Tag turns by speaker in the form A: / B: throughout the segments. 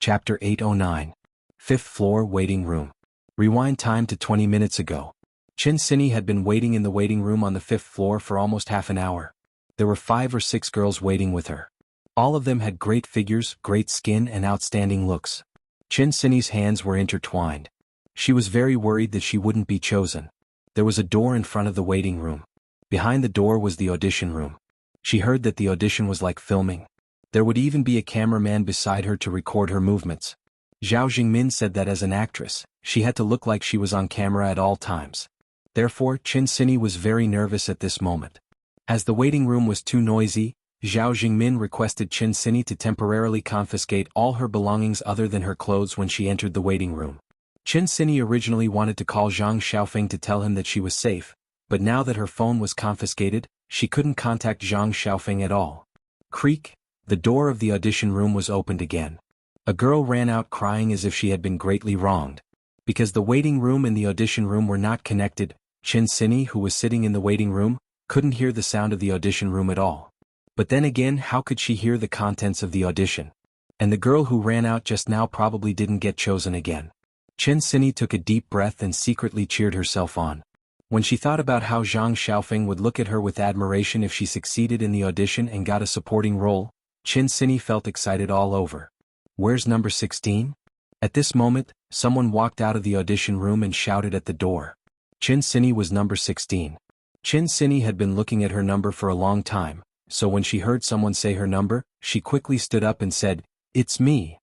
A: Chapter 809. Fifth floor waiting room. Rewind time to 20 minutes ago. Chin Sini had been waiting in the waiting room on the fifth floor for almost half an hour. There were 5 or 6 girls waiting with her. All of them had great figures, great skin, and outstanding looks. Chin Sini's hands were intertwined. She was very worried that she wouldn't be chosen. There was a door in front of the waiting room. Behind the door was the audition room. She heard that the audition was like filming. There would even be a cameraman beside her to record her movements. Zhao Jingmin said that as an actress, she had to look like she was on camera at all times. Therefore, Chin Sini was very nervous at this moment. As the waiting room was too noisy, Zhao Jingmin requested Chin Sini to temporarily confiscate all her belongings other than her clothes when she entered the waiting room. Chin Sini originally wanted to call Zhang Xiaofeng to tell him that she was safe, but now that her phone was confiscated, she couldn't contact Zhang Xiaofeng at all. Creak. The door of the audition room was opened again. A girl ran out crying as if she had been greatly wronged. Because the waiting room and the audition room were not connected, Chin Sini, who was sitting in the waiting room, couldn't hear the sound of the audition room at all. But then again, how could she hear the contents of the audition? And the girl who ran out just now probably didn't get chosen again. Chin Sini took a deep breath and secretly cheered herself on. When she thought about how Zhang Xiaofeng would look at her with admiration if she succeeded in the audition and got a supporting role, Chin Sini felt excited all over. Where's number 16? At this moment, someone walked out of the audition room and shouted at the door. Chin Sini was number 16. Chin Sini had been looking at her number for a long time, so when she heard someone say her number, she quickly stood up and said, "It's me.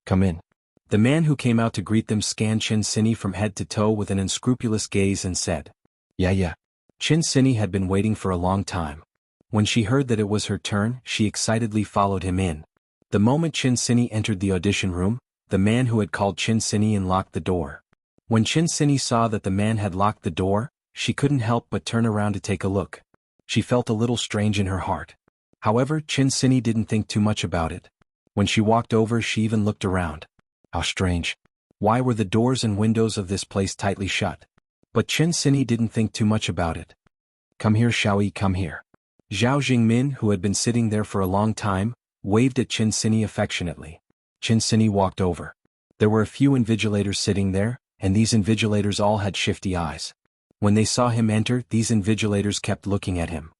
A: Come in." The man who came out to greet them scanned Chin Sini from head to toe with an unscrupulous gaze and said, Yeah. Chin Sini had been waiting for a long time. When she heard that it was her turn, she excitedly followed him in. The moment Chin Sini entered the audition room, the man who had called Chin Sini in locked the door. When Chin Sini saw that the man had locked the door, she couldn't help but turn around to take a look. She felt a little strange in her heart. However, Chin Sini didn't think too much about it. When she walked over, she even looked around. How strange. Why were the doors and windows of this place tightly shut? But Chin Sini didn't think too much about it. Come here, Xiaoyi, come here. Zhao Jingmin, who had been sitting there for a long time, waved at Chin Sini affectionately. Chin Sini walked over. There were a few invigilators sitting there, and these invigilators all had shifty eyes. When they saw him enter, these invigilators kept looking at him.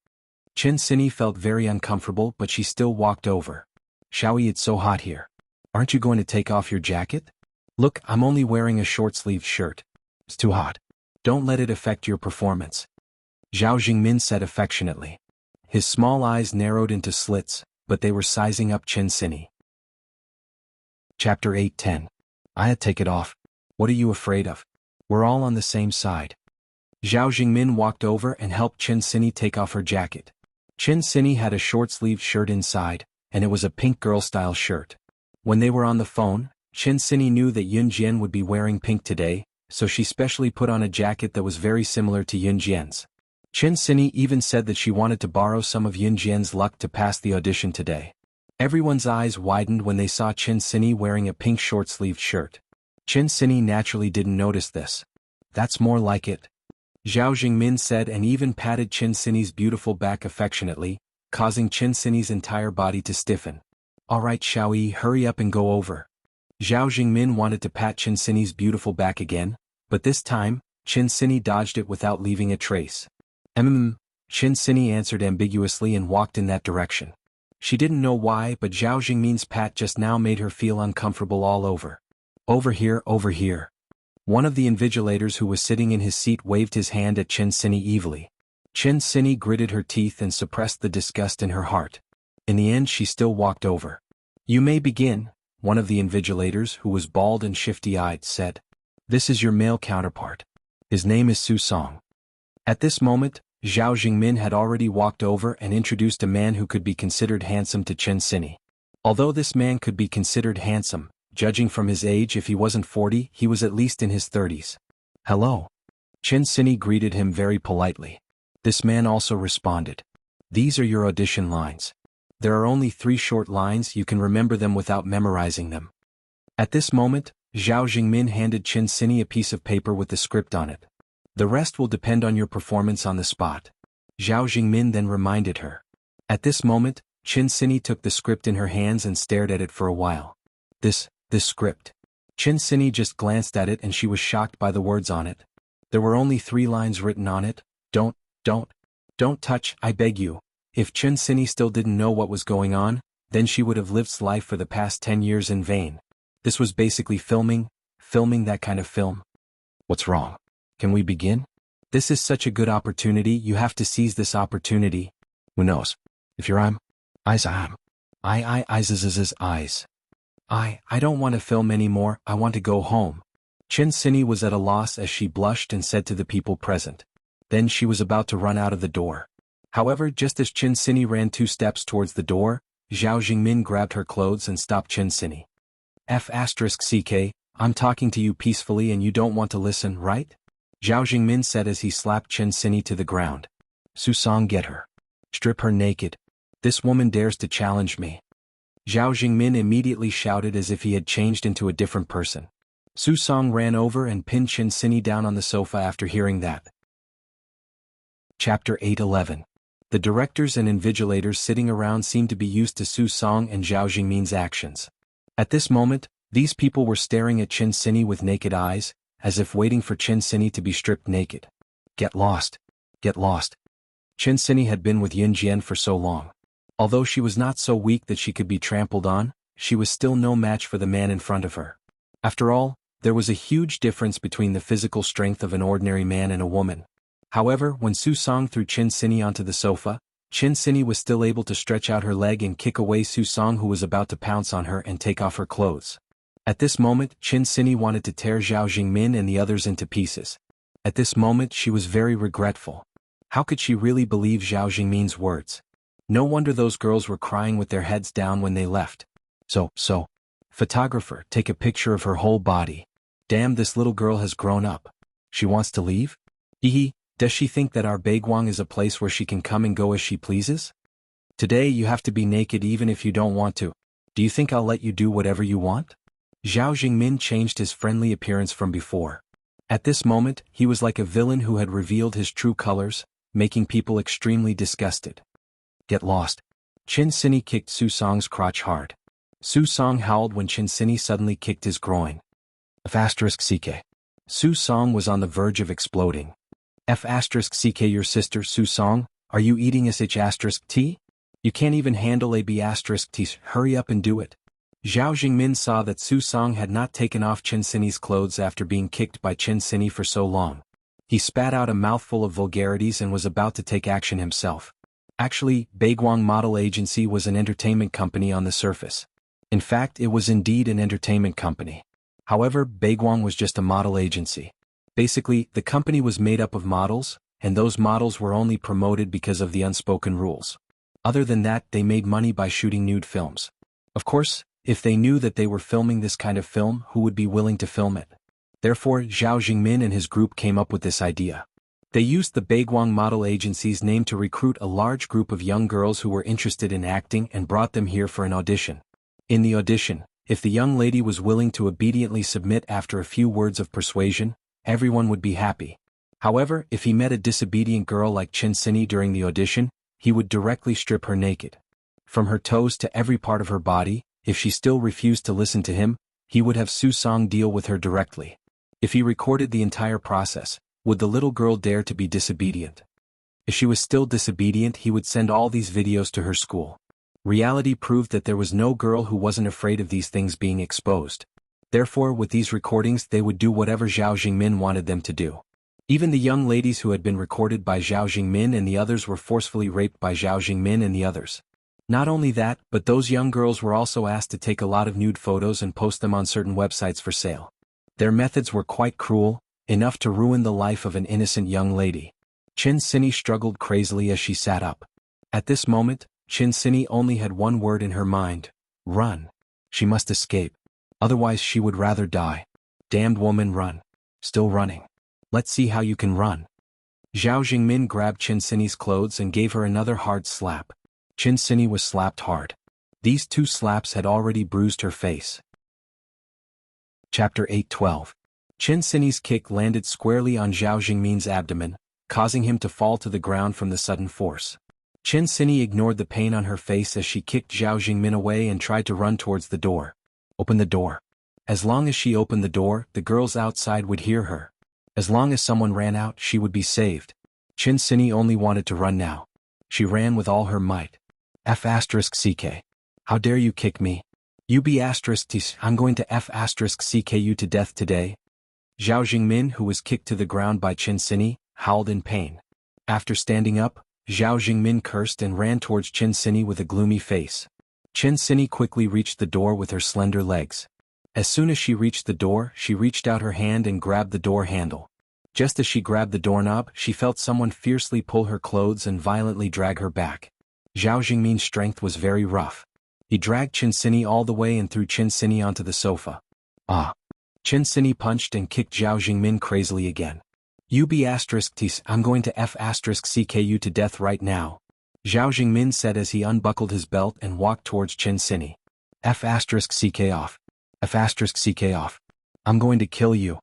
A: Chin Sini felt very uncomfortable, but she still walked over. Xiaoyi, it's so hot here. Aren't you going to take off your jacket? Look, I'm only wearing a short-sleeved shirt. It's too hot. Don't let it affect your performance. Zhao Jingmin said affectionately. His small eyes narrowed into slits, but they were sizing up Chin Sini. Chapter 810. Take it off. What are you afraid of? We're all on the same side. Zhao Jingmin walked over and helped Chin Sini take off her jacket. Chin Sini had a short-sleeved shirt inside, and it was a pink girl-style shirt. When they were on the phone, Chin Sini knew that Yun Jian would be wearing pink today, so she specially put on a jacket that was very similar to Yun Jian's. Chin Sini even said that she wanted to borrow some of Yun Jian's luck to pass the audition today. Everyone's eyes widened when they saw Chin Sini wearing a pink short-sleeved shirt. Chin Sini naturally didn't notice this. That's more like it. Zhao Jingmin said and even patted Chin Sini's beautiful back affectionately, causing Chin Sini's entire body to stiffen. Alright, Xiaoyi, hurry up and go over. Zhao Jingmin wanted to pat Chin Sini's beautiful back again, but this time, Chin Sini dodged it without leaving a trace. Chin Sini answered ambiguously and walked in that direction. She didn't know why, but Zhao Jingmin's pat just now made her feel uncomfortable all over. Over here, over here. One of the invigilators who was sitting in his seat waved his hand at Chin Sini evilly. Chin Sini gritted her teeth and suppressed the disgust in her heart. In the end, she still walked over. You may begin, one of the invigilators, who was bald and shifty-eyed, said. This is your male counterpart. His name is Su Song. At this moment, Zhao Jingmin had already walked over and introduced a man who could be considered handsome to Chin Sini. Although this man could be considered handsome, judging from his age, if he wasn't 40, he was at least in his 30s. Hello. Chin Sini greeted him very politely. This man also responded. These are your audition lines. There are only 3 short lines, you can remember them without memorizing them. At this moment, Zhao Jingmin handed Chin Sini a piece of paper with the script on it. The rest will depend on your performance on the spot. Zhao Jingmin then reminded her. At this moment, Chin Sini took the script in her hands and stared at it for a while. This this script? Chin Sini just glanced at it and she was shocked by the words on it. There were only 3 lines written on it. Don't touch, I beg you. If Chin Sini still didn't know what was going on, then she would have lived life for the past 10 years in vain. This was basically filming that kind of film. What's wrong? Can we begin? This is such a good opportunity, you have to seize this opportunity. Who knows? If your eyes. I don't want to film anymore, I want to go home. Chin Sini was at a loss as she blushed and said to the people present. Then she was about to run out of the door. However, just as Chin Sini ran 2 steps towards the door, Zhao Jingmin grabbed her clothes and stopped Chin Sini. F***ck, I'm talking to you peacefully and you don't want to listen, right? Zhao Jingmin said as he slapped Chin Sini to the ground. Su Song, get her. Strip her naked. This woman dares to challenge me. Zhao Jingmin immediately shouted as if he had changed into a different person. Su Song ran over and pinned Chin Sini down on the sofa after hearing that. Chapter 8:11. The directors and invigilators sitting around seemed to be used to Su Song and Zhao Jingmin's actions. At this moment, these people were staring at Chin Sini with naked eyes, as if waiting for Chin Sini to be stripped naked. Get lost. Get lost. Chin Sini had been with Yin Jian for so long. Although she was not so weak that she could be trampled on, she was still no match for the man in front of her. After all, there was a huge difference between the physical strength of an ordinary man and a woman. However, when Su Song threw Chin Sini onto the sofa, Chin Sini was still able to stretch out her leg and kick away Su Song, who was about to pounce on her and take off her clothes. At this moment, Chin Sini wanted to tear Zhao Jingmin and the others into pieces. At this moment she was very regretful. How could she really believe Zhao Jingmin's words? No wonder those girls were crying with their heads down when they left. So, photographer, take a picture of her whole body. Damn, this little girl has grown up. She wants to leave? Does she think that our Baiguang is a place where she can come and go as she pleases? Today you have to be naked even if you don't want to. Do you think I'll let you do whatever you want? Zhao Jingmin changed his friendly appearance from before. At this moment, he was like a villain who had revealed his true colors, making people extremely disgusted. Get lost. Chin Sini kicked Su Song's crotch hard. Su Song howled when Chin Sini suddenly kicked his groin. F***ck. Su Song was on the verge of exploding. F***ck, your sister Su Song, are you eating sh**t? You can't even handle a b***t, hurry up and do it. Zhao Jingmin saw that Su Song had not taken off Chin Sini's clothes after being kicked by Chin Sini for so long. He spat out a mouthful of vulgarities and was about to take action himself. Actually, Baiguang Model Agency was an entertainment company on the surface. In fact, it was indeed an entertainment company. However, Baiguang was just a model agency. Basically, the company was made up of models, and those models were only promoted because of the unspoken rules. Other than that, they made money by shooting nude films. Of course, if they knew that they were filming this kind of film, who would be willing to film it? Therefore, Zhao Jingmin and his group came up with this idea. They used the Baiguang Model Agency's name to recruit a large group of young girls who were interested in acting and brought them here for an audition. In the audition, if the young lady was willing to obediently submit after a few words of persuasion, everyone would be happy. However, if he met a disobedient girl like Chin Sini during the audition, he would directly strip her naked. From her toes to every part of her body, if she still refused to listen to him, he would have Su Song deal with her directly. If he recorded the entire process, would the little girl dare to be disobedient? If she was still disobedient, he would send all these videos to her school. Reality proved that there was no girl who wasn't afraid of these things being exposed. Therefore, with these recordings they would do whatever Zhao Jingmin wanted them to do. Even the young ladies who had been recorded by Zhao Jingmin and the others were forcefully raped by Zhao Jingmin and the others. Not only that, but those young girls were also asked to take a lot of nude photos and post them on certain websites for sale. Their methods were quite cruel, enough to ruin the life of an innocent young lady. Chin Sini struggled crazily as she sat up. At this moment, Chin Sini only had one word in her mind: run. She must escape. Otherwise she would rather die. Damned woman, run. Still running. Let's see how you can run. Zhao Jingmin grabbed Chin Sini's clothes and gave her another hard slap. Chin Sini was slapped hard. These 2 slaps had already bruised her face. Chapter 8:12. Chin Sini's kick landed squarely on Zhao Jingmin's abdomen, causing him to fall to the ground from the sudden force. Chin Sini ignored the pain on her face as she kicked Zhao Jingmin away and tried to run towards the door. Open the door. As long as she opened the door, the girls outside would hear her. As long as someone ran out, she would be saved. Chin Sini only wanted to run now. She ran with all her might. F***ck. How dare you kick me? UB***ts, I'm going to F***ck you to death today. Zhao Jingmin, who was kicked to the ground by Chin Sini, howled in pain. After standing up, Zhao Jingmin cursed and ran towards Chin Sini with a gloomy face. Chin Sini quickly reached the door with her slender legs. As soon as she reached the door, she reached out her hand and grabbed the door handle. Just as she grabbed the doorknob, she felt someone fiercely pull her clothes and violently drag her back. Zhao Jingmin's strength was very rough. He dragged Chin Sini all the way and threw Chin Sini onto the sofa. Ah! Chin Sini punched and kicked Zhao Jingmin crazily again. UB***ts, I'm going to F***ck you to death right now. Zhao Jingmin said as he unbuckled his belt and walked towards Chin Sini. F***ck off. F***ck off. I'm going to kill you.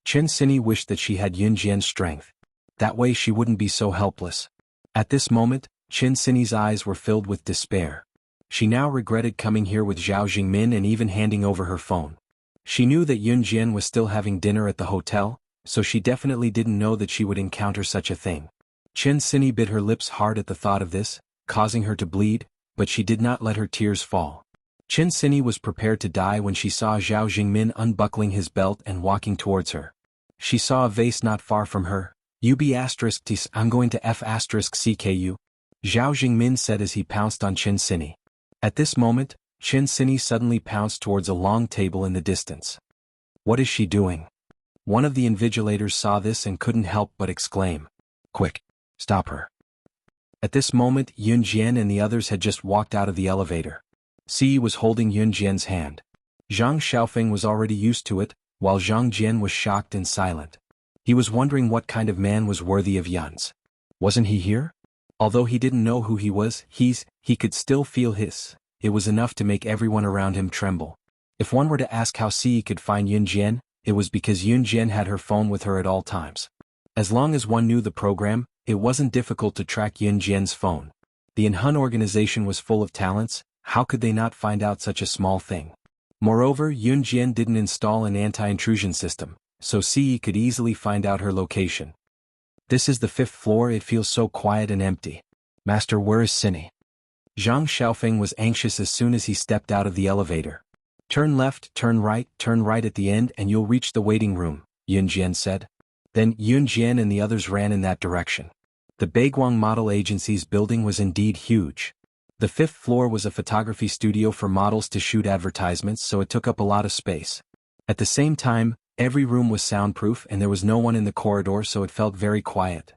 A: Chin Sini wished that she had Yun Jian's strength. That way she wouldn't be so helpless. At this moment, Chin Sini's eyes were filled with despair. She now regretted coming here with Zhao Jingmin and even handing over her phone. She knew that Yun Jian was still having dinner at the hotel, so she definitely didn't know that she would encounter such a thing. Chin Sini bit her lips hard at the thought of this, causing her to bleed, but she did not let her tears fall. Chin Sini was prepared to die when she saw Zhao Jingmin unbuckling his belt and walking towards her. She saw a vase not far from her. UB***ts, I'm going to F***ck you. Zhao Jingmin said as he pounced on Chin Sini. At this moment, Chin Sini suddenly pounced towards a long table in the distance. What is she doing? One of the invigilators saw this and couldn't help but exclaim. Quick! Stop her. At this moment, Yun Jian and the others had just walked out of the elevator. Si was holding Yun Jian's hand. Zhang Xiaofeng was already used to it, while Zhang Jian was shocked and silent. He was wondering what kind of man was worthy of Yun's. Wasn't he here? Although he didn't know who he was, he could still feel his. It was enough to make everyone around him tremble. If one were to ask how Si could find Yun Jian, it was because Yun Jian had her phone with her at all times. As long as one knew the program, it wasn't difficult to track Yun Jian's phone. The Inhun organization was full of talents. How could they not find out such a small thing? Moreover, Yun Jian didn't install an anti-intrusion system, so Si could easily find out her location. This is the 5th floor. It feels so quiet and empty. Master, where is Sini? Zhang Xiaofeng was anxious as soon as he stepped out of the elevator. Turn left at the end and you'll reach the waiting room, Yun Jian said. Then Yun Jian and the others ran in that direction. The Baiguang Model Agency's building was indeed huge. The 5th floor was a photography studio for models to shoot advertisements, so it took up a lot of space. At the same time, every room was soundproof and there was no one in the corridor, so it felt very quiet.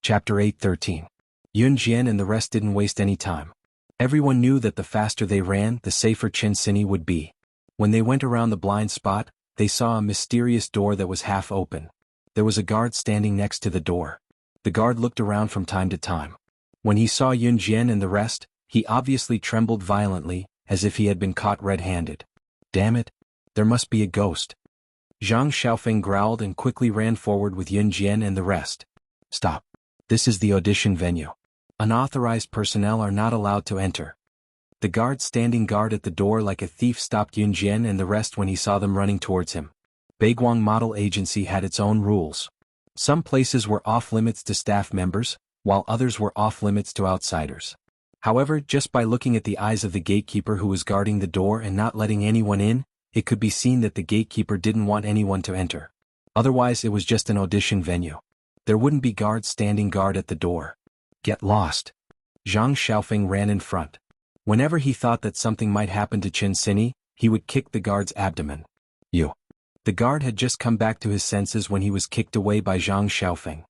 A: Chapter 8:13. Yun Jian and the rest didn't waste any time. Everyone knew that the faster they ran, the safer Chin Sini would be. When they went around the blind spot, they saw a mysterious door that was half open. There was a guard standing next to the door. The guard looked around from time to time. When he saw Yun Jian and the rest, he obviously trembled violently, as if he had been caught red-handed. Damn it! There must be a ghost. Zhang Xiaofeng growled and quickly ran forward with Yun Jian and the rest. Stop. This is the audition venue. Unauthorized personnel are not allowed to enter. The guard standing guard at the door like a thief stopped Yun Jian and the rest when he saw them running towards him. Baiguang Model Agency had its own rules. Some places were off-limits to staff members, while others were off-limits to outsiders. However, just by looking at the eyes of the gatekeeper who was guarding the door and not letting anyone in, it could be seen that the gatekeeper didn't want anyone to enter. Otherwise, it was just an audition venue. There wouldn't be guards standing guard at the door. Get lost. Zhang Xiaofeng ran in front. Whenever he thought that something might happen to Chin Sini, he would kick the guard's abdomen. You. The guard had just come back to his senses when he was kicked away by Zhang Xiaofeng.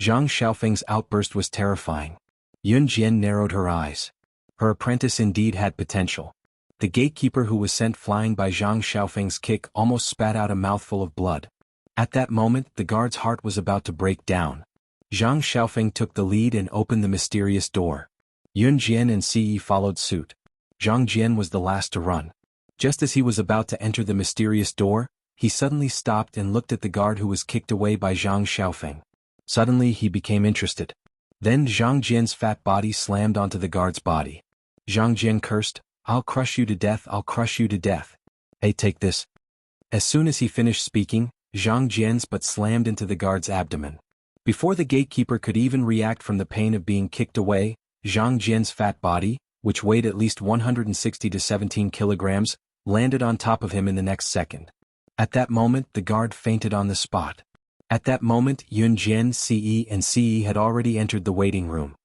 A: Zhang Xiaofeng's outburst was terrifying. Yun Jian narrowed her eyes. Her apprentice indeed had potential. The gatekeeper who was sent flying by Zhang Xiaofeng's kick almost spat out a mouthful of blood. At that moment, the guard's heart was about to break down. Zhang Xiaofeng took the lead and opened the mysterious door. Yun Jian and Si followed suit. Zhang Jian was the last to run. Just as he was about to enter the mysterious door, he suddenly stopped and looked at the guard who was kicked away by Zhang Xiaofeng. Suddenly he became interested. Then Zhang Jian's fat body slammed onto the guard's body. Zhang Jian cursed, I'll crush you to death, I'll crush you to death. Hey, take this. As soon as he finished speaking, Zhang Jian's butt slammed into the guard's abdomen. Before the gatekeeper could even react from the pain of being kicked away, Zhang Jian's fat body, which weighed at least 160 to 17 kilograms, landed on top of him in the next second. At that moment, the guard fainted on the spot. At that moment, Yun Jian, Ce, and Ce had already entered the waiting room.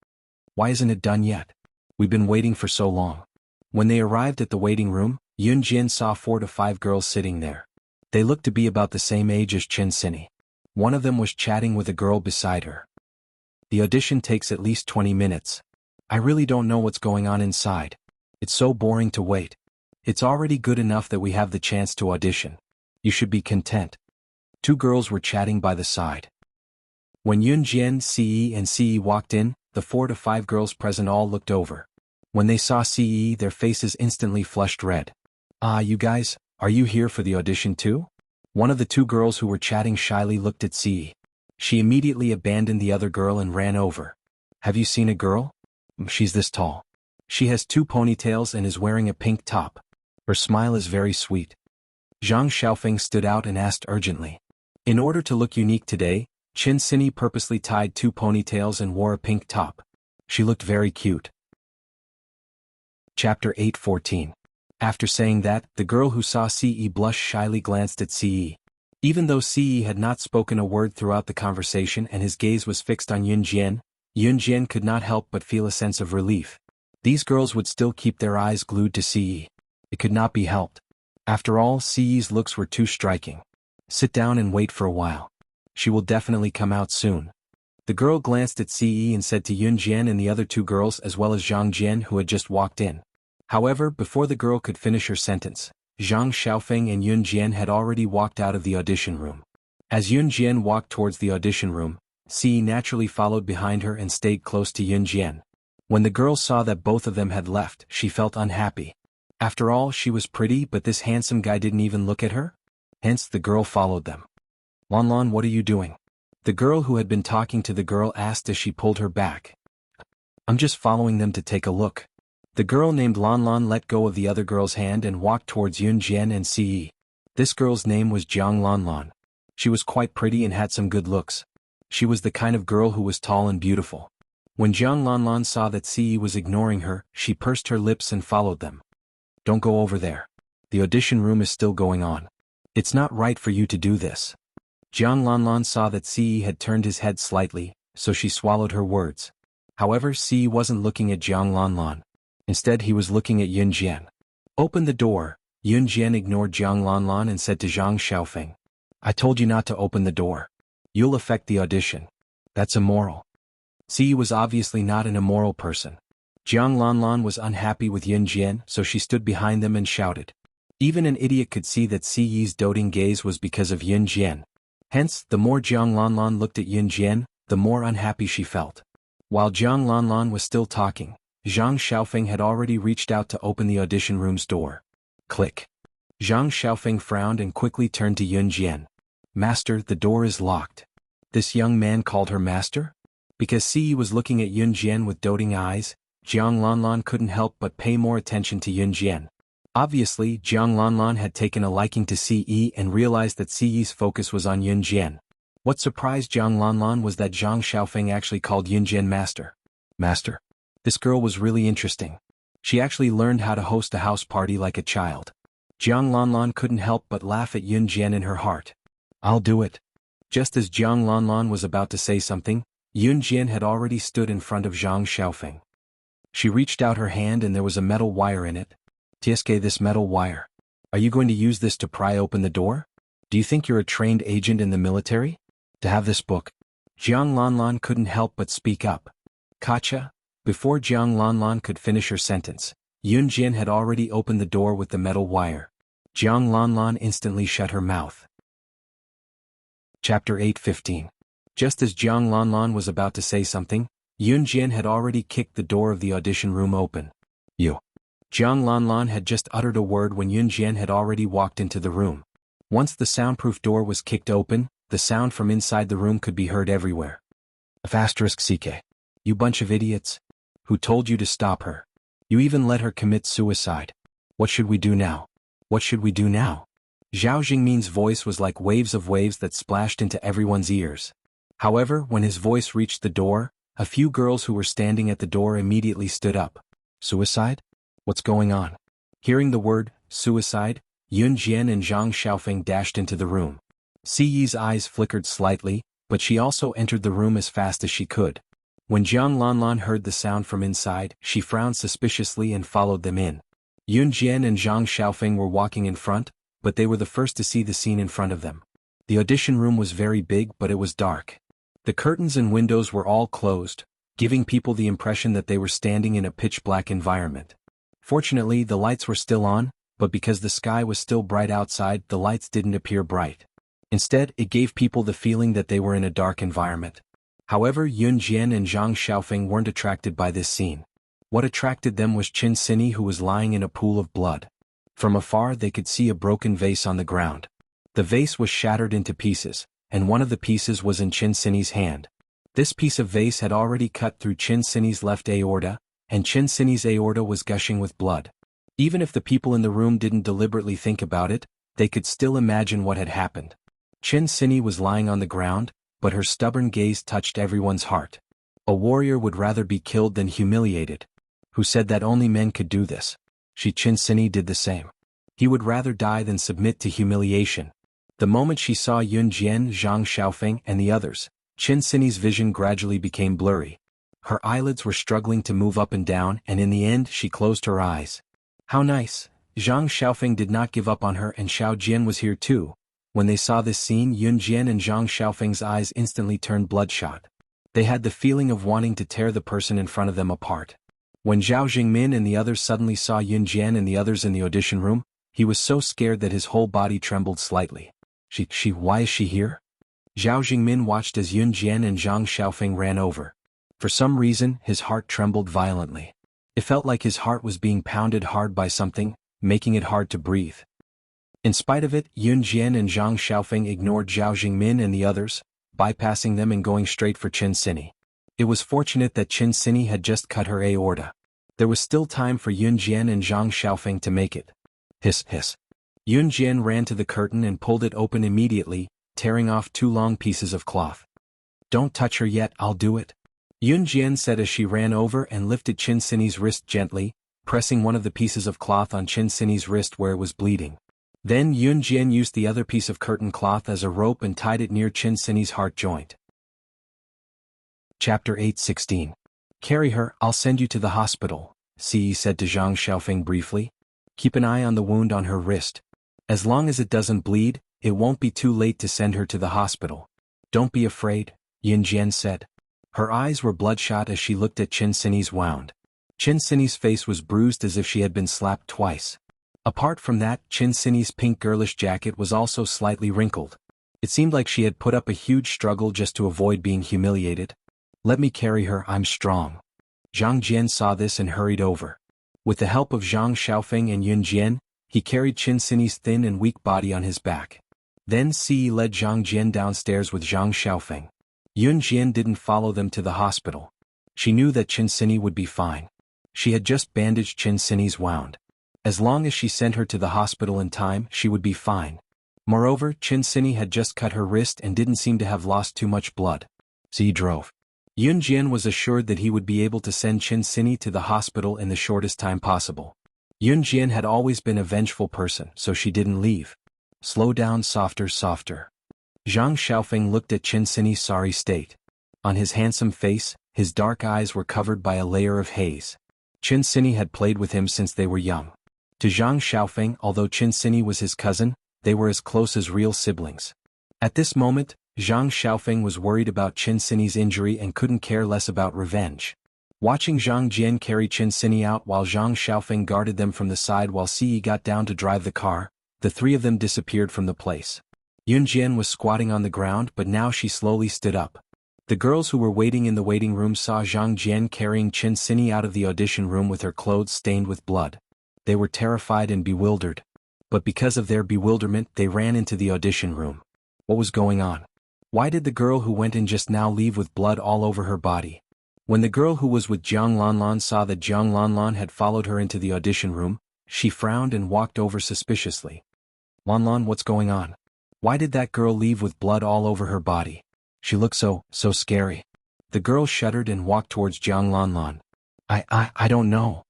A: Why isn't it done yet? We've been waiting for so long. When they arrived at the waiting room, Yun Jian saw 4 to 5 girls sitting there. They looked to be about the same age as Chen Sini. One of them was chatting with a girl beside her. The audition takes at least 20 minutes. I really don't know what's going on inside. It's so boring to wait. It's already good enough that we have the chance to audition. You should be content. 2 girls were chatting by the side. When Yun Jian, Ce, and Ce walked in, the 4 to 5 girls present all looked over. When they saw Ce, their faces instantly flushed red. Ah, you guys, are you here for the audition too? One of the 2 girls who were chatting shyly looked at Ce. She immediately abandoned the other girl and ran over. Have you seen a girl? She's this tall. She has 2 ponytails and is wearing a pink top. Her smile is very sweet. Zhang Xiaofeng stood out and asked urgently. In order to look unique today, Chen Sini purposely tied 2 ponytails and wore a pink top. She looked very cute. Chapter 8:14. After saying that, the girl who saw Ce blush shyly glanced at Ce. Even though Ce had not spoken a word throughout the conversation and his gaze was fixed on Yun Jian could not help but feel a sense of relief. These girls would still keep their eyes glued to Ce. It could not be helped. After all, Ce's looks were too striking. Sit down and wait for a while. She will definitely come out soon. The girl glanced at Ce and said to Yun Jian and the other 2 girls as well as Zhang Jian who had just walked in. However, before the girl could finish her sentence, Zhang Xiaofeng and Yun Jian had already walked out of the audition room. As Yun Jian walked towards the audition room, Ce naturally followed behind her and stayed close to Yun Jian. When the girl saw that both of them had left, she felt unhappy. After all, she was pretty, but this handsome guy didn't even look at her? Hence, the girl followed them. Lan, what are you doing? The girl who had been talking to the girl asked as she pulled her back. I'm just following them to take a look. The girl named Lan let go of the other girl's hand and walked towards Yun Jian and Ce. This girl's name was Jiang Lan. She was quite pretty and had some good looks. She was the kind of girl who was tall and beautiful. When Jiang Lan saw that Ce was ignoring her, she pursed her lips and followed them. Don't go over there. The audition room is still going on. It's not right for you to do this. Jiang Lan saw that Ce had turned his head slightly, so she swallowed her words. However, Ce wasn't looking at Jiang Lan. Instead, he was looking at Yun Jian. Open the door. Yun Jian ignored Jiang Lan and said to Zhang Xiaofeng. I told you not to open the door. You'll affect the audition. That's immoral. Ce was obviously not an immoral person. Jiang Lan was unhappy with Yun Jian, so she stood behind them and shouted. Even an idiot could see that Ce's doting gaze was because of Yun Jian. Hence, the more Jiang Lan looked at Yun Jian, the more unhappy she felt. While Jiang Lan was still talking, Zhang Xiaofeng had already reached out to open the audition room's door. Click. Zhang Xiaofeng frowned and quickly turned to Yun Jian. Master, the door is locked. This young man called her master? Because Ce was looking at Yun Jian with doting eyes, Jiang Lan couldn't help but pay more attention to Yun Jian. Obviously, Jiang Lan had taken a liking to Ce and realized that Ce's focus was on Yun Jian. What surprised Jiang Lan was that Zhang Xiaofeng actually called Yun Jian master. Master? This girl was really interesting. She actually learned how to host a house party like a child. Jiang Lan couldn't help but laugh at Yun Jian in her heart. I'll do it. Just as Jiang Lan was about to say something, Yun Jian had already stood in front of Zhang Xiaofeng. She reached out her hand and there was a metal wire in it. Tsk, this metal wire. Are you going to use this to pry open the door? Do you think you're a trained agent in the military? To have this book? Jiang Lan couldn't help but speak up. Kacha? Before Jiang Lan could finish her sentence, Yun Jian had already opened the door with the metal wire. Jiang Lan instantly shut her mouth. Chapter 8:15. Just as Jiang Lan was about to say something, Yun Jian had already kicked the door of the audition room open. You. Jiang Lan had just uttered a word when Yun Jian had already walked into the room. Once the soundproof door was kicked open, the sound from inside the room could be heard everywhere. *CK. You bunch of idiots. Who told you to stop her? You even let her commit suicide. What should we do now? What should we do now? Zhao Jingmin's voice was like waves that splashed into everyone's ears. However, when his voice reached the door, a few girls who were standing at the door immediately stood up. Suicide? What's going on? Hearing the word, suicide, Yun Jian and Zhang Xiaofeng dashed into the room. Si Yi's eyes flickered slightly, but she also entered the room as fast as she could. When Jiang Lanlan heard the sound from inside, she frowned suspiciously and followed them in. Yun Jian and Zhang Xiaofeng were walking in front, but they were the first to see the scene in front of them. The audition room was very big, but it was dark. The curtains and windows were all closed, giving people the impression that they were standing in a pitch-black environment. Fortunately, the lights were still on, but because the sky was still bright outside, the lights didn't appear bright. Instead, it gave people the feeling that they were in a dark environment. However, Yun Jian and Zhang Xiaofeng weren't attracted by this scene. What attracted them was Qin Sini, who was lying in a pool of blood. From afar they could see a broken vase on the ground. The vase was shattered into pieces, and one of the pieces was in Qin Sini's hand. This piece of vase had already cut through Qin Sini's left aorta, and Qin Sini's aorta was gushing with blood. Even if the people in the room didn't deliberately think about it, they could still imagine what had happened. Qin Sini was lying on the ground, but her stubborn gaze touched everyone's heart. A warrior would rather be killed than humiliated. Who said that only men could do this? Qin Sini did the same. He would rather die than submit to humiliation. The moment she saw Yun Jian, Zhang Xiaofeng, and the others, Qin Sini's vision gradually became blurry. Her eyelids were struggling to move up and down, and in the end she closed her eyes. How nice! Zhang Xiaofeng did not give up on her, and Xiao Jian was here too. When they saw this scene, Yun Jian and Zhang Xiaofeng's eyes instantly turned bloodshot. They had the feeling of wanting to tear the person in front of them apart. When Zhao Jingmin and the others suddenly saw Yun Jian and the others in the audition room, he was so scared that his whole body trembled slightly. Why is she here? Zhao Jingmin watched as Yun Jian and Zhang Xiaofeng ran over. For some reason, his heart trembled violently. It felt like his heart was being pounded hard by something, making it hard to breathe. In spite of it, Yun Jian and Zhang Xiaofeng ignored Zhao Jingmin and the others, bypassing them and going straight for Qin Sini. It was fortunate that Qin Sini had just cut her aorta. There was still time for Yun Jian and Zhang Xiaofeng to make it. Hiss, hiss. Yun Jian ran to the curtain and pulled it open immediately, tearing off 2 long pieces of cloth. Don't touch her yet, I'll do it. Yun Jian said as she ran over and lifted Qin Sini's wrist gently, pressing one of the pieces of cloth on Qin Sini's wrist where it was bleeding. Then Yun Jian used the other piece of curtain cloth as a rope and tied it near Qin Sini's heart joint. Chapter 8:16. Carry her, I'll send you to the hospital, Si said to Zhang Xiaofeng briefly. Keep an eye on the wound on her wrist. As long as it doesn't bleed, it won't be too late to send her to the hospital. Don't be afraid, Yun Jian said. Her eyes were bloodshot as she looked at Qin Sini's wound. Qin Sini's face was bruised as if she had been slapped twice. Apart from that, Qin Sini's pink girlish jacket was also slightly wrinkled. It seemed like she had put up a huge struggle just to avoid being humiliated. Let me carry her, I'm strong. Zhang Jian saw this and hurried over. With the help of Zhang Xiaofeng and Yun Jian, he carried Qin Sini's thin and weak body on his back. Then Si led Zhang Jian downstairs with Zhang Xiaofeng. Yun Jian didn't follow them to the hospital. She knew that Qin Sini would be fine. She had just bandaged Qin Sini's wound. As long as she sent her to the hospital in time, she would be fine. Moreover, Qin Sini had just cut her wrist and didn't seem to have lost too much blood. Si drove. Yun Jian was assured that he would be able to send Qin Sini to the hospital in the shortest time possible. Yun Jian had always been a vengeful person, so she didn't leave. Slow down, softer, softer. Zhang Xiaofeng looked at Qin Sini's sorry state. On his handsome face, his dark eyes were covered by a layer of haze. Qin Sini had played with him since they were young. To Zhang Xiaofeng, although Qin Sini was his cousin, they were as close as real siblings. At this moment, Zhang Xiaofeng was worried about Qin Sini's injury and couldn't care less about revenge. Watching Zhang Jian carry Qin Sini out while Zhang Xiaofeng guarded them from the side while Si got down to drive the car, the 3 of them disappeared from the place. Yun Jian was squatting on the ground, but now she slowly stood up. The girls who were waiting in the waiting room saw Zhang Jian carrying Qin Sini out of the audition room with her clothes stained with blood. They were terrified and bewildered. But because of their bewilderment, they ran into the audition room. What was going on? Why did the girl who went in just now leave with blood all over her body? When the girl who was with Jiang Lanlan saw that Jiang Lanlan had followed her into the audition room, She frowned and walked over suspiciously. Lanlan, what's going on? Why did that girl leave with blood all over her body? She looked so scary. The girl shuddered and walked towards Jiang Lanlan. I don't know.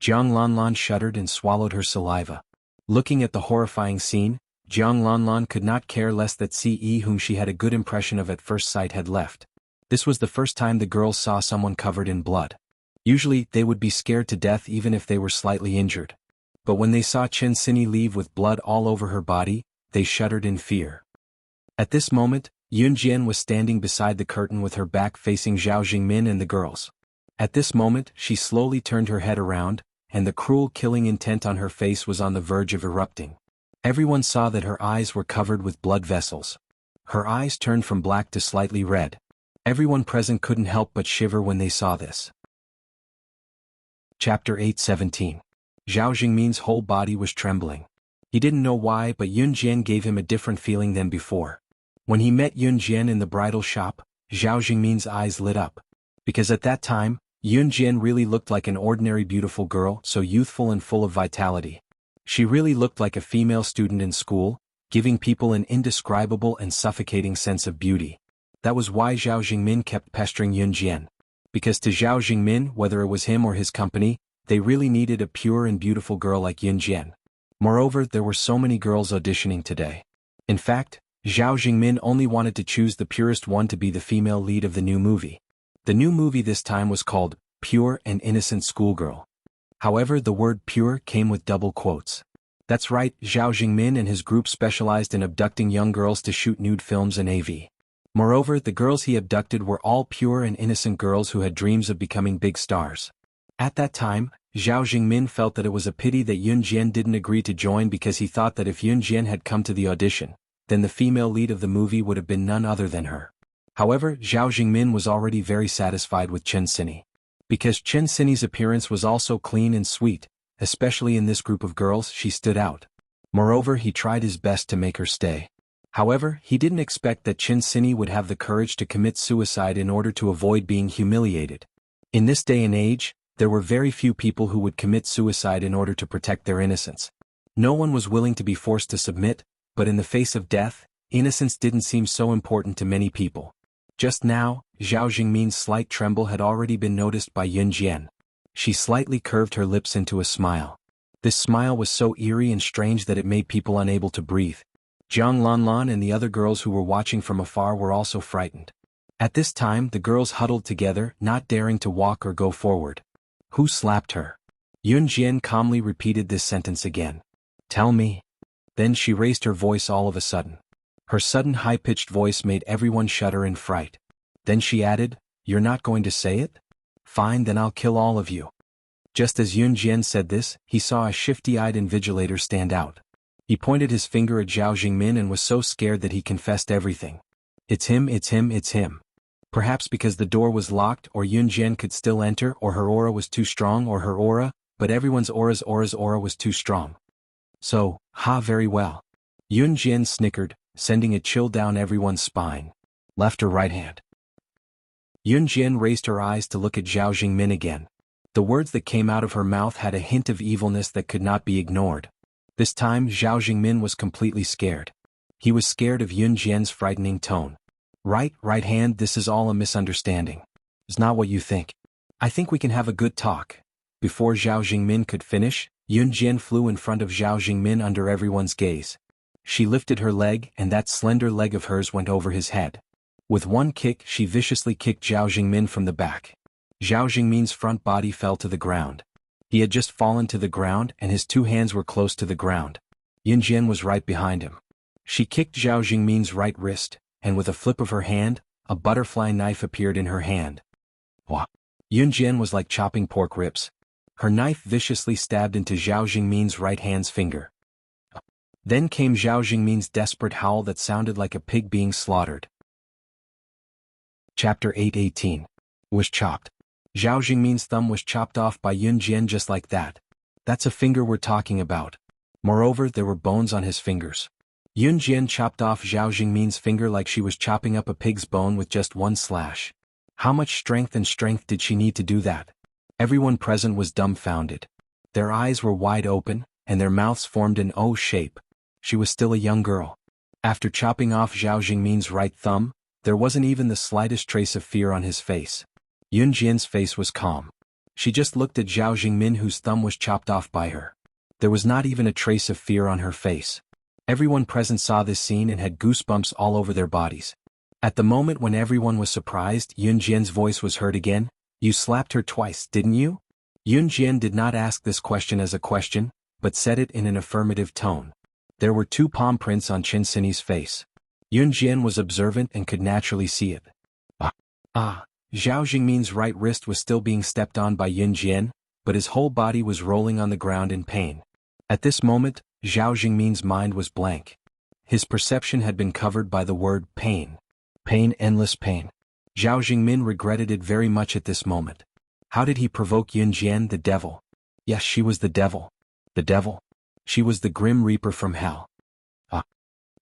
A: Jiang Lanlan shuddered and swallowed her saliva. Looking at the horrifying scene, Jiang Lanlan could not care less that Ce, whom she had a good impression of at first sight, had left. This was the first time the girls saw someone covered in blood. Usually, they would be scared to death even if they were slightly injured. But when they saw Chen Xinyi leave with blood all over her body, they shuddered in fear. At this moment, Yun Jian was standing beside the curtain with her back facing Zhao Jingmin and the girls. At this moment, she slowly turned her head around, and the cruel killing intent on her face was on the verge of erupting. Everyone saw that her eyes were covered with blood vessels. Her eyes turned from black to slightly red. Everyone present couldn't help but shiver when they saw this. Chapter 8:17. Zhao Jingmin's whole body was trembling. He didn't know why, but Yun Jian gave him a different feeling than before. When he met Yun Jian in the bridal shop, Zhao Jingmin's eyes lit up. Because at that time, Yun Jian really looked like an ordinary beautiful girl, so youthful and full of vitality. She really looked like a female student in school, giving people an indescribable and suffocating sense of beauty. That was why Zhao Jingmin kept pestering Yun Jian. Because to Zhao Jingmin, whether it was him or his company, they really needed a pure and beautiful girl like Yun Jian. Moreover, there were so many girls auditioning today. In fact, Zhao Jingmin only wanted to choose the purest one to be the female lead of the new movie. The new movie this time was called Pure and Innocent Schoolgirl. However, the word pure came with double quotes. That's right, Zhao Jingmin and his group specialized in abducting young girls to shoot nude films and AV. Moreover, the girls he abducted were all pure and innocent girls who had dreams of becoming big stars. At that time, Zhao Jingmin felt that it was a pity that Yun Jian didn't agree to join, because he thought that if Yun Jian had come to the audition, then the female lead of the movie would have been none other than her. However, Zhao Jingmin was already very satisfied with Chen Xinyi. Because Chen Xinyi's appearance was also clean and sweet, especially in this group of girls, she stood out. Moreover, he tried his best to make her stay. However, he didn't expect that Chen Xinyi would have the courage to commit suicide in order to avoid being humiliated. In this day and age, there were very few people who would commit suicide in order to protect their innocence. No one was willing to be forced to submit, but in the face of death, innocence didn't seem so important to many people. Just now, Zhao Jingmin's slight tremble had already been noticed by Yun Jian. She slightly curved her lips into a smile. This smile was so eerie and strange that it made people unable to breathe. Jiang Lanlan and the other girls who were watching from afar were also frightened. At this time, the girls huddled together, not daring to walk or go forward. Who slapped her? Yun Jian calmly repeated this sentence again. Tell me. Then she raised her voice all of a sudden. Her sudden high-pitched voice made everyone shudder in fright. Then she added, You're not going to say it? Fine, then I'll kill all of you. Just as Yun Jian said this, he saw a shifty-eyed invigilator stand out. He pointed his finger at Zhao Jingmin and was so scared that he confessed everything. It's him, it's him, it's him. Perhaps because the door was locked, or Yun Jian could still enter, or her aura was too strong, or her aura, but everyone's aura's aura was too strong. So, very well. Yun Jian snickered, sending a chill down everyone's spine. Left or right hand? Yun Jian raised her eyes to look at Zhao Jingmin again. The words that came out of her mouth had a hint of evilness that could not be ignored. This time, Zhao Jingmin was completely scared. He was scared of Yun Jian's frightening tone. Right hand, this is all a misunderstanding. It's not what you think. I think we can have a good talk. Before Zhao Jingmin could finish, Yun Jian flew in front of Zhao Jingmin under everyone's gaze. She lifted her leg, and that slender leg of hers went over his head. With one kick, she viciously kicked Zhao Jingmin from the back. Zhao Jingmin's front body fell to the ground. He had just fallen to the ground, and his two hands were close to the ground. Yun Jian was right behind him. She kicked Zhao Jingmin's right wrist, and with a flip of her hand, a butterfly knife appeared in her hand. Wah! Yun Jian was like chopping pork ribs. Her knife viciously stabbed into Zhao Jingmin's right hand's finger. Then came Zhao Jingmin's desperate howl that sounded like a pig being slaughtered. Chapter 8:18. Was chopped. Zhao Jingmin's thumb was chopped off by Yun Jian just like that. That's a finger we're talking about. Moreover, there were bones on his fingers. Yun Jian chopped off Zhao Jingmin's finger like she was chopping up a pig's bone with just one slash. How much strength did she need to do that? Everyone present was dumbfounded. Their eyes were wide open, and their mouths formed an O shape. She was still a young girl. After chopping off Zhao Jingmin's right thumb, there wasn't even the slightest trace of fear on his face. Yun Jian's face was calm. She just looked at Zhao Jingmin, whose thumb was chopped off by her. There was not even a trace of fear on her face. Everyone present saw this scene and had goosebumps all over their bodies. At the moment when everyone was surprised, Yun Jian's voice was heard again. "You slapped her twice, didn't you?" Yun Jian did not ask this question as a question, but said it in an affirmative tone. There were 2 palm prints on Qin Sini's face. Yun Jian was observant and could naturally see it. Zhao Jingmin's right wrist was still being stepped on by Yun Jian, but his whole body was rolling on the ground in pain. At this moment, Zhao Jingmin's mind was blank. His perception had been covered by the word pain. Pain, endless pain. Zhao Jingmin regretted it very much at this moment. How did he provoke Yun Jian, the devil? Yes, she was the devil. The devil? She was the Grim Reaper from hell.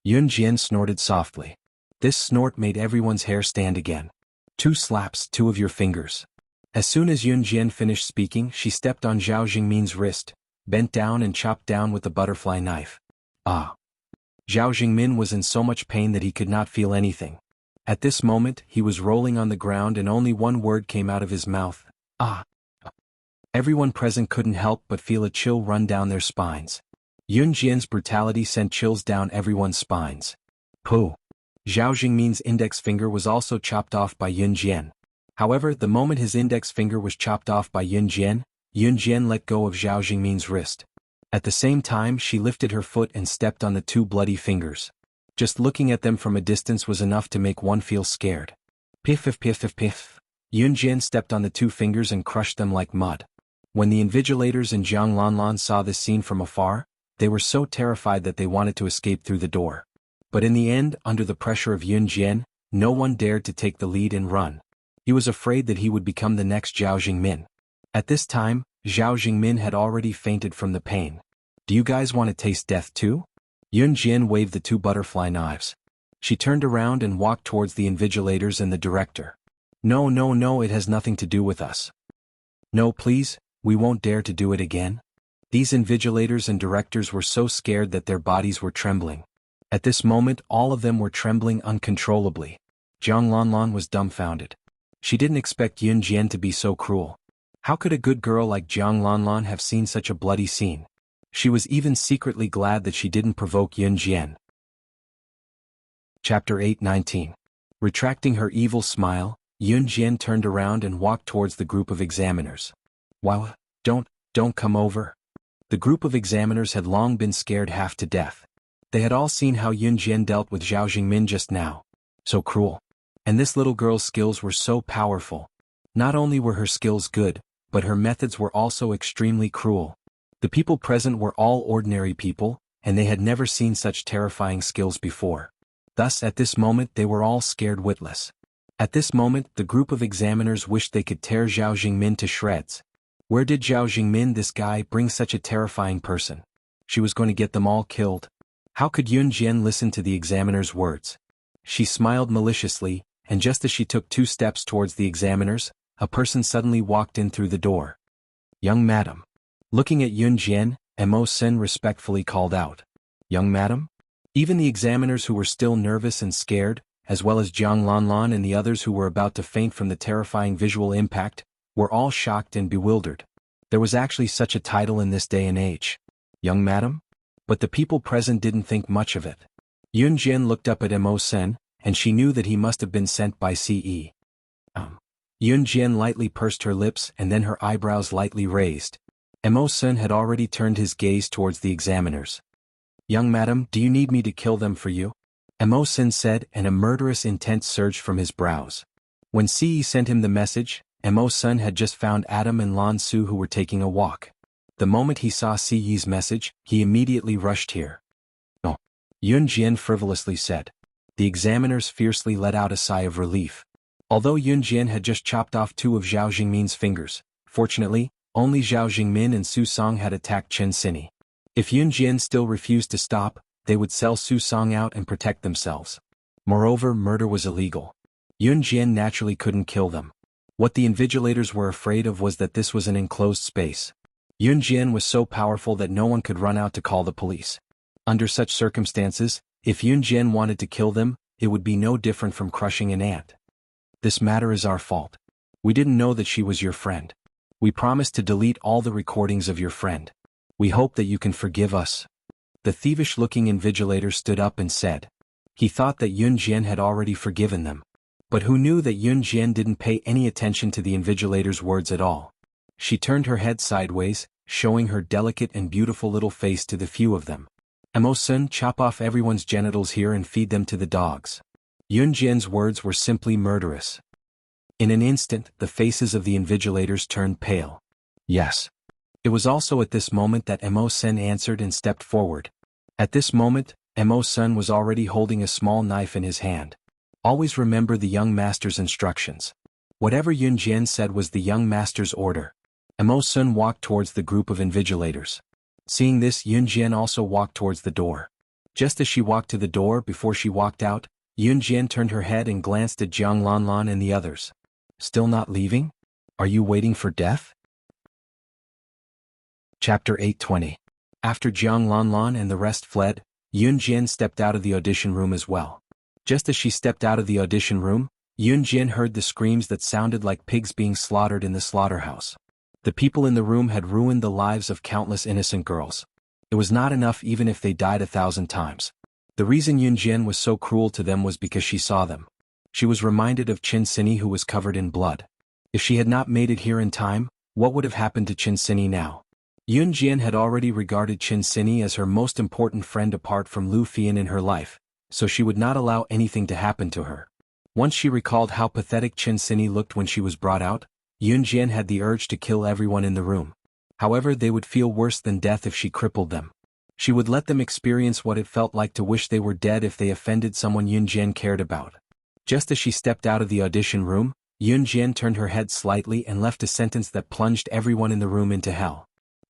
A: Yun Jian snorted softly. This snort made everyone's hair stand again. 2 slaps, 2 of your fingers. As soon as Yun Jian finished speaking, she stepped on Zhao Jingmin's wrist, bent down and chopped down with the butterfly knife. Zhao Jingmin was in so much pain that he could not feel anything. At this moment, he was rolling on the ground and only one word came out of his mouth. Everyone present couldn't help but feel a chill run down their spines. Yun Jian's brutality sent chills down everyone's spines. Pooh! Zhao Jingmin's index finger was also chopped off by Yun Jian. However, the moment his index finger was chopped off by Yun Jian let go of Zhao Jingmin's wrist. At the same time, she lifted her foot and stepped on the 2 bloody fingers. Just looking at them from a distance was enough to make one feel scared. Piff, piff, piff, piff, piff. Yun Jian stepped on the 2 fingers and crushed them like mud. When the invigilators and Jiang Lanlan saw this scene from afar, they were so terrified that they wanted to escape through the door. But in the end, under the pressure of Yun Jian, no one dared to take the lead and run. He was afraid that he would become the next Zhao Jingmin. At this time, Zhao Jingmin had already fainted from the pain. Do you guys want to taste death too? Yun Jian waved the 2 butterfly knives. She turned around and walked towards the invigilators and the director. No, no, no, it has nothing to do with us. No, please, we won't dare to do it again. These invigilators and directors were so scared that their bodies were trembling. At this moment, all of them were trembling uncontrollably. Jiang Lanlan was dumbfounded. She didn't expect Yun Jian to be so cruel. How could a good girl like Jiang Lanlan have seen such a bloody scene? She was even secretly glad that she didn't provoke Yun Jian. Chapter 8:19. Retracting her evil smile, Yun Jian turned around and walked towards the group of examiners. Wow, don't come over. The group of examiners had long been scared half to death. They had all seen how Yun Jian dealt with Zhao Jingmin just now. So cruel. And this little girl's skills were so powerful. Not only were her skills good, but her methods were also extremely cruel. The people present were all ordinary people, and they had never seen such terrifying skills before. Thus, at this moment, they were all scared witless. At this moment, the group of examiners wished they could tear Zhao Jingmin to shreds. Where did Zhao Jingmin, this guy, bring such a terrifying person? She was going to get them all killed. How could Yun Jian listen to the examiner's words? She smiled maliciously, and just as she took 2 steps towards the examiners, a person suddenly walked in through the door. Young madam. Looking at Yun Jian, Mo Sen respectfully called out. Young madam? Even the examiners who were still nervous and scared, as well as Jiang Lanlan and the others who were about to faint from the terrifying visual impact, were all shocked and bewildered. There was actually such a title in this day and age. Young madam? But the people present didn't think much of it. Yun Jian looked up at Mo Sen, and she knew that he must have been sent by Ce. Yun Jian lightly pursed her lips and then her eyebrows lightly raised. Mo Sen had already turned his gaze towards the examiners. Young madam, do you need me to kill them for you? Mo Sen said, and a murderous intent surged from his brows. When Ce sent him the message, Mo Sen had just found Adam and Lan Su, who were taking a walk. The moment he saw Ce's message, he immediately rushed here. Oh, Yun Jian frivolously said. The examiners fiercely let out a sigh of relief. Although Yun Jian had just chopped off 2 of Zhao Jingmin's fingers, fortunately, only Zhao Jingmin and Su Song had attacked Qin Sini. If Yun Jian still refused to stop, they would sell Su Song out and protect themselves. Moreover, murder was illegal. Yun Jian naturally couldn't kill them. What the invigilators were afraid of was that this was an enclosed space. Yun Jian was so powerful that no one could run out to call the police. Under such circumstances, if Yun Jian wanted to kill them, it would be no different from crushing an ant. This matter is our fault. We didn't know that she was your friend. We promised to delete all the recordings of your friend. We hope that you can forgive us. The thievish-looking invigilator stood up and said. He thought that Yun Jian had already forgiven them. But who knew that Yun Jian didn't pay any attention to the invigilator's words at all? She turned her head sideways, showing her delicate and beautiful little face to the few of them. Emo-sun, chop off everyone's genitals here and feed them to the dogs. Yun Jian's words were simply murderous. In an instant, the faces of the invigilators turned pale. Yes. It was also at this moment that Emo-sun answered and stepped forward. At this moment, Emo-sun was already holding a small knife in his hand. Always remember the young master's instructions. Whatever Yun Jian said was the young master's order. Emo-sun walked towards the group of invigilators. Seeing this, Yun Jian also walked towards the door. Just as she walked to the door before she walked out, Yun Jian turned her head and glanced at Jiang Lanlan and the others. Still not leaving? Are you waiting for death? Chapter 820. After Jiang Lanlan and the rest fled, Yun Jian stepped out of the audition room as well. Just as she stepped out of the audition room, Yun Jian heard the screams that sounded like pigs being slaughtered in the slaughterhouse. The people in the room had ruined the lives of countless innocent girls. It was not enough even if they died 1,000 times. The reason Yun Jian was so cruel to them was because she saw them. She was reminded of Qin Sini, who was covered in blood. If she had not made it here in time, what would have happened to Qin Sini now? Yun Jian had already regarded Qin Sini as her most important friend apart from Lu Fian in her life, so she would not allow anything to happen to her. Once she recalled how pathetic Qin Sini looked when she was brought out, Yun Jian had the urge to kill everyone in the room. However, they would feel worse than death if she crippled them. She would let them experience what it felt like to wish they were dead if they offended someone Yun Jian cared about. Just as she stepped out of the audition room, Yun Jian turned her head slightly and left a sentence that plunged everyone in the room into hell.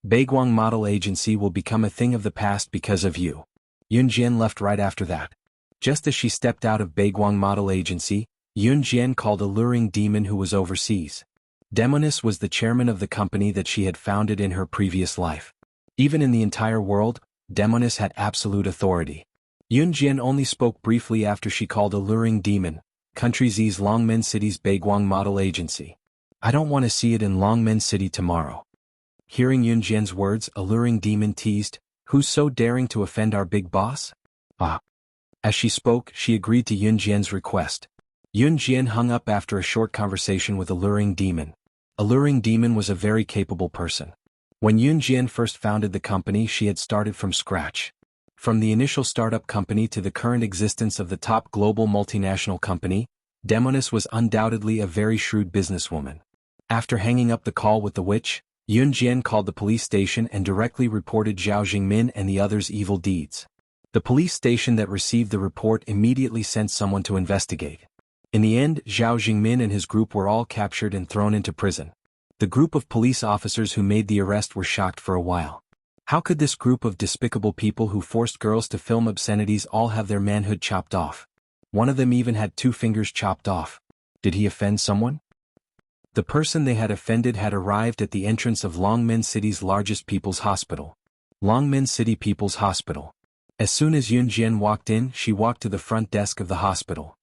A: Baiguang Model Agency will become a thing of the past because of you. Yun Jian left right after that. Just as she stepped out of Baiguang Model Agency, Yun Jian called a luring demon who was overseas. Demoness was the chairman of the company that she had founded in her previous life. Even in the entire world, Demoness had absolute authority. Yun Jian only spoke briefly after she called a luring demon, Country Z's Longmen City's Baiguang Model Agency. I don't want to see it in Longmen City tomorrow. Hearing Yun Jian's words, a luring demon teased, "Who's so daring to offend our big boss?" Ah. As she spoke, she agreed to Yun Jian's request. Yun Jian hung up after a short conversation with a luring demon. A luring demon was a very capable person. When Yun Jian first founded the company, she had started from scratch. From the initial startup company to the current existence of the top global multinational company, Demoness was undoubtedly a very shrewd businesswoman. After hanging up the call with the witch, Yun Jian called the police station and directly reported Zhao Jingmin and the others' evil deeds. The police station that received the report immediately sent someone to investigate. In the end, Zhao Jingmin and his group were all captured and thrown into prison. The group of police officers who made the arrest were shocked for a while. How could this group of despicable people who forced girls to film obscenities all have their manhood chopped off? One of them even had 2 fingers chopped off. Did he offend someone? The person they had offended had arrived at the entrance of Longmen City's largest people's hospital. Longmen City People's Hospital. As soon as Yun Jian walked in, she walked to the front desk of the hospital.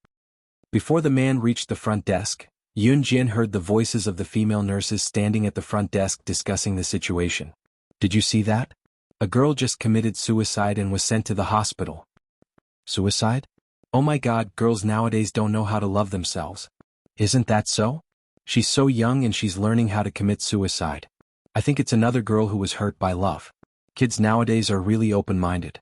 A: Before the man reached the front desk, Yun Jian heard the voices of the female nurses standing at the front desk discussing the situation. Did you see that? A girl just committed suicide and was sent to the hospital. Suicide? Oh my God, girls nowadays don't know how to love themselves. Isn't that so? She's so young and she's learning how to commit suicide. I think it's another girl who was hurt by love. Kids nowadays are really open-minded.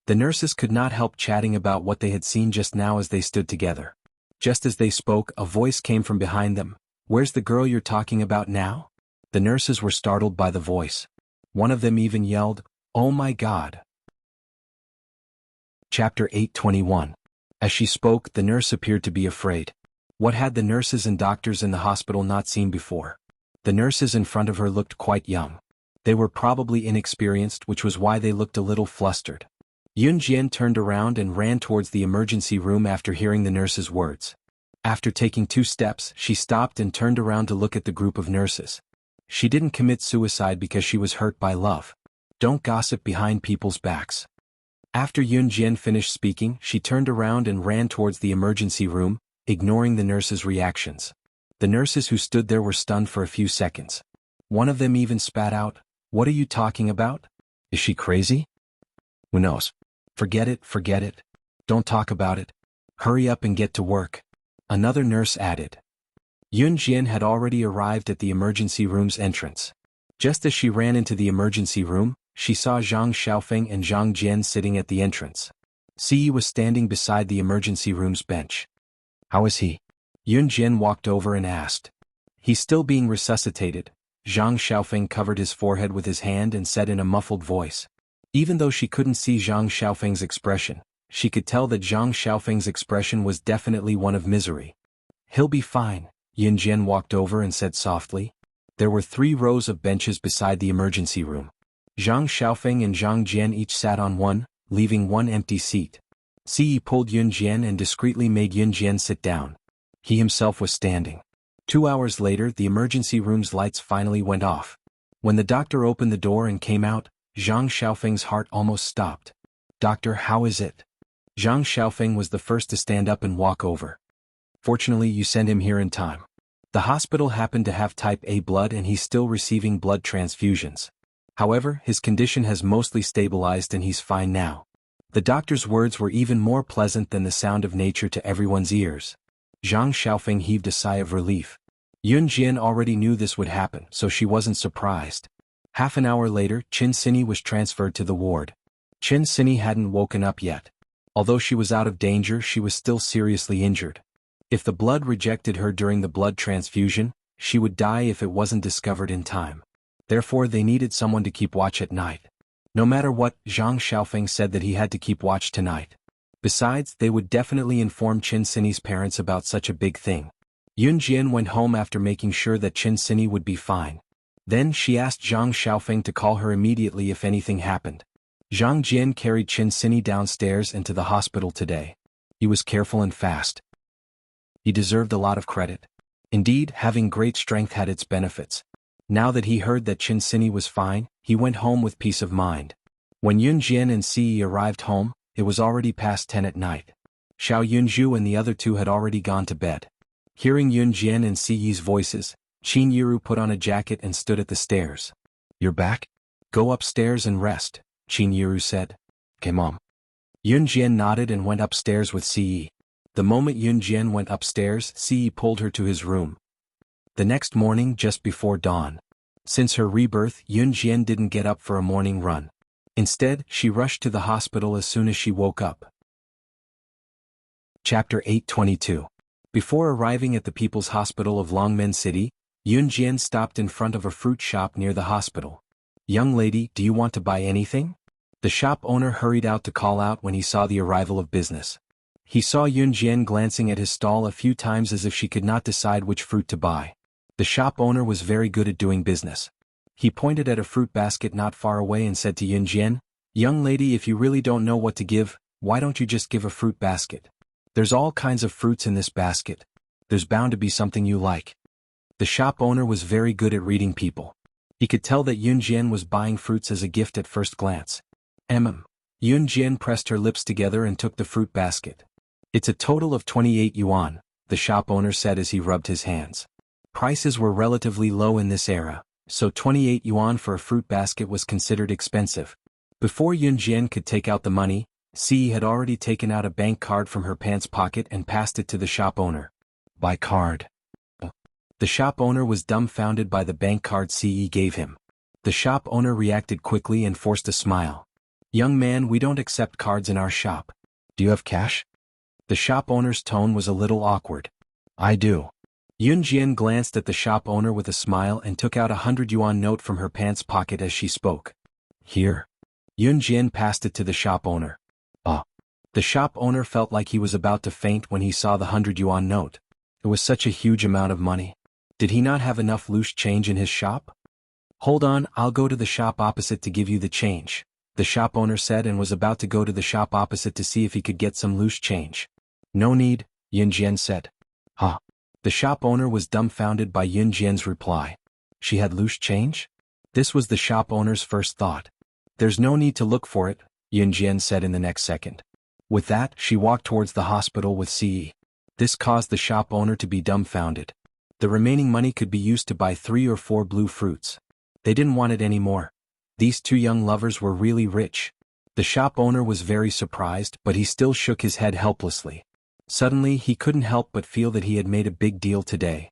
A: The nurses could not help chatting about what they had seen just now as they stood together. Just as they spoke, a voice came from behind them. Where's the girl you're talking about now? The nurses were startled by the voice. One of them even yelled, "Oh my God." Chapter 821. As she spoke, the nurse appeared to be afraid. What had the nurses and doctors in the hospital not seen before? The nurses in front of her looked quite young. They were probably inexperienced, which was why they looked a little flustered. Yun Jian turned around and ran towards the emergency room after hearing the nurse's words. After taking 2 steps, she stopped and turned around to look at the group of nurses. She didn't commit suicide because she was hurt by love. Don't gossip behind people's backs. After Yun Jian finished speaking, she turned around and ran towards the emergency room, ignoring the nurses' reactions. The nurses who stood there were stunned for a few seconds. One of them even spat out, "What are you talking about? Is she crazy? Who knows? Forget it, forget it. Don't talk about it. Hurry up and get to work." Another nurse added. Yun Jian had already arrived at the emergency room's entrance. Just as she ran into the emergency room, she saw Zhang Xiaofeng and Zhang Jian sitting at the entrance. Siyi was standing beside the emergency room's bench. "How is he?" Yun Jian walked over and asked. "He's still being resuscitated." Zhang Xiaofeng covered his forehead with his hand and said in a muffled voice. Even though she couldn't see Zhang Xiaofeng's expression, she could tell that Zhang Xiaofeng's expression was definitely one of misery. "He'll be fine," Yun Jian walked over and said softly. There were 3 rows of benches beside the emergency room. Zhang Xiaofeng and Zhang Jian each sat on one, leaving one empty seat. Siyi pulled Yun Jian and discreetly made Yun Jian sit down. He himself was standing. 2 hours later, the emergency room's lights finally went off. When the doctor opened the door and came out, Zhang Xiaofeng's heart almost stopped. "Doctor, how is it?" Zhang Xiaofeng was the first to stand up and walk over. "Fortunately, you sent him here in time. The hospital happened to have type A blood and he's still receiving blood transfusions. However, his condition has mostly stabilized and he's fine now." The doctor's words were even more pleasant than the sound of nature to everyone's ears. Zhang Xiaofeng heaved a sigh of relief. Yun Jian already knew this would happen, so she wasn't surprised. Half an hour later, Qin Sini was transferred to the ward. Qin Sini hadn't woken up yet. Although she was out of danger, she was still seriously injured. If the blood rejected her during the blood transfusion, she would die if it wasn't discovered in time. Therefore, they needed someone to keep watch at night. No matter what, Zhang Xiaofeng said that he had to keep watch tonight. Besides, they would definitely inform Qin Sini's parents about such a big thing. Yun Jian went home after making sure that Qin Sini would be fine. Then she asked Zhang Xiaofeng to call her immediately if anything happened. Zhang Jian carried Qin Sini downstairs and to the hospital today. He was careful and fast. He deserved a lot of credit. Indeed, having great strength had its benefits. Now that he heard that Qin Sini was fine, he went home with peace of mind. When Yun Jian and Siyi arrived home, it was already past 10 at night. Xiao Yunzhu and the other 2 had already gone to bed. Hearing Yun Jian and Siyi's voices, Qin Yiru put on a jacket and stood at the stairs. "You're back? Go upstairs and rest," Qin Yiru said. "Okay, Mom." Yun Jian nodded and went upstairs with Siyi. The moment Yun Jian went upstairs, Siyi pulled her to his room. The next morning, just before dawn. Since her rebirth, Yun Jian didn't get up for a morning run. Instead, she rushed to the hospital as soon as she woke up. Chapter 822. Before arriving at the People's Hospital of Longmen City, Yun Jian stopped in front of a fruit shop near the hospital. "Young lady, do you want to buy anything?" The shop owner hurried out to call out when he saw the arrival of business. He saw Yun Jian glancing at his stall a few times as if she could not decide which fruit to buy. The shop owner was very good at doing business. He pointed at a fruit basket not far away and said to Yun Jian, "Young lady, if you really don't know what to give, why don't you just give a fruit basket? There's all kinds of fruits in this basket. There's bound to be something you like." The shop owner was very good at reading people. He could tell that Yun Jian was buying fruits as a gift at first glance. Yun Jian pressed her lips together and took the fruit basket. "It's a total of 28 yuan, the shop owner said as he rubbed his hands. Prices were relatively low in this era, so 28 yuan for a fruit basket was considered expensive. Before Yun Jian could take out the money, Siyi had already taken out a bank card from her pants pocket and passed it to the shop owner. "By card." The shop owner was dumbfounded by the bank card Siyi gave him. The shop owner reacted quickly and forced a smile. "Young man, we don't accept cards in our shop. Do you have cash?" The shop owner's tone was a little awkward. "I do." Yun Jian glanced at the shop owner with a smile and took out a 100 yuan note from her pants pocket as she spoke. "Here." Yun Jian passed it to the shop owner. The shop owner felt like he was about to faint when he saw the 100 yuan note. It was such a huge amount of money. Did he not have enough loose change in his shop? "Hold on, I'll go to the shop opposite to give you the change," the shop owner said and was about to go to the shop opposite to see if he could get some loose change. "No need," Yun Jian said. The shop owner was dumbfounded by Yun Jian's reply. She had loose change? This was the shop owner's first thought. There's no need to look for it, Yun Jian said in the next second. With that, she walked towards the hospital with Ce. This caused the shop owner to be dumbfounded. The remaining money could be used to buy 3 or 4 blue fruits. They didn't want it anymore. These two young lovers were really rich. The shop owner was very surprised, but he still shook his head helplessly. Suddenly, he couldn't help but feel that he had made a big deal today.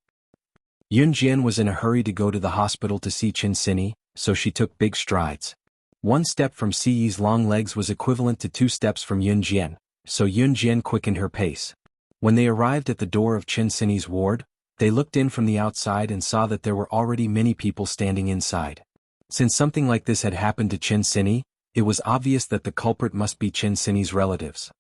A: Yun Jian was in a hurry to go to the hospital to see Qin Sini, so she took big strides. 1 step from Ce's long legs was equivalent to 2 steps from Yun Jian, so Yun Jian quickened her pace. When they arrived at the door of Qin Sini's ward, they looked in from the outside and saw that there were already many people standing inside. Since something like this had happened to Qin Sini, it was obvious that the culprit must be Qin Sini's relatives.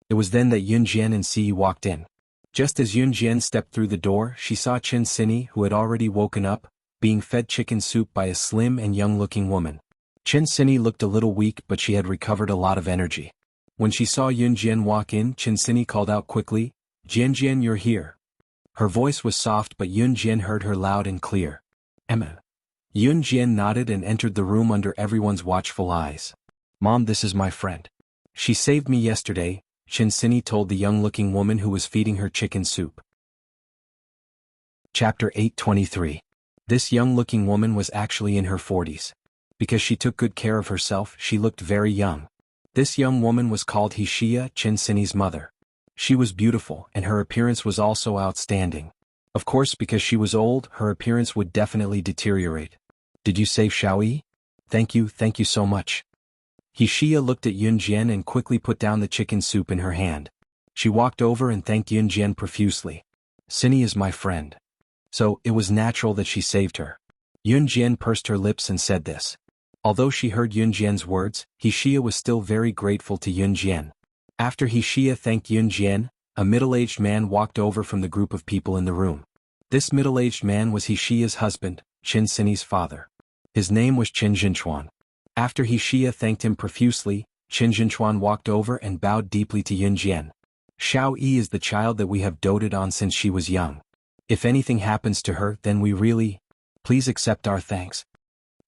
A: It was then that Yun Jian and Ce walked in. Just as Yun Jian stepped through the door, she saw Qin Sini, who had already woken up, being fed chicken soup by a slim and young-looking woman. Qin Sini looked a little weak, but she had recovered a lot of energy. When she saw Yun Jian walk in, Qin Sini called out quickly, "Jian Jian, you're here." Her voice was soft, but Yun Jian heard her loud and clear. "Emma." Yun Jian nodded and entered the room under everyone's watchful eyes. "Mom, this is my friend. She saved me yesterday," Qin Sini told the young-looking woman who was feeding her chicken soup. Chapter 823. This young-looking woman was actually in her 40s. Because she took good care of herself, she looked very young. This young woman was called Wuxia, Qin Sini's mother. She was beautiful, and her appearance was also outstanding. Of course, because she was old, her appearance would definitely deteriorate. "Did you save Xiaoyi?" Thank you so much." Wuxia looked at Yun Jian and quickly put down the chicken soup in her hand. She walked over and thanked Yun Jian profusely. "Sini is my friend." So, it was natural that she saved her. Yun Jian pursed her lips and said this. Although she heard Yun Jian's words, Wuxia was still very grateful to Yun Jian. After Wuxia thanked Yun Jian, a middle-aged man walked over from the group of people in the room. This middle-aged man was Wuxia's husband, Qin Sini's father. His name was Qin Jinchuan. After Wuxia thanked him profusely, Qin Jinchuan walked over and bowed deeply to Yun Jian. "Xiaoyi is the child that we have doted on since she was young. If anything happens to her, then we really... Please accept our thanks."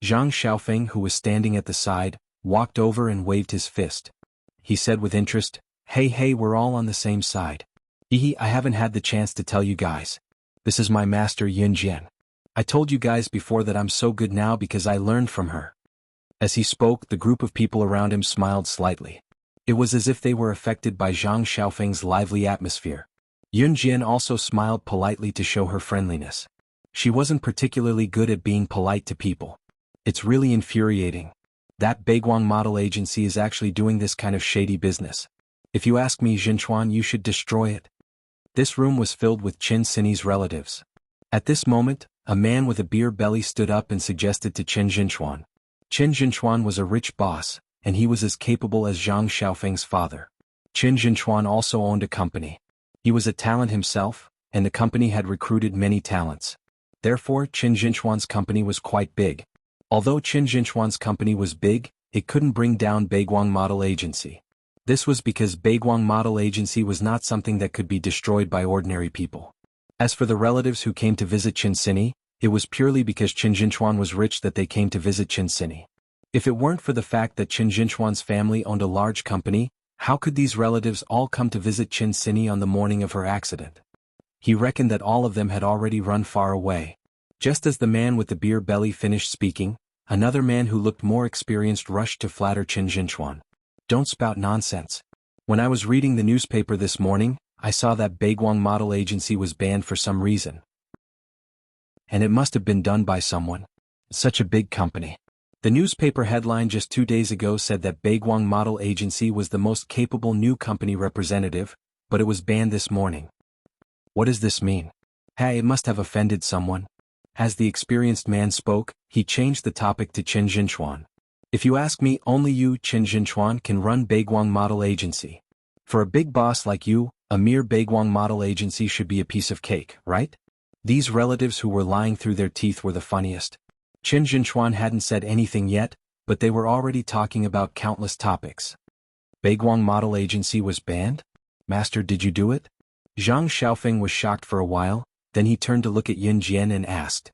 A: Zhang Xiaofeng, who was standing at the side, walked over and waved his fist. He said with interest, Hey, we're all on the same side. I haven't had the chance to tell you guys. This is my master Yun Jian. I told you guys before that I'm so good now because I learned from her." As he spoke, the group of people around him smiled slightly. It was as if they were affected by Zhang Xiaofeng's lively atmosphere. Yun Jian also smiled politely to show her friendliness. She wasn't particularly good at being polite to people. It's really infuriating. That Beiguang model agency is actually doing this kind of shady business. If you ask me, Jinchuan, you should destroy it. This room was filled with Qin Sini's relatives. At this moment, a man with a beer belly stood up and suggested to Qin Jinchuan. Qin Jinchuan was a rich boss, and he was as capable as Zhang Xiaofeng's father. Qin Jinchuan also owned a company. He was a talent himself, and the company had recruited many talents. Therefore, Qin Jinchuan's company was quite big. Although Qin Jinchuan's company was big, it couldn't bring down Beiguang Model Agency. This was because Beiguang Model Agency was not something that could be destroyed by ordinary people. As for the relatives who came to visit Qin Sini, it was purely because Qin Jinchuan was rich that they came to visit Qin Sini. If it weren't for the fact that Qin Jinchuan's family owned a large company, how could these relatives all come to visit Qin Sini on the morning of her accident? He reckoned that all of them had already run far away. Just as the man with the beer belly finished speaking, another man who looked more experienced rushed to flatter Qin Jinchuan. "Don't spout nonsense. When I was reading the newspaper this morning, I saw that Beiguang Model Agency was banned for some reason. And it must have been done by someone. Such a big company. The newspaper headline just 2 days ago said that Beiguang Model Agency was the most capable new company representative, but it was banned this morning. What does this mean? Hey, it must have offended someone." As the experienced man spoke, he changed the topic to Qin Jinchuan. "If you ask me, only you, Qin Jinchuan, can run Beiguang Model Agency. For a big boss like you, a mere Beiguang Model Agency should be a piece of cake, right?" These relatives who were lying through their teeth were the funniest. Qin Jinchuan hadn't said anything yet, but they were already talking about countless topics. Beiguang Model Agency was banned? Master, did you do it? Zhang Xiaofeng was shocked for a while, then he turned to look at Yun Jian and asked.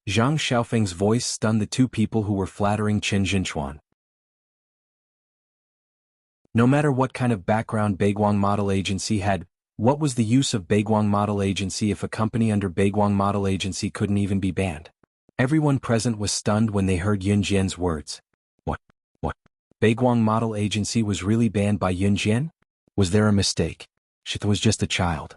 A: Zhang Xiaofeng's voice stunned the two people who were flattering Qin Jinchuan. No matter what kind of background Baiguang Model Agency had, what was the use of Baiguang Model Agency if a company under Baiguang Model Agency couldn't even be banned? Everyone present was stunned when they heard Yun Jian's words. What? Baiguang Model Agency was really banned by Yun Jian? Was there a mistake? She was just a child.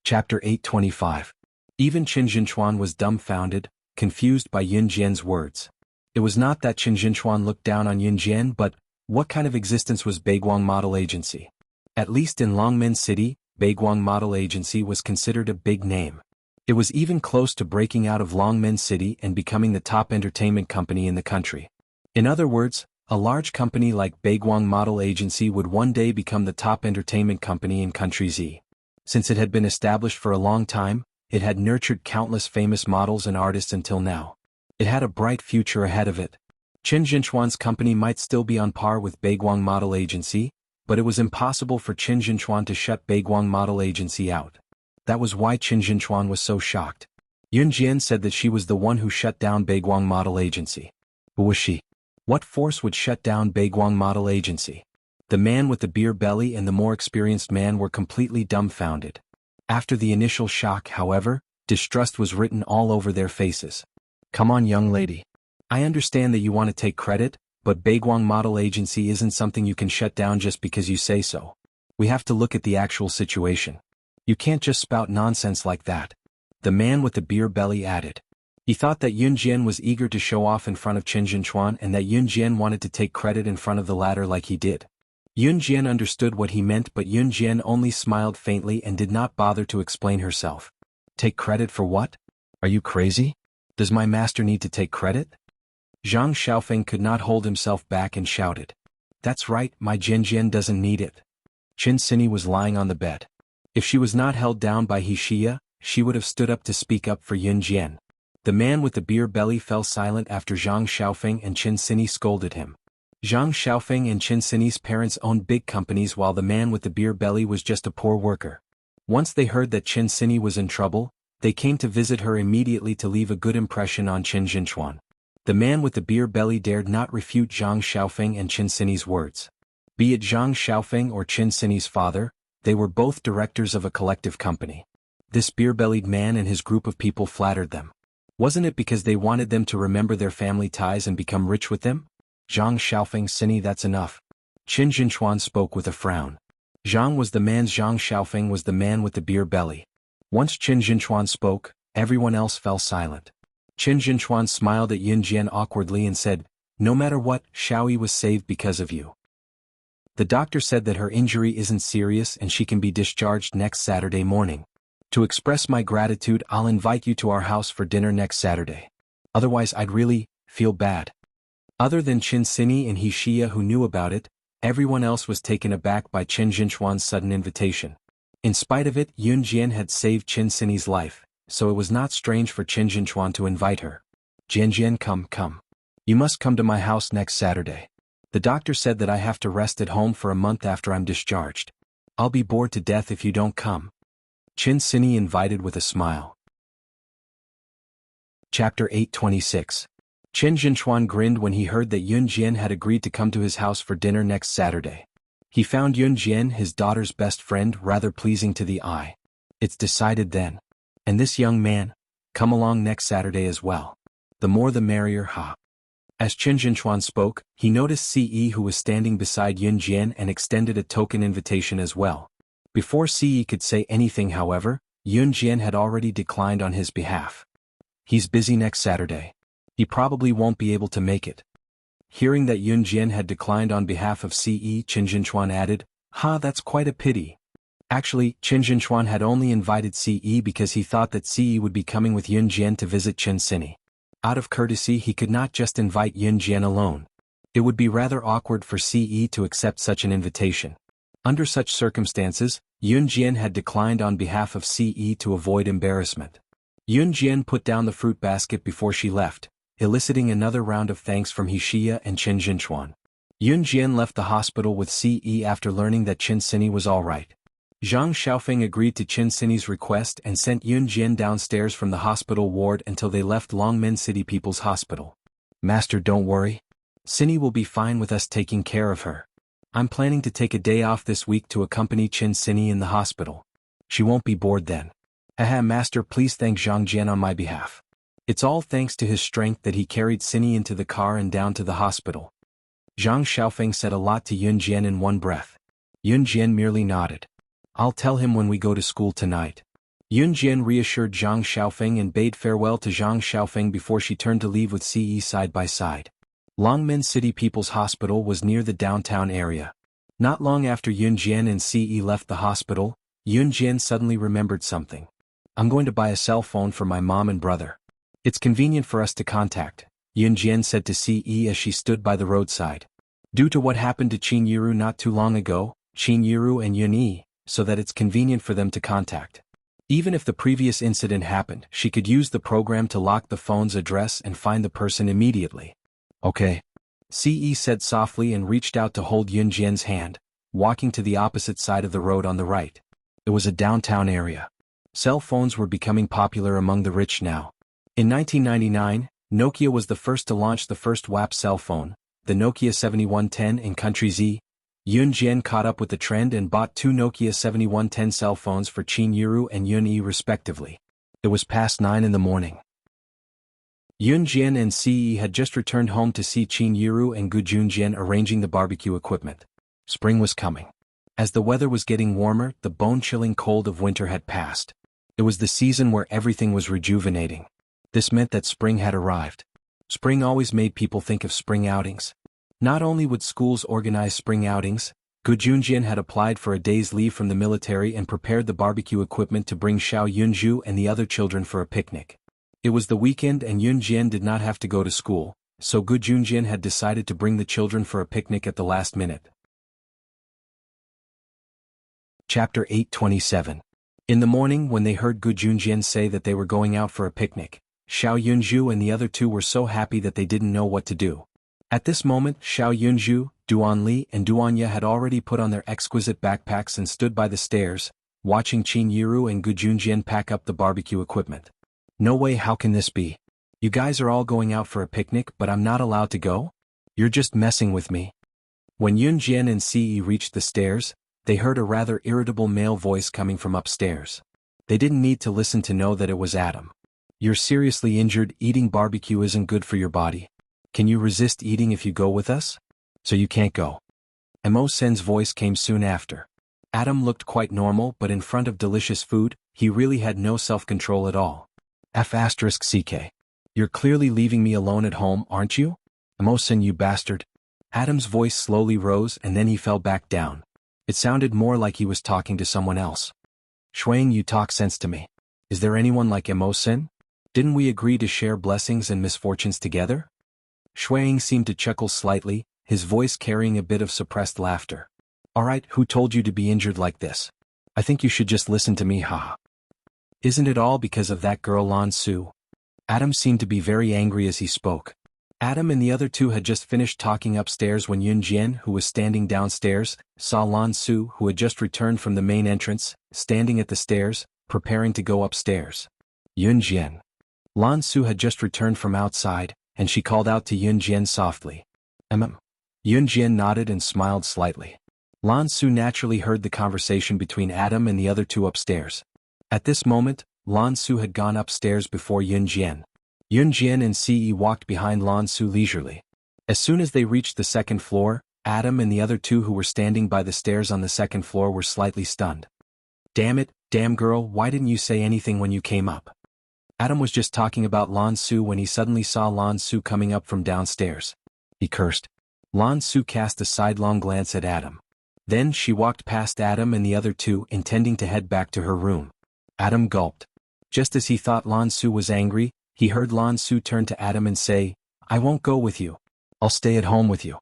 A: Chapter 825. Even Qin Jinchuan was dumbfounded, confused by Yun Jian's words. It was not that Qin Jinchuan looked down on Yun Jian, but what kind of existence was Baiguang Model Agency? At least in Longmen City, Baiguang Model Agency was considered a big name. It was even close to breaking out of Longmen City and becoming the top entertainment company in the country. In other words, a large company like Baiguang Model Agency would one day become the top entertainment company in Country Z. Since it had been established for a long time, it had nurtured countless famous models and artists until now. It had a bright future ahead of it. Qin Jinchuan's company might still be on par with Baiguang Model Agency, but it was impossible for Qin Jinchuan to shut Baiguang Model Agency out. That was why Qin Jinchuan was so shocked. Yun Jian said that she was the one who shut down Baiguang Model Agency. Who was she? What force would shut down Baiguang Model Agency? The man with the beer belly and the more experienced man were completely dumbfounded. After the initial shock, however, distrust was written all over their faces. Come on, young lady. I understand that you want to take credit, but Baiguang Model Agency isn't something you can shut down just because you say so. We have to look at the actual situation. You can't just spout nonsense like that. The man with the beer belly added. He thought that Yun Jian was eager to show off in front of Qin Jinchuan and that Yun Jian wanted to take credit in front of the latter like he did. Yun Jian understood what he meant, but Yun Jian only smiled faintly and did not bother to explain herself. Take credit for what? Are you crazy? Does my master need to take credit? Zhang Xiaofeng could not hold himself back and shouted. That's right, my Jin Jian doesn't need it. Qin Sini was lying on the bed. If she was not held down by He Xia, she would have stood up to speak up for Yun Jian. The man with the beer belly fell silent after Zhang Xiaofeng and Qin Sini scolded him. Zhang Xiaofeng and Qin Sini's parents owned big companies while the man with the beer belly was just a poor worker. Once they heard that Qin Sini was in trouble, they came to visit her immediately to leave a good impression on Qin Jinchuan. The man with the beer belly dared not refute Zhang Xiaofeng and Qin Sini's words. Be it Zhang Xiaofeng or Qin Sini's father, they were both directors of a collective company. This beer-bellied man and his group of people flattered them. Wasn't it because they wanted them to remember their family ties and become rich with them? Zhang Xiaofeng, Sini, that's enough. Qin Jinchuan spoke with a frown. Zhang Xiaofeng was the man with the beer belly. Once Qin Jinchuan spoke, everyone else fell silent. Qin Jinchuan smiled at Yun Jian awkwardly and said, no matter what, Xiaoyi was saved because of you. The doctor said that her injury isn't serious and she can be discharged next Saturday morning. To express my gratitude, I'll invite you to our house for dinner next Saturday. Otherwise I'd really feel bad. Other than Qin Sini and He Xia who knew about it, everyone else was taken aback by Qin Jinchuan's sudden invitation. In spite of it, Yun Jian had saved Qin Sini's life, so it was not strange for Qin Jinchuan to invite her. Jian, come. You must come to my house next Saturday. The doctor said that I have to rest at home for a month after I'm discharged. I'll be bored to death if you don't come. Qin Sini invited with a smile. Chapter 826. Qin Jinchuan grinned when he heard that Yun Jian had agreed to come to his house for dinner next Saturday. He found Yun Jian, his daughter's best friend, rather pleasing to the eye. It's decided then. And this young man? Come along next Saturday as well. The more the merrier, ha. As Qin Jinchuan spoke, he noticed Ce who was standing beside Yun Jian and extended a token invitation as well. Before Ce could say anything, however, Yun Jian had already declined on his behalf. He's busy next Saturday. He probably won't be able to make it. Hearing that Yun Jian had declined on behalf of Ce, Qin Jinchuan added, that's quite a pity. Actually, Qin Jinchuan had only invited Ce because he thought that Ce would be coming with Yun Jian to visit Qin Sini. Out of courtesy, he could not just invite Yun Jian alone. It would be rather awkward for Ce to accept such an invitation. Under such circumstances, Yun Jian had declined on behalf of Ce to avoid embarrassment. Yun Jian put down the fruit basket before she left, eliciting another round of thanks from He Xia and Qin Jinchuan. Yun Jian left the hospital with Ce after learning that Qin Sini was all right. Zhang Xiaofeng agreed to Qin Sini's request and sent Yun Jian downstairs from the hospital ward until they left Longmen City People's Hospital. Master, don't worry. Sini will be fine with us taking care of her. I'm planning to take a day off this week to accompany Qin Sini in the hospital. She won't be bored then. Haha, Master, please thank Zhang Jian on my behalf. It's all thanks to his strength that he carried Sini into the car and down to the hospital. Zhang Xiaofeng said a lot to Yun Jian in one breath. Yun Jian merely nodded. I'll tell him when we go to school tonight. Yun Jian reassured Zhang Xiaofeng and bade farewell to Zhang Xiaofeng before she turned to leave with Ce side by side. Longmen City People's Hospital was near the downtown area. Not long after Yun Jian and Ce left the hospital, Yun Jian suddenly remembered something. I'm going to buy a cell phone for my mom and brother. It's convenient for us to contact, Yun Jian said to Ce as she stood by the roadside. Due to what happened to Qin Yiru not too long ago, Qin Yiru and Yun Yi, so that it's convenient for them to contact. Even if the previous incident happened, she could use the program to lock the phone's address and find the person immediately. Okay. Ce said softly and reached out to hold Yun Jian's hand, walking to the opposite side of the road on the right. It was a downtown area. Cell phones were becoming popular among the rich now. In 1999, Nokia was the first to launch the first WAP cell phone, the Nokia 7110 in country Z. Yun Jian caught up with the trend and bought two Nokia 7110 cell phones for Qin Yiru and Yun Yi respectively. It was past 9 in the morning. Yun Jian and Ce had just returned home to see Qin Yiru and Gu Junjian arranging the barbecue equipment. Spring was coming. As the weather was getting warmer, the bone-chilling cold of winter had passed. It was the season where everything was rejuvenating. This meant that spring had arrived. Spring always made people think of spring outings. Not only would schools organize spring outings, Gu Junjian had applied for a day's leave from the military and prepared the barbecue equipment to bring Xiao Yunju and the other children for a picnic. It was the weekend and Yun Jian did not have to go to school, so Gu Junjian had decided to bring the children for a picnic at the last minute. Chapter 827. In the morning when they heard Gu Junjian say that they were going out for a picnic, Xiao Yunju and the other two were so happy that they didn't know what to do. At this moment, Xiao Yunju, Duan Li and Duanya had already put on their exquisite backpacks and stood by the stairs, watching Qin Yiru and Gu Junjian pack up the barbecue equipment. No way, how can this be? You guys are all going out for a picnic but I'm not allowed to go? You're just messing with me. When Yun Jian and Ce reached the stairs, they heard a rather irritable male voice coming from upstairs. They didn't need to listen to know that it was Adam. You're seriously injured, eating barbecue isn't good for your body. Can you resist eating if you go with us? So you can't go. Mo Sen's voice came soon after. Adam looked quite normal but in front of delicious food, he really had no self-control at all. F***CK. You're clearly leaving me alone at home, aren't you? Mo Sen, you bastard. Adam's voice slowly rose and then he fell back down. It sounded more like he was talking to someone else. Shuang, you talk sense to me. Is there anyone like Mo Sen? Didn't we agree to share blessings and misfortunes together? Shuang seemed to chuckle slightly, his voice carrying a bit of suppressed laughter. Alright, who told you to be injured like this? I think you should just listen to me, haha. Isn't it all because of that girl Lan Su? Adam seemed to be very angry as he spoke. Adam and the other two had just finished talking upstairs when Yun Jian, who was standing downstairs, saw Lan Su, who had just returned from the main entrance, standing at the stairs, preparing to go upstairs. Yun Jian. Lan Su had just returned from outside, and she called out to Yun Jian softly. Yun Jian nodded and smiled slightly. Lan Su naturally heard the conversation between Adam and the other two upstairs. At this moment, Lan Su had gone upstairs before Yun Jian. Yun Jian and Ce walked behind Lan Su leisurely. As soon as they reached the second floor, Adam and the other two who were standing by the stairs on the second floor were slightly stunned. Damn it, damn girl, why didn't you say anything when you came up? Adam was just talking about Lan Su when he suddenly saw Lan Su coming up from downstairs. He cursed. Lan Su cast a sidelong glance at Adam. Then she walked past Adam and the other two, intending to head back to her room. Adam gulped. Just as he thought Lan Su was angry, he heard Lan Su turn to Adam and say, I won't go with you. I'll stay at home with you.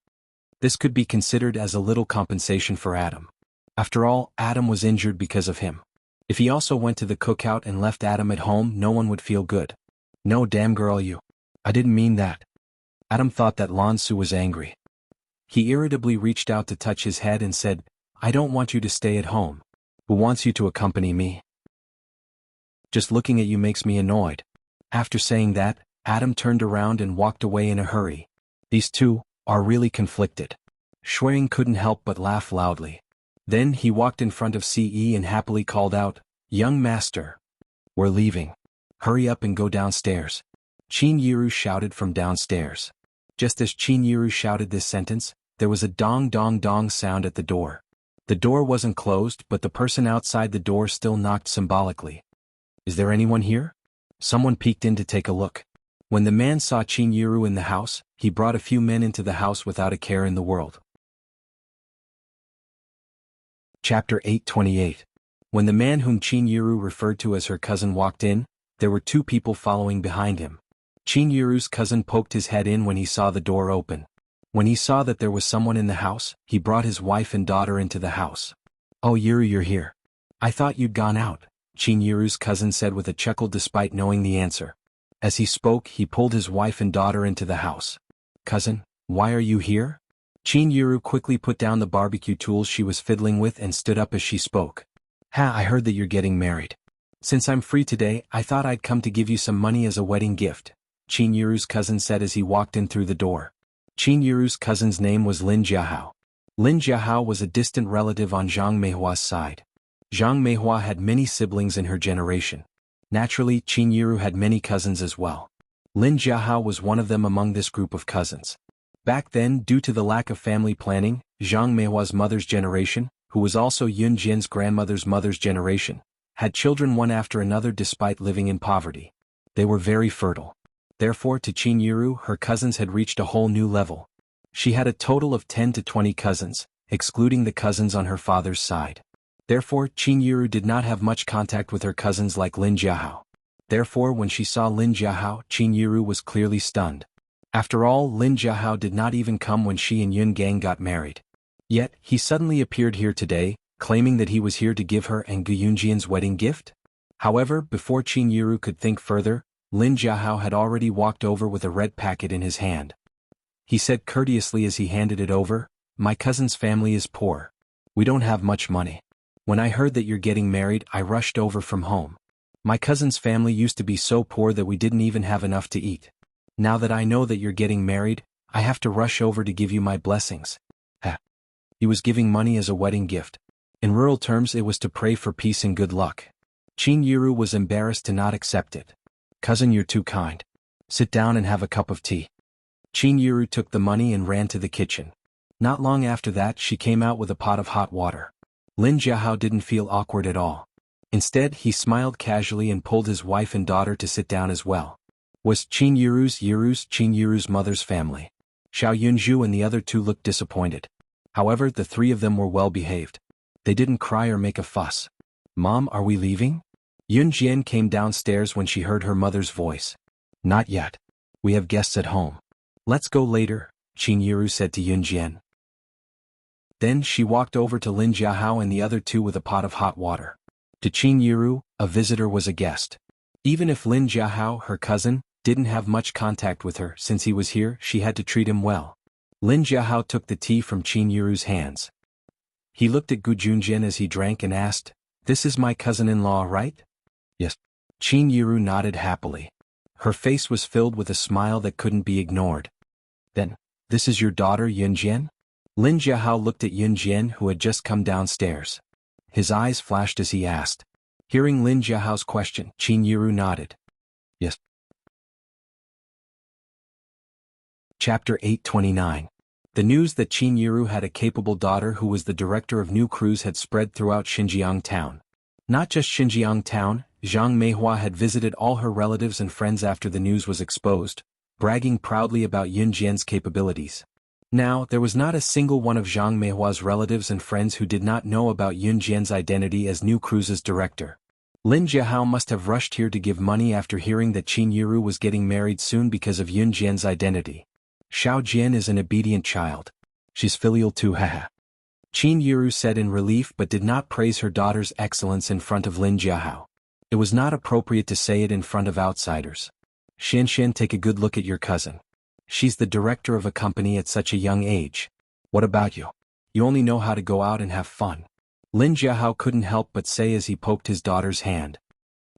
A: This could be considered as a little compensation for Adam. After all, Adam was injured because of him. If he also went to the cookout and left Adam at home, no one would feel good. No, damn girl, you. I didn't mean that. Adam thought that Lan Su was angry. He irritably reached out to touch his head and said, I don't want you to stay at home. Who wants you to accompany me? Just looking at you makes me annoyed. After saying that, Adam turned around and walked away in a hurry. These two are really conflicted. Shuang couldn't help but laugh loudly. Then he walked in front of Ce and happily called out, "Young master. We're leaving. Hurry up and go downstairs." Qin Yiru shouted from downstairs. Just as Qin Yiru shouted this sentence, there was a dong dong dong sound at the door. The door wasn't closed, but the person outside the door still knocked symbolically. "Is there anyone here?" Someone peeked in to take a look. When the man saw Qin Yiru in the house, he brought a few men into the house without a care in the world. Chapter 828. When the man whom Qin Yiru referred to as her cousin walked in, there were two people following behind him. Qin Yiru's cousin poked his head in when he saw the door open. When he saw that there was someone in the house, he brought his wife and daughter into the house. "Oh, Yiru, you're here. I thought you'd gone out," Qin Yiru's cousin said with a chuckle despite knowing the answer. As he spoke, he pulled his wife and daughter into the house. "Cousin, why are you here?" Qin Yiru quickly put down the barbecue tools she was fiddling with and stood up as she spoke. I heard that you're getting married. Since I'm free today, I thought I'd come to give you some money as a wedding gift," Qin Yiru's cousin said as he walked in through the door. Qin Yiru's cousin's name was Lin Jiahao. Lin Jiahao was a distant relative on Zhang Meihua's side. Zhang Meihua had many siblings in her generation. Naturally, Qin Yiru had many cousins as well. Lin Jiahao was one of them among this group of cousins. Back then, due to the lack of family planning, Zhang Meihua's mother's generation, who was also Yun Jian's grandmother's mother's generation, had children one after another despite living in poverty. They were very fertile. Therefore, to Qin Yiru, her cousins had reached a whole new level. She had a total of 10 to 20 cousins, excluding the cousins on her father's side. Therefore, Qin Yiru did not have much contact with her cousins like Lin Jiahao. Therefore, when she saw Lin Jiahao, Qin Yiru was clearly stunned. After all, Lin Jiahao did not even come when she and Yun Gang got married. Yet, he suddenly appeared here today, claiming that he was here to give her and Gu Yunjian's wedding gift? However, before Qin Yiru could think further, Lin Jiahao had already walked over with a red packet in his hand. He said courteously as he handed it over, "My cousin's family is poor. We don't have much money. When I heard that you're getting married, I rushed over from home. My cousin's family used to be so poor that we didn't even have enough to eat. Now that I know that you're getting married, I have to rush over to give you my blessings." He was giving money as a wedding gift. In rural terms, it was to pray for peace and good luck. Qin Yiru was embarrassed to not accept it. "Cousin, you're too kind. Sit down and have a cup of tea." Qin Yiru took the money and ran to the kitchen. Not long after that, she came out with a pot of hot water. Lin Jiahao didn't feel awkward at all. Instead, he smiled casually and pulled his wife and daughter to sit down as well. Was Qin Yiru's mother's family. Xiao Yunzhu and the other two looked disappointed. However, the three of them were well behaved. They didn't cry or make a fuss. "Mom, are we leaving?" Yun Jian came downstairs when she heard her mother's voice. "Not yet. We have guests at home. Let's go later," Qin Yiru said to Yun Jian. Then she walked over to Lin Jiahao and the other two with a pot of hot water. To Qin Yiru, a visitor was a guest. Even if Lin Jiahao, her cousin, didn't have much contact with her since he was here, she had to treat him well. Lin Jiahao took the tea from Qin Yiru's hands. He looked at Gu Junjian as he drank and asked, "This is my cousin-in-law, right?" "Yes." Qin Yiru nodded happily. Her face was filled with a smile that couldn't be ignored. "Then, this is your daughter Yun Jian?" Lin Jiahao looked at Yun Jian, who had just come downstairs. His eyes flashed as he asked. Hearing Lin Jiahao's question, Qin Yiru nodded. "Yes." Chapter 829. The news that Qin Yiru had a capable daughter who was the director of new crews had spread throughout Xinjiang town. Not just Xinjiang town, Zhang Meihua had visited all her relatives and friends after the news was exposed, bragging proudly about Yun Jian's capabilities. Now, there was not a single one of Zhang Meihua's relatives and friends who did not know about Yun Jian's identity as new crew's director. Lin Jiahao must have rushed here to give money after hearing that Qin Yiru was getting married soon because of Yun Jian's identity. Xiao Jian is an obedient child. She's filial too, haha. Qin Yiru said in relief but did not praise her daughter's excellence in front of Lin Jiahao. It was not appropriate to say it in front of outsiders. Xian, take a good look at your cousin. She's the director of a company at such a young age. What about you? You only know how to go out and have fun. Lin Jiahao couldn't help but say as he poked his daughter's hand.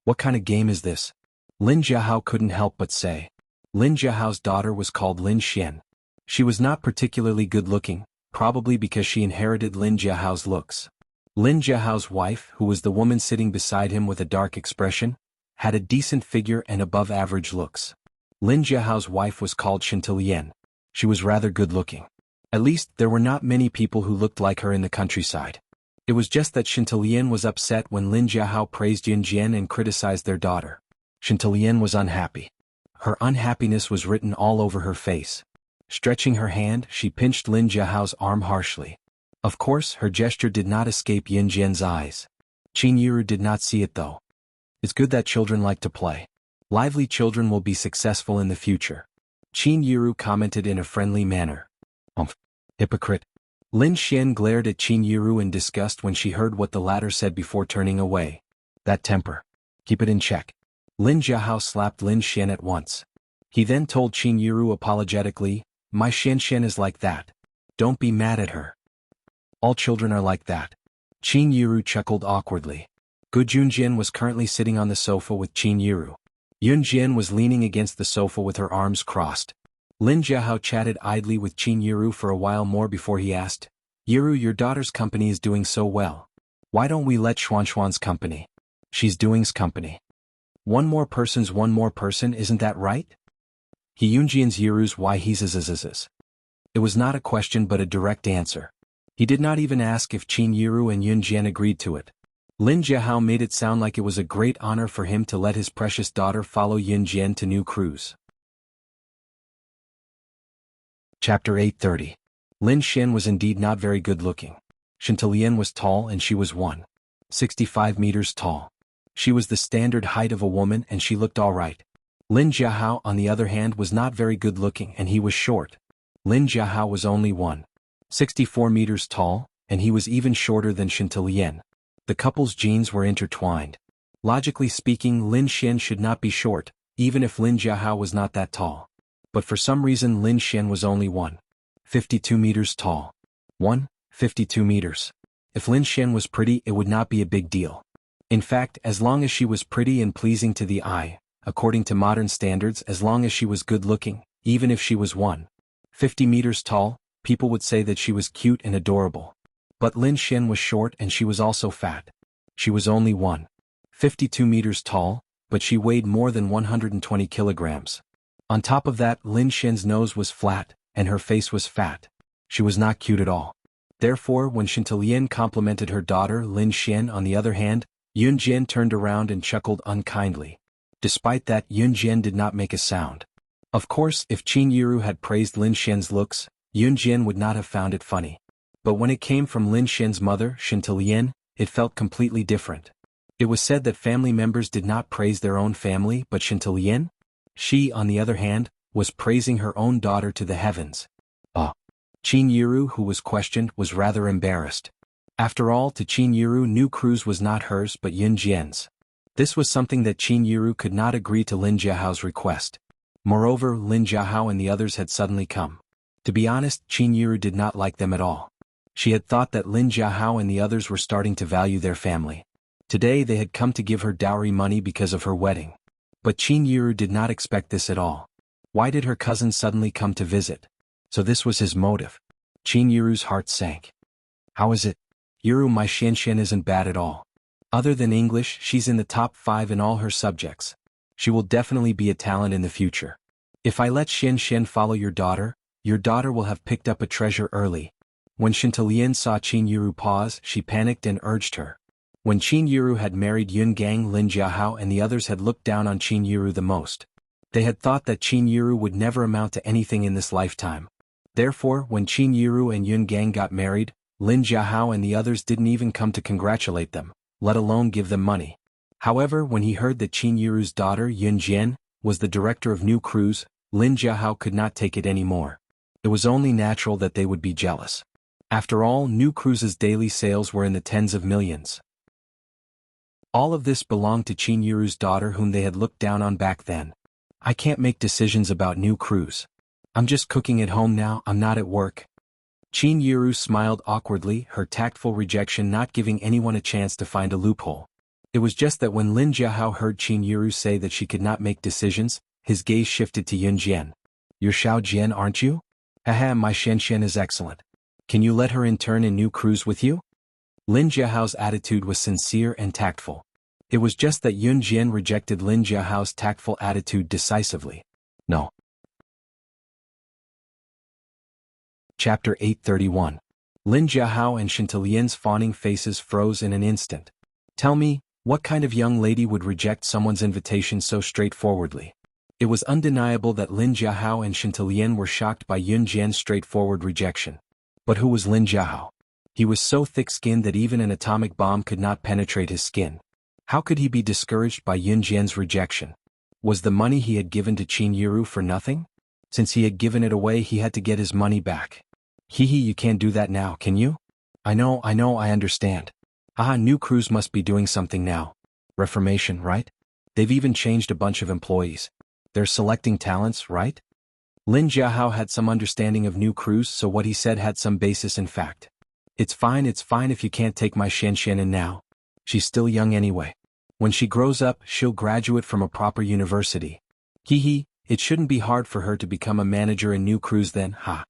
A: What kind of game is this? Lin Jiahao couldn't help but say. Lin Jiahao's daughter was called Lin Xian. She was not particularly good-looking, probably because she inherited Lin Jiahao's looks. Lin Jiahao's wife, who was the woman sitting beside him with a dark expression, had a decent figure and above-average looks. Lin Jiahao's wife was called Shintalien. She was rather good-looking. At least, there were not many people who looked like her in the countryside. It was just that Shintalien was upset when Lin Jiahao praised Yun Jian and criticized their daughter. Shintalien was unhappy. Her unhappiness was written all over her face. Stretching her hand, she pinched Lin Jiahao's arm harshly. Of course, her gesture did not escape Yun Jian's eyes. Qin Yiru did not see it though. It's good that children like to play. Lively children will be successful in the future. Qin Yiru commented in a friendly manner. Hypocrite. Lin Xian glared at Qin Yiru in disgust when she heard what the latter said before turning away. That temper. Keep it in check. Lin Jiahao slapped Lin Xian at once. He then told Qin Yiru apologetically, My Xian is like that. Don't be mad at her. All children are like that. Qin Yiru chuckled awkwardly. Gu Junjian was currently sitting on the sofa with Qin Yiru. Yun Jian was leaning against the sofa with her arms crossed. Lin Jiahao chatted idly with Qin Yiru for a while more before he asked, Yiru, your daughter's company is doing so well. Why don't we let Xuanxuan's company? She's doing's company. One more person, isn't that right? He Yunjian's Yiru's why he's is. It was not a question but a direct answer. He did not even ask if Qin Yiru and Yun Jian agreed to it. Lin Jiahao made it sound like it was a great honor for him to let his precious daughter follow Yun Jian to new cruise. Chapter 830. Lin Xian was indeed not very good-looking. Shintalien was tall and she was 1.65 meters tall. She was the standard height of a woman and she looked all right. Lin Jiahao, on the other hand, was not very good-looking and he was short. Lin Jiahao was only 1.64 meters tall, and he was even shorter than Shintalien. The couple's genes were intertwined. Logically speaking, Lin Xian should not be short, even if Lin Jiahao was not that tall. But for some reason Lin Xian was only 1.52 meters tall. 1.52 meters. If Lin Xian was pretty, it would not be a big deal. In fact, as long as she was pretty and pleasing to the eye, according to modern standards, as long as she was good-looking, even if she was 1.50 meters tall, people would say that she was cute and adorable. But Lin Xian was short and she was also fat. She was only 1.52 meters tall, but she weighed more than 120 kilograms. On top of that, Lin Xian's nose was flat, and her face was fat. She was not cute at all. Therefore, when Shintalien complimented her daughter Lin Xian, on the other hand, Yun Jian turned around and chuckled unkindly. Despite that, Yun Jian did not make a sound. Of course, if Qin Yiru had praised Lin Xian's looks, Yun Jian would not have found it funny. But when it came from Lin Xian's mother, Shintalien, it felt completely different. It was said that family members did not praise their own family, but Shintalien? She, on the other hand, was praising her own daughter to the heavens. Qin Yiru, who was questioned, was rather embarrassed. After all, to Qin Yiru, new cruise was not hers but Yun Jian's. This was something that Qin Yiru could not agree to Lin Jiahao's request. Moreover, Lin Jiahao and the others had suddenly come. To be honest, Qin Yiru did not like them at all. She had thought that Lin Jiahao and the others were starting to value their family. Today they had come to give her dowry money because of her wedding. But Qin Yiru did not expect this at all. Why did her cousin suddenly come to visit? So this was his motive. Qin Yiru's heart sank. How is it? Yiru, my Xian isn't bad at all. Other than English, she's in the top 5 in all her subjects. She will definitely be a talent in the future. If I let Xian follow your daughter will have picked up a treasure early. When Shintalien saw Qin Yiru pause, she panicked and urged her. When Qin Yiru had married Yun Gang, Lin Jiahao and the others had looked down on Qin Yiru the most. They had thought that Qin Yiru would never amount to anything in this lifetime. Therefore, when Qin Yiru and Yun Gang got married, Lin Jiahao and the others didn't even come to congratulate them, let alone give them money. However, when he heard that Qin Yiru's daughter Yun Jian was the director of New Cruise, Lin Jiahao could not take it anymore. It was only natural that they would be jealous. After all, New Cruise's daily sales were in the tens of millions. All of this belonged to Qin Yiru's daughter, whom they had looked down on back then. I can't make decisions about New Cruise. I'm just cooking at home now, I'm not at work. Qin Yiru smiled awkwardly, her tactful rejection not giving anyone a chance to find a loophole. It was just that when Lin Jiahao heard Qin Yiru say that she could not make decisions, his gaze shifted to Yun Jian. "You're Xiao Jian, aren't you? Haha, my Xian is excellent. Can you let her intern in new crews with you?" Lin Jiahao's attitude was sincere and tactful. It was just that Yun Jian rejected Lin Jiahao's tactful attitude decisively. No. Chapter 831. Lin Jiahao and Shantilian's fawning faces froze in an instant. Tell me, what kind of young lady would reject someone's invitation so straightforwardly? It was undeniable that Lin Jiahao and Shantilian were shocked by Yun Jian's straightforward rejection. But who was Lin Jiahao? He was so thick-skinned that even an atomic bomb could not penetrate his skin. How could he be discouraged by Yun Jian's rejection? Was the money he had given to Qin Yiru for nothing? Since he had given it away, he had to get his money back. Hee, you can't do that now, can you? I know, I understand. Haha, new crews must be doing something now. Reformation, right? They've even changed a bunch of employees. They're selecting talents, right? Lin Jiahao had some understanding of new crews, so what he said had some basis in fact. It's fine if you can't take my Xian in now. She's still young anyway. When she grows up, she'll graduate from a proper university. Hee, it shouldn't be hard for her to become a manager in new crews then, ha.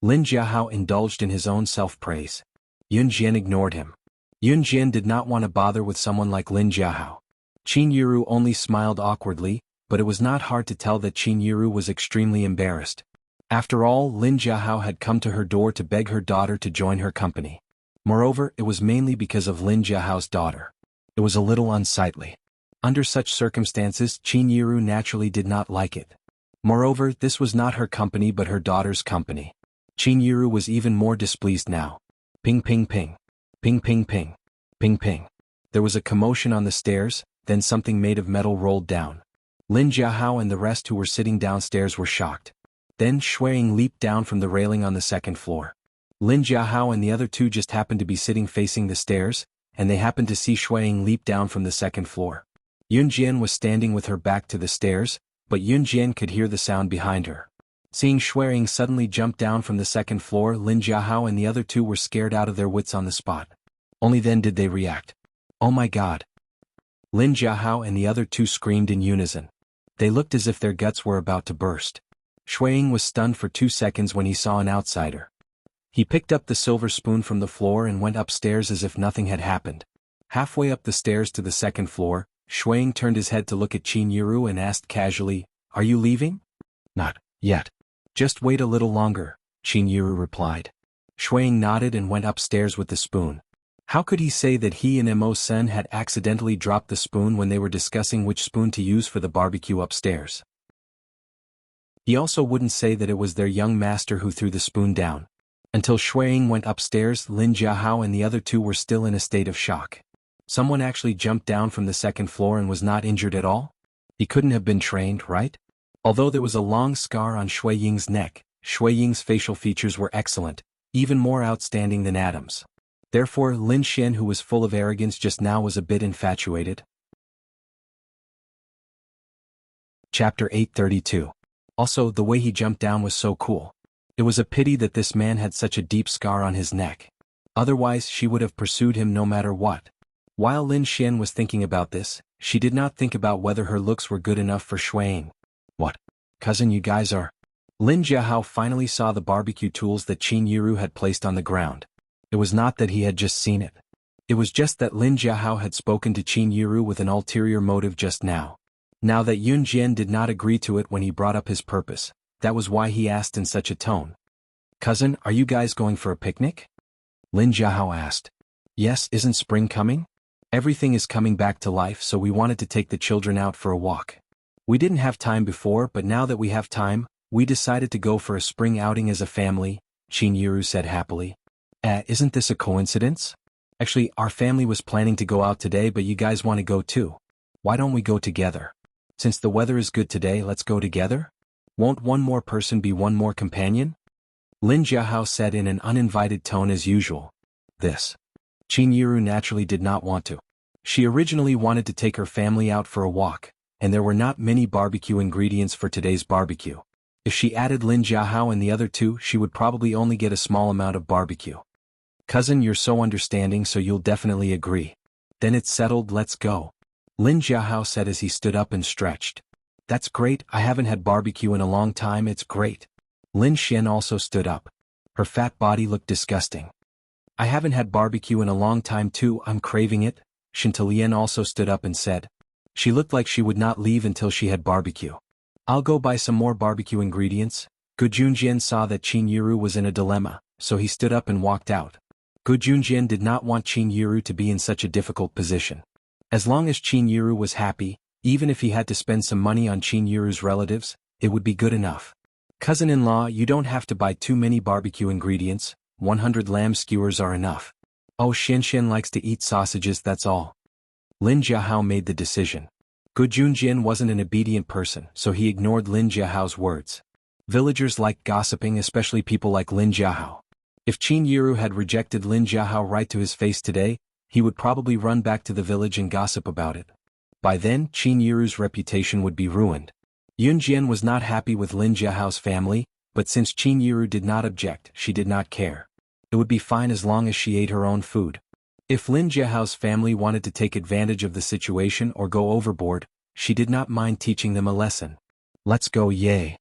A: Lin Jiahao indulged in his own self-praise. Yun Jian ignored him. Yun Jian did not want to bother with someone like Lin Jiahao. Qin Yiru only smiled awkwardly, but it was not hard to tell that Qin Yiru was extremely embarrassed. After all, Lin Jiahao had come to her door to beg her daughter to join her company. Moreover, it was mainly because of Lin Jiahao's daughter. It was a little unsightly. Under such circumstances, Qin Yiru naturally did not like it. Moreover, this was not her company but her daughter's company. Qin Yiru was even more displeased now. Ping ping ping. Ping ping ping. Ping ping. There was a commotion on the stairs, then something made of metal rolled down. Lin Jiahao and the rest who were sitting downstairs were shocked. Then Shuaying leaped down from the railing on the second floor. Lin Jiahao and the other two just happened to be sitting facing the stairs, and they happened to see Shuaying leap down from the second floor. Yun Jian was standing with her back to the stairs, but Yun Jian could hear the sound behind her. Seeing Shuaying suddenly jump down from the second floor, Lin Jiahao and the other two were scared out of their wits on the spot. Only then did they react. Oh my god! Lin Jiahao and the other two screamed in unison. They looked as if their guts were about to burst. Shuaying was stunned for 2 seconds when he saw an outsider. He picked up the silver spoon from the floor and went upstairs as if nothing had happened. Halfway up the stairs to the second floor, Shuaying turned his head to look at Qin Yiru and asked casually, "Are you leaving?" "Not yet. Just wait a little longer," Qin Yiru replied. Shuaying nodded and went upstairs with the spoon. How could he say that he and Mo Sen had accidentally dropped the spoon when they were discussing which spoon to use for the barbecue upstairs? He also wouldn't say that it was their young master who threw the spoon down. Until Shuaying went upstairs, Lin Jiahao and the other two were still in a state of shock. Someone actually jumped down from the second floor and was not injured at all? He couldn't have been trained, right? Although there was a long scar on Shuaying's neck, Shuaying's facial features were excellent, even more outstanding than Adam's. Therefore, Lin Xian, who was full of arrogance just now, was a bit infatuated. Chapter 832. Also, the way he jumped down was so cool. It was a pity that this man had such a deep scar on his neck. Otherwise, she would have pursued him no matter what. While Lin Xian was thinking about this, she did not think about whether her looks were good enough for Shuaying. What? Cousin, you guys are... Lin Jiahao finally saw the barbecue tools that Qin Yiru had placed on the ground. It was not that he had just seen it. It was just that Lin Jiahao had spoken to Qin Yiru with an ulterior motive just now. Now that Yun Jian did not agree to it when he brought up his purpose, that was why he asked in such a tone. "Cousin, are you guys going for a picnic?" Lin Jiahao asked. "Yes, isn't spring coming? Everything is coming back to life, so we wanted to take the children out for a walk. We didn't have time before, but now that we have time, we decided to go for a spring outing as a family," Qin Yiru said happily. Isn't this a coincidence? Actually, our family was planning to go out today, but you guys want to go too. Why don't we go together? Since the weather is good today, let's go together? Won't one more person be one more companion?" Lin Jiahao said in an uninvited tone as usual. This. Qin Yiru naturally did not want to. She originally wanted to take her family out for a walk, and there were not many barbecue ingredients for today's barbecue. If she added Lin Jiahao and the other two, she would probably only get a small amount of barbecue. Cousin, you're so understanding, so you'll definitely agree. Then it's settled, let's go. Lin Jiahao said as he stood up and stretched. That's great, I haven't had barbecue in a long time, it's great. Lin Xian also stood up. Her fat body looked disgusting. I haven't had barbecue in a long time too, I'm craving it. Shantalian also stood up and said. She looked like she would not leave until she had barbecue. I'll go buy some more barbecue ingredients. Gu Junjian saw that Qin Yiru was in a dilemma, so he stood up and walked out. Gu Junjian did not want Qin Yiru to be in such a difficult position. As long as Qin Yiru was happy, even if he had to spend some money on Qin Yiru's relatives, it would be good enough. Cousin-in-law, you don't have to buy too many barbecue ingredients, 100 lamb skewers are enough. Oh, Xian likes to eat sausages, that's all. Lin Jiahao made the decision. Gu Junjian wasn't an obedient person, so he ignored Lin Jiahao's words. Villagers like gossiping, especially people like Lin Jiahao. If Qin Yiru had rejected Lin Jiahao right to his face today, he would probably run back to the village and gossip about it. By then, Qin Yiru's reputation would be ruined. Yun Jian was not happy with Lin Jiahao's family, but since Qin Yiru did not object, she did not care. It would be fine as long as she ate her own food. If Lin Jiahao's family wanted to take advantage of the situation or go overboard, she did not mind teaching them a lesson. Let's go, yay.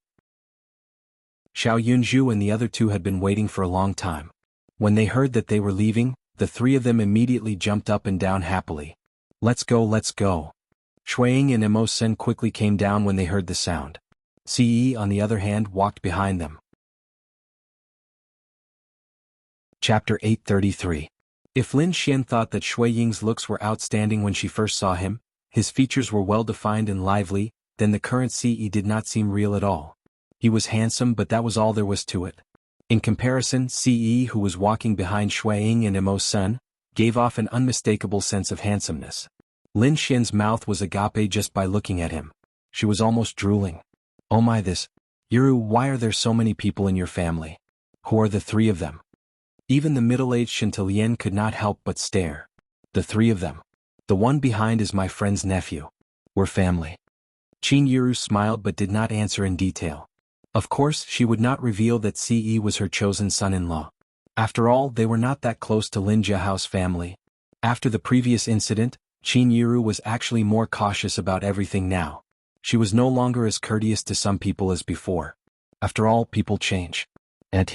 A: Xiao Yunzhu and the other two had been waiting for a long time. When they heard that they were leaving, the three of them immediately jumped up and down happily. Let's go, let's go. Shuiying and Emo Sen quickly came down when they heard the sound. Ce, on the other hand, walked behind them. Chapter 833. If Lin Xian thought that Shui Ying's looks were outstanding when she first saw him, his features were well-defined and lively, then the current Ce did not seem real at all. He was handsome, but that was all there was to it. In comparison, Ce, who was walking behind Shui Ying and Emo Sun, gave off an unmistakable sense of handsomeness. Lin Xian's mouth was agape just by looking at him. She was almost drooling. Oh my, this. Yiru, why are there so many people in your family? Who are the three of them? Even the middle-aged Shantalian could not help but stare. The three of them. The one behind is my friend's nephew. We're family. Qin Yiru smiled but did not answer in detail. Of course, she would not reveal that Ce was her chosen son-in-law. After all, they were not that close to Lin Jiahao's family. After the previous incident, Qin Yiru was actually more cautious about everything now. She was no longer as courteous to some people as before. After all, people change. And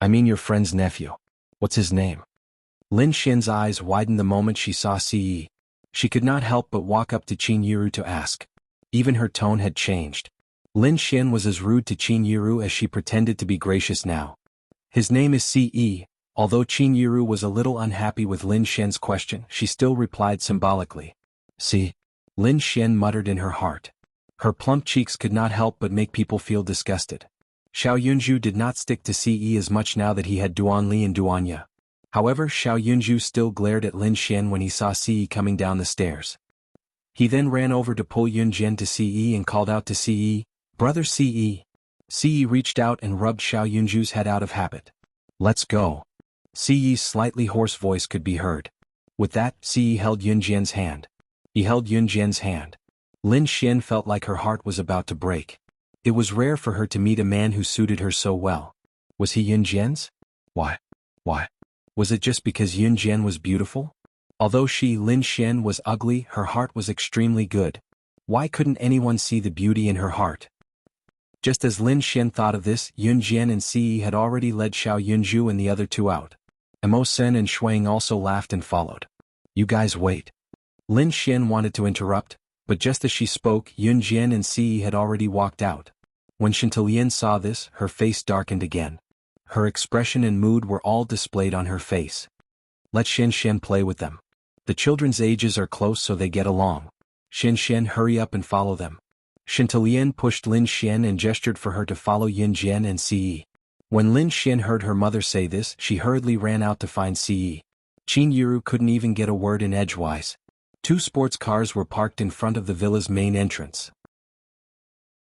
A: I mean your friend's nephew. What's his name? Lin Xian's eyes widened the moment she saw Ce. She could not help but walk up to Qin Yiru to ask. Even her tone had changed. Lin Xian was as rude to Qin Yiru as she pretended to be gracious now. His name is Ce. Although Qin Yiru was a little unhappy with Lin Xian's question, she still replied symbolically. See? Lin Xian muttered in her heart. Her plump cheeks could not help but make people feel disgusted. Xiao Yunzhu did not stick to Ce as much now that he had Duan Li and Duanya. However, Xiao Yunzhu still glared at Lin Xian when he saw Ce coming down the stairs. He then ran over to pull Yunjian to Ce and called out to Ce, "Brother Ce." Ce reached out and rubbed Xiao Yunzhu's head out of habit. "Let's go." Ce's slightly hoarse voice could be heard. With that, Ce held Yunjian's hand. He held Yunjian's hand. Lin Xian felt like her heart was about to break. It was rare for her to meet a man who suited her so well. Was he Yunjian's? Why? Was it just because Yunjian was beautiful? Although Lin Xian, was ugly, her heart was extremely good. Why couldn't anyone see the beauty in her heart? Just as Lin Xian thought of this, Yunjian and Ce had already led Xiao Yunzhu and the other two out. Emo Sen and Shuiying also laughed and followed. "You guys wait." Lin Xian wanted to interrupt, but just as she spoke, Yunjian and Ce had already walked out. When Shantalian saw this, her face darkened again. Her expression and mood were all displayed on her face. Let Xian play with them. The children's ages are close so they get along. Xian, hurry up and follow them. Shantalian pushed Lin Xian and gestured for her to follow Yunjian and Ce. When Lin Xian heard her mother say this, she hurriedly ran out to find Ce. Qin Yiru couldn't even get a word in edgewise. Two sports cars were parked in front of the villa's main entrance.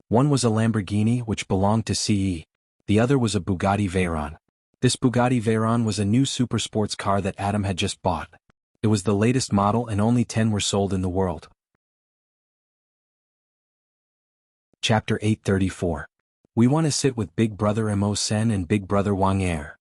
A: One was a Lamborghini which belonged to Ce. The other was a Bugatti Veyron. This Bugatti Veyron was a new super sports car that Adam had just bought. It was the latest model and only 10 were sold in the world. Chapter 834. We want to sit with Big Brother Mo Sen and Big Brother Wang Er.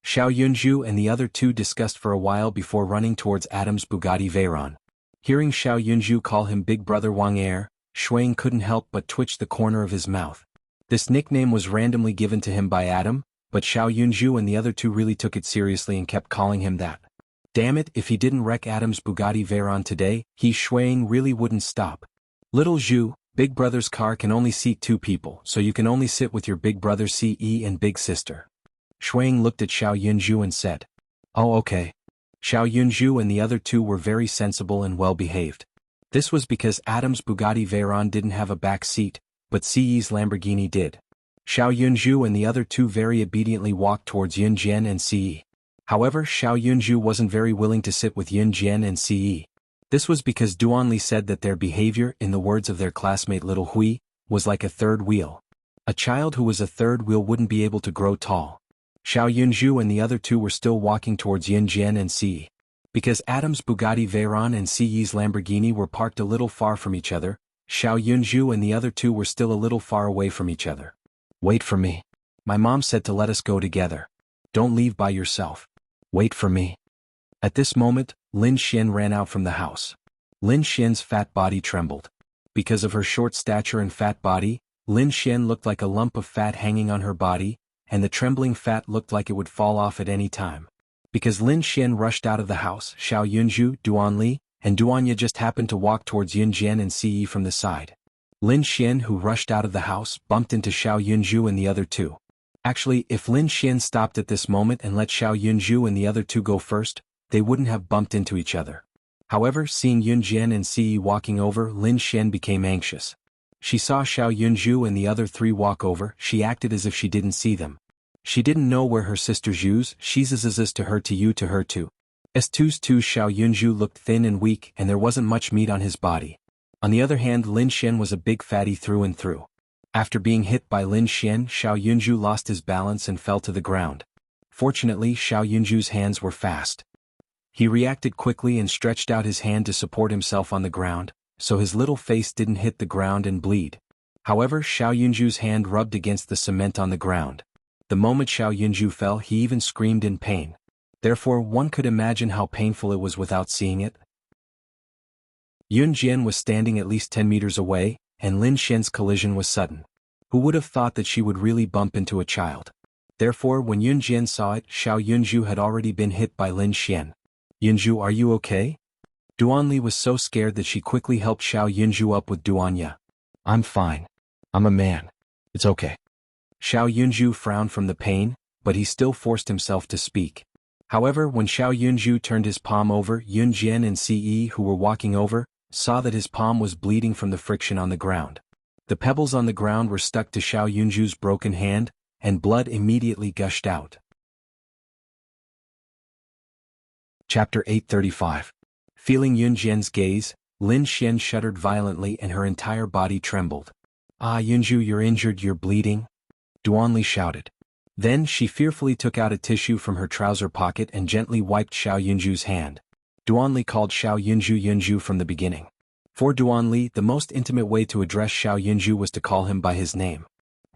A: Xiao Yunju and the other two discussed for a while before running towards Adam's Bugatti Veyron. Hearing Xiao Yunju call him Big Brother Wang Er, Shuang couldn't help but twitch the corner of his mouth. This nickname was randomly given to him by Adam, but Xiao Yunju and the other two really took it seriously and kept calling him that. Damn it, if he didn't wreck Adam's Bugatti Veyron today, he Shuang really wouldn't stop. Little Zhu, Big Brother's car can only seat 2 people, so you can only sit with your big brother CE and big sister. Shuang looked at Xiao Yunju and said, "Oh okay." Xiao Yunju and the other two were very sensible and well-behaved. This was because Adam's Bugatti Veyron didn't have a back seat, but CE's Lamborghini did. Xiao Yunju and the other two very obediently walked towards Yunjian and CE. However, Xiao Yunju wasn't very willing to sit with Yunjian and CE. This was because Duanli said that their behavior, in the words of their classmate Little Hui, was like a third wheel. A child who was a third wheel wouldn't be able to grow tall. Xiao Yunju and the other two were still walking towards Yunjian and CE. Because Adam's Bugatti Veyron and CE's Lamborghini were parked a little far from each other, Xiao Yunju and the other two were still a little far away from each other. "Wait for me. My mom said to let us go together. Don't leave by yourself. Wait for me." At this moment, Lin Xian ran out from the house. Lin Xian's fat body trembled. Because of her short stature and fat body, Lin Xian looked like a lump of fat hanging on her body, and the trembling fat looked like it would fall off at any time. Because Lin Xian rushed out of the house, Xiao Yunju, Duanli, and Duanya just happened to walk towards Yunjian and CE from the side. Lin Xian, who rushed out of the house, bumped into Xiao Yunju and the other two. Actually, if Lin Xian stopped at this moment and let Xiao Yunju and the other two go first, they wouldn't have bumped into each other. However, seeing Yunjian and CE walking over, Lin Xian became anxious. She saw Xiao Yunju and the other 3 walk over. She acted as if she didn't see them. She didn't know where her sister Zhu's, she's to her to you to her too. S2's Xiao Yunju looked thin and weak and there wasn't much meat on his body. On the other hand, Lin Xian was a big fatty through and through. After being hit by Lin Xian, Xiao Yunju lost his balance and fell to the ground. Fortunately, Xiao Yunju's hands were fast. He reacted quickly and stretched out his hand to support himself on the ground, so his little face didn't hit the ground and bleed. However, Xiao Yunju's hand rubbed against the cement on the ground. The moment Xiao Yunju fell, he even screamed in pain. Therefore, one could imagine how painful it was without seeing it. Yun Jian was standing at least 10 meters away, and Lin Xian's collision was sudden. Who would have thought that she would really bump into a child? Therefore, when Yun Jian saw it, Xiao Yunju had already been hit by Lin Xian. "Yunju, are you okay?" Duanli was so scared that she quickly helped Xiao Yunju up with Duanya. "I'm fine. I'm a man. It's okay." Xiao Yunju frowned from the pain, but he still forced himself to speak. However, when Xiao Yunju turned his palm over, Yun Jian and CE, who were walking over, saw that his palm was bleeding from the friction on the ground. The pebbles on the ground were stuck to Xiao Yunju's broken hand, and blood immediately gushed out. Chapter 835. Feeling Yun Jian's gaze, Lin Xian shuddered violently and her entire body trembled. "Ah, Yunju, you're injured, you're bleeding," Duanli shouted. Then she fearfully took out a tissue from her trouser pocket and gently wiped Xiao Yunju's hand. Duanli called Xiao Yunju Yunju from the beginning. For Duanli, the most intimate way to address Xiao Yunju was to call him by his name.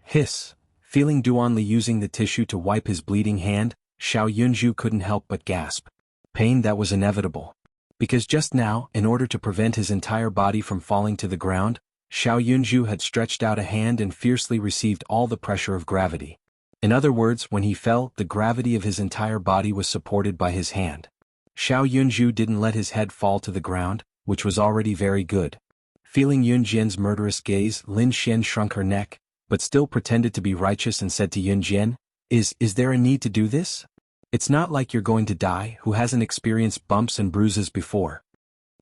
A: Hiss. Feeling Duanli using the tissue to wipe his bleeding hand, Xiao Yunju couldn't help but gasp. Pain that was inevitable. Because just now, in order to prevent his entire body from falling to the ground, Xiao Yunju had stretched out a hand and fiercely received all the pressure of gravity. In other words, when he fell, the gravity of his entire body was supported by his hand. Xiao Yunju didn't let his head fall to the ground, which was already very good. Feeling Yun Jian's murderous gaze, Lin Xian shrunk her neck, but still pretended to be righteous and said to Yun Jian, Is there a need to do this? It's not like you're going to die, who hasn't experienced bumps and bruises before."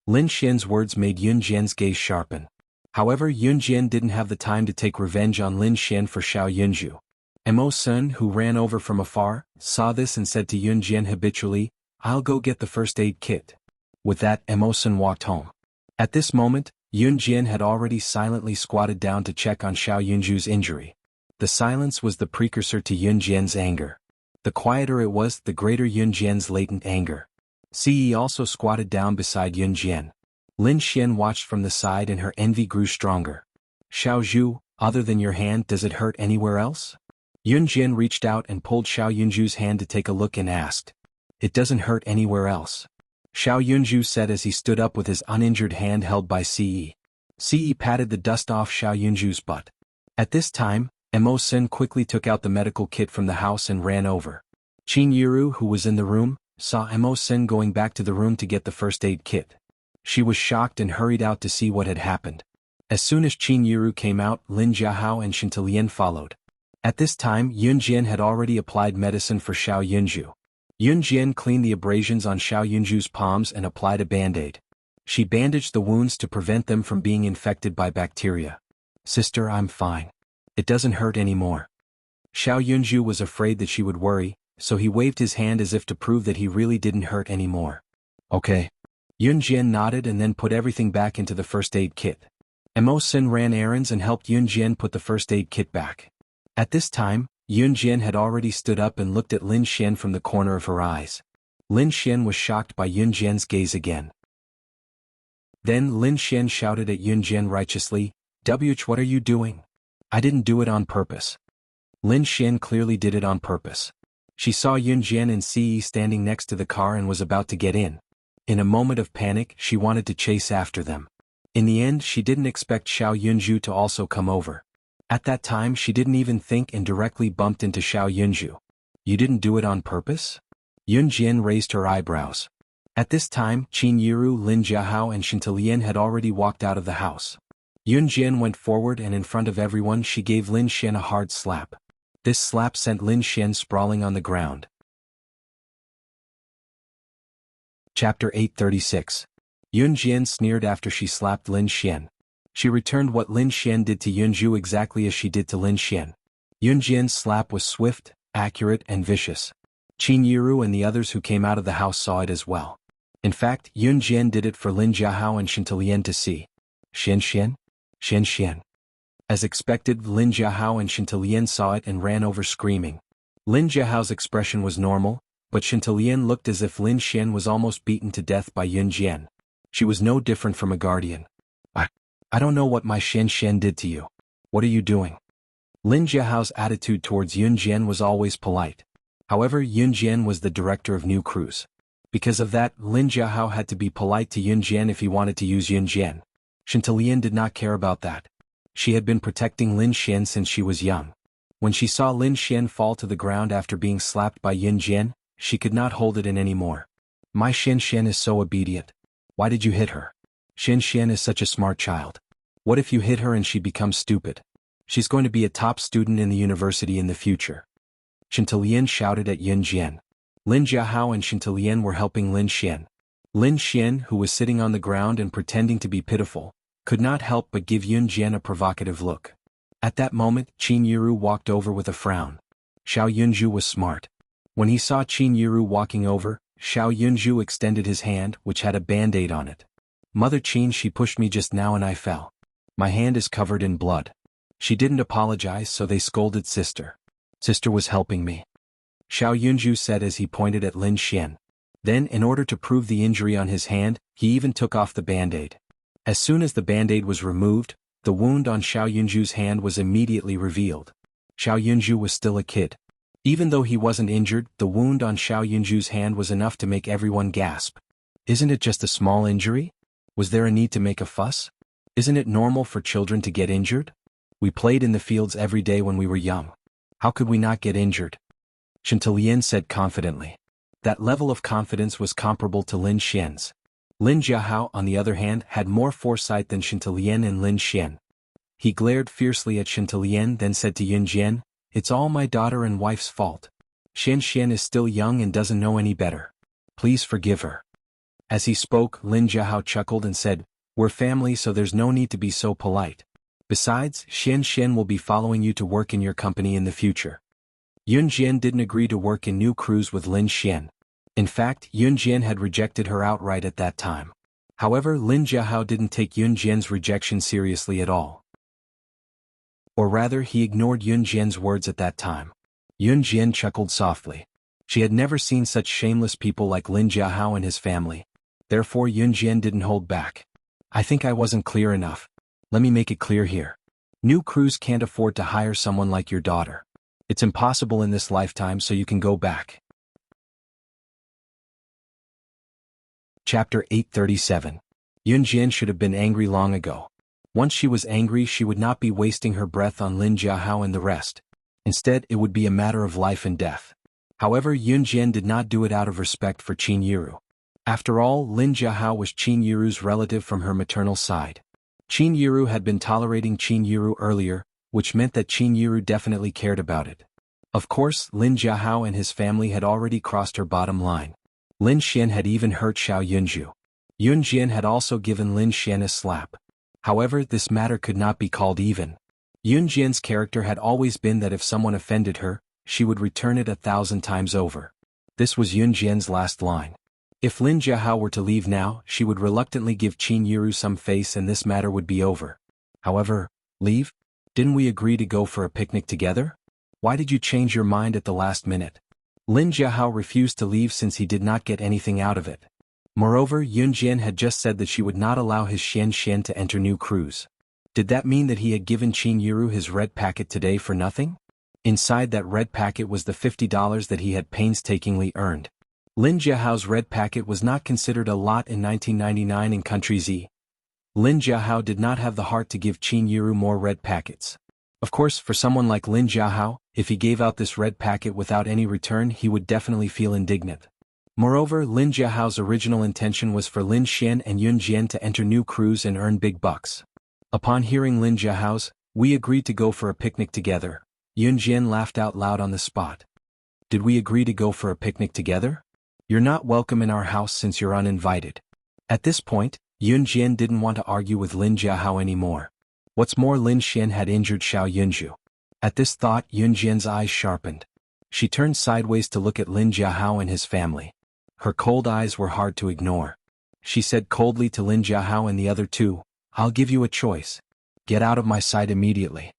A: Lin Xian's words made Yun Jian's gaze sharpen. However, Yun Jian didn't have the time to take revenge on Lin Xian for Xiao Yunju. Mo Sun, who ran over from afar, saw this and said to Yun Jian habitually, "I'll go get the first aid kit." With that, Mo Sun walked home. At this moment, Yun Jian had already silently squatted down to check on Xiao Yunju's injury. The silence was the precursor to Yun Jian's anger. The quieter it was, the greater Yun Jian's latent anger. Ce also squatted down beside Yun Jian. Lin Xian watched from the side and her envy grew stronger. "Xiao Zhu, Other than your hand, does it hurt anywhere else? Yun Jian reached out and pulled Xiao Yunju's hand to take a look and asked. It doesn't hurt anywhere else. Xiao Yunju said as he stood up with his uninjured hand held by Ce. Ce patted the dust off Xiao Yunju's butt. At this time, Mo Sin quickly took out the medical kit from the house and ran over. Qin Yiru, who was in the room, saw Mo Sin going back to the room to get the first aid kit. She was shocked and hurried out to see what had happened. As soon as Qin Yiru came out, Lin Jiahao and Shintalien followed. At this time, Yun Jian had already applied medicine for Xiao Yunju. Yun Jian cleaned the abrasions on Xiao Yunju's palms and applied a band-aid. She bandaged the wounds to prevent them from being infected by bacteria. Sister, I'm fine. It doesn't hurt anymore. Xiao Yunju was afraid that she would worry, so he waved his hand as if to prove that he really didn't hurt anymore. Okay. Yun Jian nodded and then put everything back into the first aid kit. Mo Sin ran errands and helped Yun Jian put the first aid kit back. At this time, Yun Jian had already stood up and looked at Lin Xian from the corner of her eyes. Lin Xian was shocked by Yun Jian's gaze again. Then Lin Xian shouted at Yun Jian righteously, "Wh, what are you doing? I didn't do it on purpose." Lin Xian clearly did it on purpose. She saw Yun Jian and Ce standing next to the car and was about to get in. In a moment of panic, she wanted to chase after them. In the end, she didn't expect Xiao Yunju to also come over. At that time, she didn't even think and directly bumped into Xiao Yunju. You didn't do it on purpose? Yun Jian raised her eyebrows. At this time, Qin Yiru, Lin Jiahao and Shintalien had already walked out of the house. Yun Jian went forward and in front of everyone she gave Lin Xian a hard slap. This slap sent Lin Xian sprawling on the ground. Chapter 836. Yun Jian sneered after she slapped Lin Xian. She returned what Lin Xian did to Yunju exactly as she did to Lin Xian. Yun Jian's slap was swift, accurate and vicious. Qin Yiru and the others who came out of the house saw it as well. In fact, Yun Jian did it for Lin Jiahao and Shintalien to see. Xian Xian? Xian Xian. As expected, Lin Jiahao and Shintalien saw it and ran over screaming. Lin Jiahao's expression was normal, but Shintalien looked as if Lin Xian was almost beaten to death by Yun Jian. She was no different from a guardian. I don't know what my Xian Xian did to you. What are you doing? Lin Jiahao's attitude towards Yun Jian was always polite. However, Yun Jian was the director of new crews. Because of that, Lin Jiahao had to be polite to Yun Jian if he wanted to use Yun Jian. Shintalien did not care about that. She had been protecting Lin Xian since she was young. When she saw Lin Xian fall to the ground after being slapped by Yun Jian, she could not hold it in anymore. My Xian Xian is so obedient. Why did you hit her? Xian Xian is such a smart child. What if you hit her and she becomes stupid? She's going to be a top student in the university in the future. Shintalien shouted at Yun Jian. Lin Jiahao and Shintalien were helping Lin Xian. Lin Xian, who was sitting on the ground and pretending to be pitiful, could not help but give Yun Jian a provocative look. At that moment, Qin Yiru walked over with a frown. Xiao Yunju was smart. When he saw Qin Yiru walking over, Xiao Yunju extended his hand, which had a band-aid on it. Mother Qin, she pushed me just now and I fell. My hand is covered in blood. She didn't apologize, so they scolded sister. Sister was helping me. Xiao Yunju said as he pointed at Lin Xian. Then, in order to prove the injury on his hand, he even took off the band-aid. As soon as the band-aid was removed, the wound on Xiao Yunju's hand was immediately revealed. Xiao Yunju was still a kid. Even though he wasn't injured, the wound on Xiao Yunju's hand was enough to make everyone gasp. Isn't it just a small injury? Was there a need to make a fuss? Isn't it normal for children to get injured? We played in the fields every day when we were young. How could we not get injured? Shintalien said confidently. That level of confidence was comparable to Lin Xian's. Lin Jiahao, on the other hand, had more foresight than Shintalien and Lin Xian. He glared fiercely at Shintalien, then said to Yun Jian, "It's all my daughter and wife's fault. Xian Xian is still young and doesn't know any better. Please forgive her." As he spoke, Lin Jiahao chuckled and said, "We're family, so there's no need to be so polite. Besides, Xian Xian will be following you to work in your company in the future." Yun Jian didn't agree to work in new crews with Lin Xian. In fact, Yun Jian had rejected her outright at that time. However, Lin Jiahao didn't take Yun Jian's rejection seriously at all. Or rather, he ignored Yun Jian's words at that time. Yun Jian chuckled softly. She had never seen such shameless people like Lin Jiahao and his family. Therefore, Yun Jian didn't hold back. I think I wasn't clear enough. Let me make it clear here. New crews can't afford to hire someone like your daughter. It's impossible in this lifetime, so you can go back. Chapter 837. Yunjian should have been angry long ago. Once she was angry, she would not be wasting her breath on Lin Jiahao and the rest. Instead, it would be a matter of life and death. However, Yunjian did not do it out of respect for Qin Yiru. After all, Lin Jiahao was Qin Yiru's relative from her maternal side. Qin Yiru had been tolerating Qin Yiru earlier, which meant that Qin Yiru definitely cared about it. Of course, Lin Jiahao and his family had already crossed her bottom line. Lin Xian had even hurt Xiao Yunju. Yunjian had also given Lin Xian a slap. However, this matter could not be called even. Yunjian's character had always been that if someone offended her, she would return it 1,000 times over. This was Yunjian's last line. If Lin Jiahao were to leave now, she would reluctantly give Qin Yiru some face and this matter would be over. However, leave? Didn't we agree to go for a picnic together? Why did you change your mind at the last minute? Lin Jiahao refused to leave since he did not get anything out of it. Moreover, Yunjian had just said that she would not allow his Xian to enter new crews. Did that mean that he had given Qin Yiru his red packet today for nothing? Inside that red packet was the $50 that he had painstakingly earned. Lin Jiahao's red packet was not considered a lot in 1999 in Country Z. Lin Jiahao did not have the heart to give Qin Yiru more red packets. Of course, for someone like Lin Jiahao, if he gave out this red packet without any return, he would definitely feel indignant. Moreover, Lin Jiahao's original intention was for Lin Xian and Yunjian to enter new crews and earn big bucks. Upon hearing Lin Jiahao's, "We agreed to go for a picnic together," Yunjian laughed out loud on the spot. "Did we agree to go for a picnic together? You're not welcome in our house since you're uninvited." At this point, Yunjian didn't want to argue with Lin Jiahao anymore. What's more, Lin Xian had injured Xiao Yunju. At this thought, Yunjian's eyes sharpened. She turned sideways to look at Lin Jiahao and his family. Her cold eyes were hard to ignore. She said coldly to Lin Jiahao and the other two, "I'll give you a choice. Get out of my sight immediately."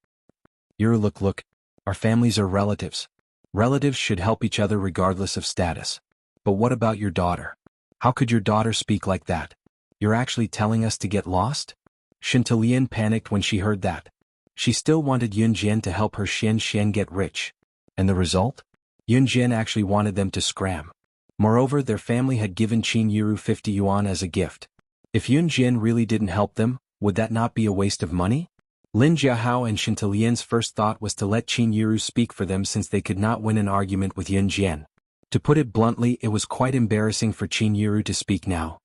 A: Look. Our families are relatives. Relatives should help each other regardless of status. But what about your daughter? How could your daughter speak like that? You're actually telling us to get lost? Shantalian panicked when she heard that. She still wanted Yunjian to help her Xian get rich. And the result? Yunjian actually wanted them to scram. Moreover, their family had given Qin Yiru 50 yuan as a gift. If Yunjian really didn't help them, would that not be a waste of money? Lin Jiahao and Shantalian's first thought was to let Qin Yiru speak for them since they could not win an argument with Yunjian. To put it bluntly, it was quite embarrassing for Qin Yiru to speak now.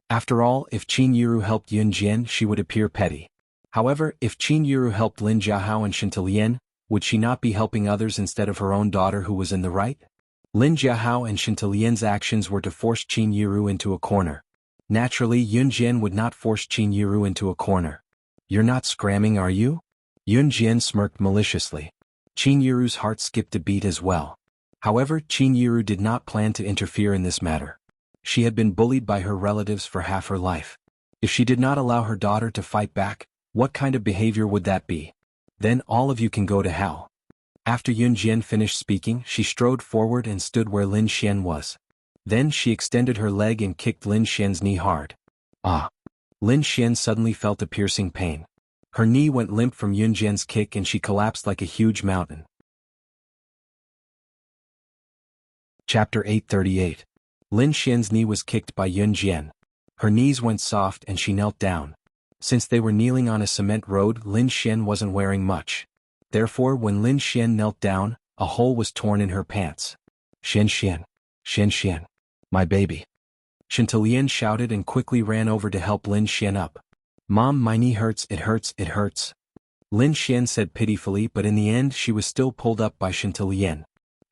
A: After all, if Qin Yiru helped Yunjian, she would appear petty. However, if Qin Yiru helped Lin Jiahao and Shantalian, would she not be helping others instead of her own daughter who was in the right? Lin Jiahao and Shantalian's actions were to force Qin Yiru into a corner. Naturally, Yunjian would not force Qin Yiru into a corner. "You're not scramming, are you?" Yunjian smirked maliciously. Qin Yiru's heart skipped a beat as well. However, Qin Yiru did not plan to interfere in this matter. She had been bullied by her relatives for half her life. If she did not allow her daughter to fight back, what kind of behavior would that be? Then all of you can go to hell. After Yunjian finished speaking, she strode forward and stood where Lin Xian was. Then she extended her leg and kicked Lin Xian's knee hard. Ah! Lin Xian suddenly felt a piercing pain. Her knee went limp from Yunjian's kick and she collapsed like a huge mountain. Chapter 838. Lin Xian's knee was kicked by Yunjian. Her knees went soft and she knelt down. Since they were kneeling on a cement road, Lin Xian wasn't wearing much. Therefore, when Lin Xian knelt down, a hole was torn in her pants. Xian, my baby." Shantalian shouted and quickly ran over to help Lin Xian up. "Mom, my knee hurts, it hurts." Lin Xian said pitifully, but in the end she was still pulled up by Shantalian.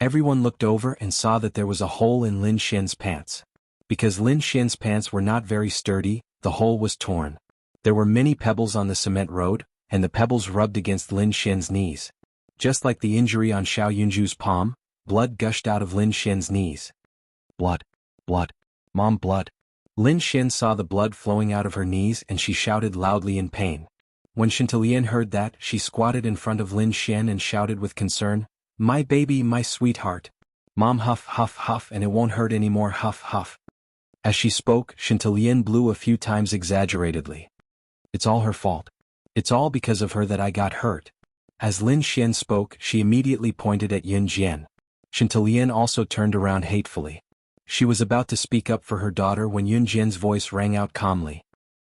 A: Everyone looked over and saw that there was a hole in Lin Xian's pants. Because Lin Xian's pants were not very sturdy, the hole was torn. There were many pebbles on the cement road, and the pebbles rubbed against Lin Xian's knees. Just like the injury on Xiao Yunju's palm, blood gushed out of Lin Xian's knees. Blood. Mom, blood." Lin Xian saw the blood flowing out of her knees and she shouted loudly in pain. When Shantalian heard that, she squatted in front of Lin Xian and shouted with concern, "My baby, my sweetheart. Mom, huff, huff, huff, and it won't hurt anymore, huff, huff." As she spoke, Shantalian blew a few times exaggeratedly. "It's all her fault. It's all because of her that I got hurt. As Lin Xian spoke, she immediately pointed at Yun Jian. Shantilien also turned around hatefully. She was about to speak up for her daughter when Yun Jian's voice rang out calmly.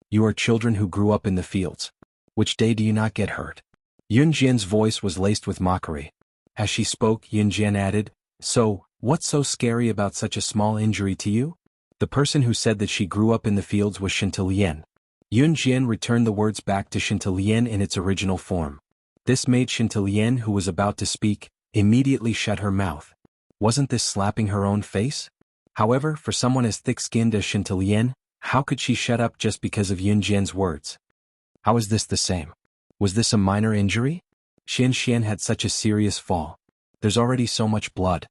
A: You are children who grew up in the fields. Which day do you not get hurt? Yun Jian's voice was laced with mockery. As she spoke, Yun Jian added, So, what's so scary about such a small injury to you? The person who said that she grew up in the fields was Shantilien. Yun Jian returned the words back to Shantilien in its original form. This made Shantilien, who was about to speak, immediately shut her mouth. Wasn't this slapping her own face? However, for someone as thick-skinned as Shantilien, how could she shut up just because of Yun Jian's words? How is this the same? Was this a minor injury? Xian Xian had such a serious fall. There's already so much blood.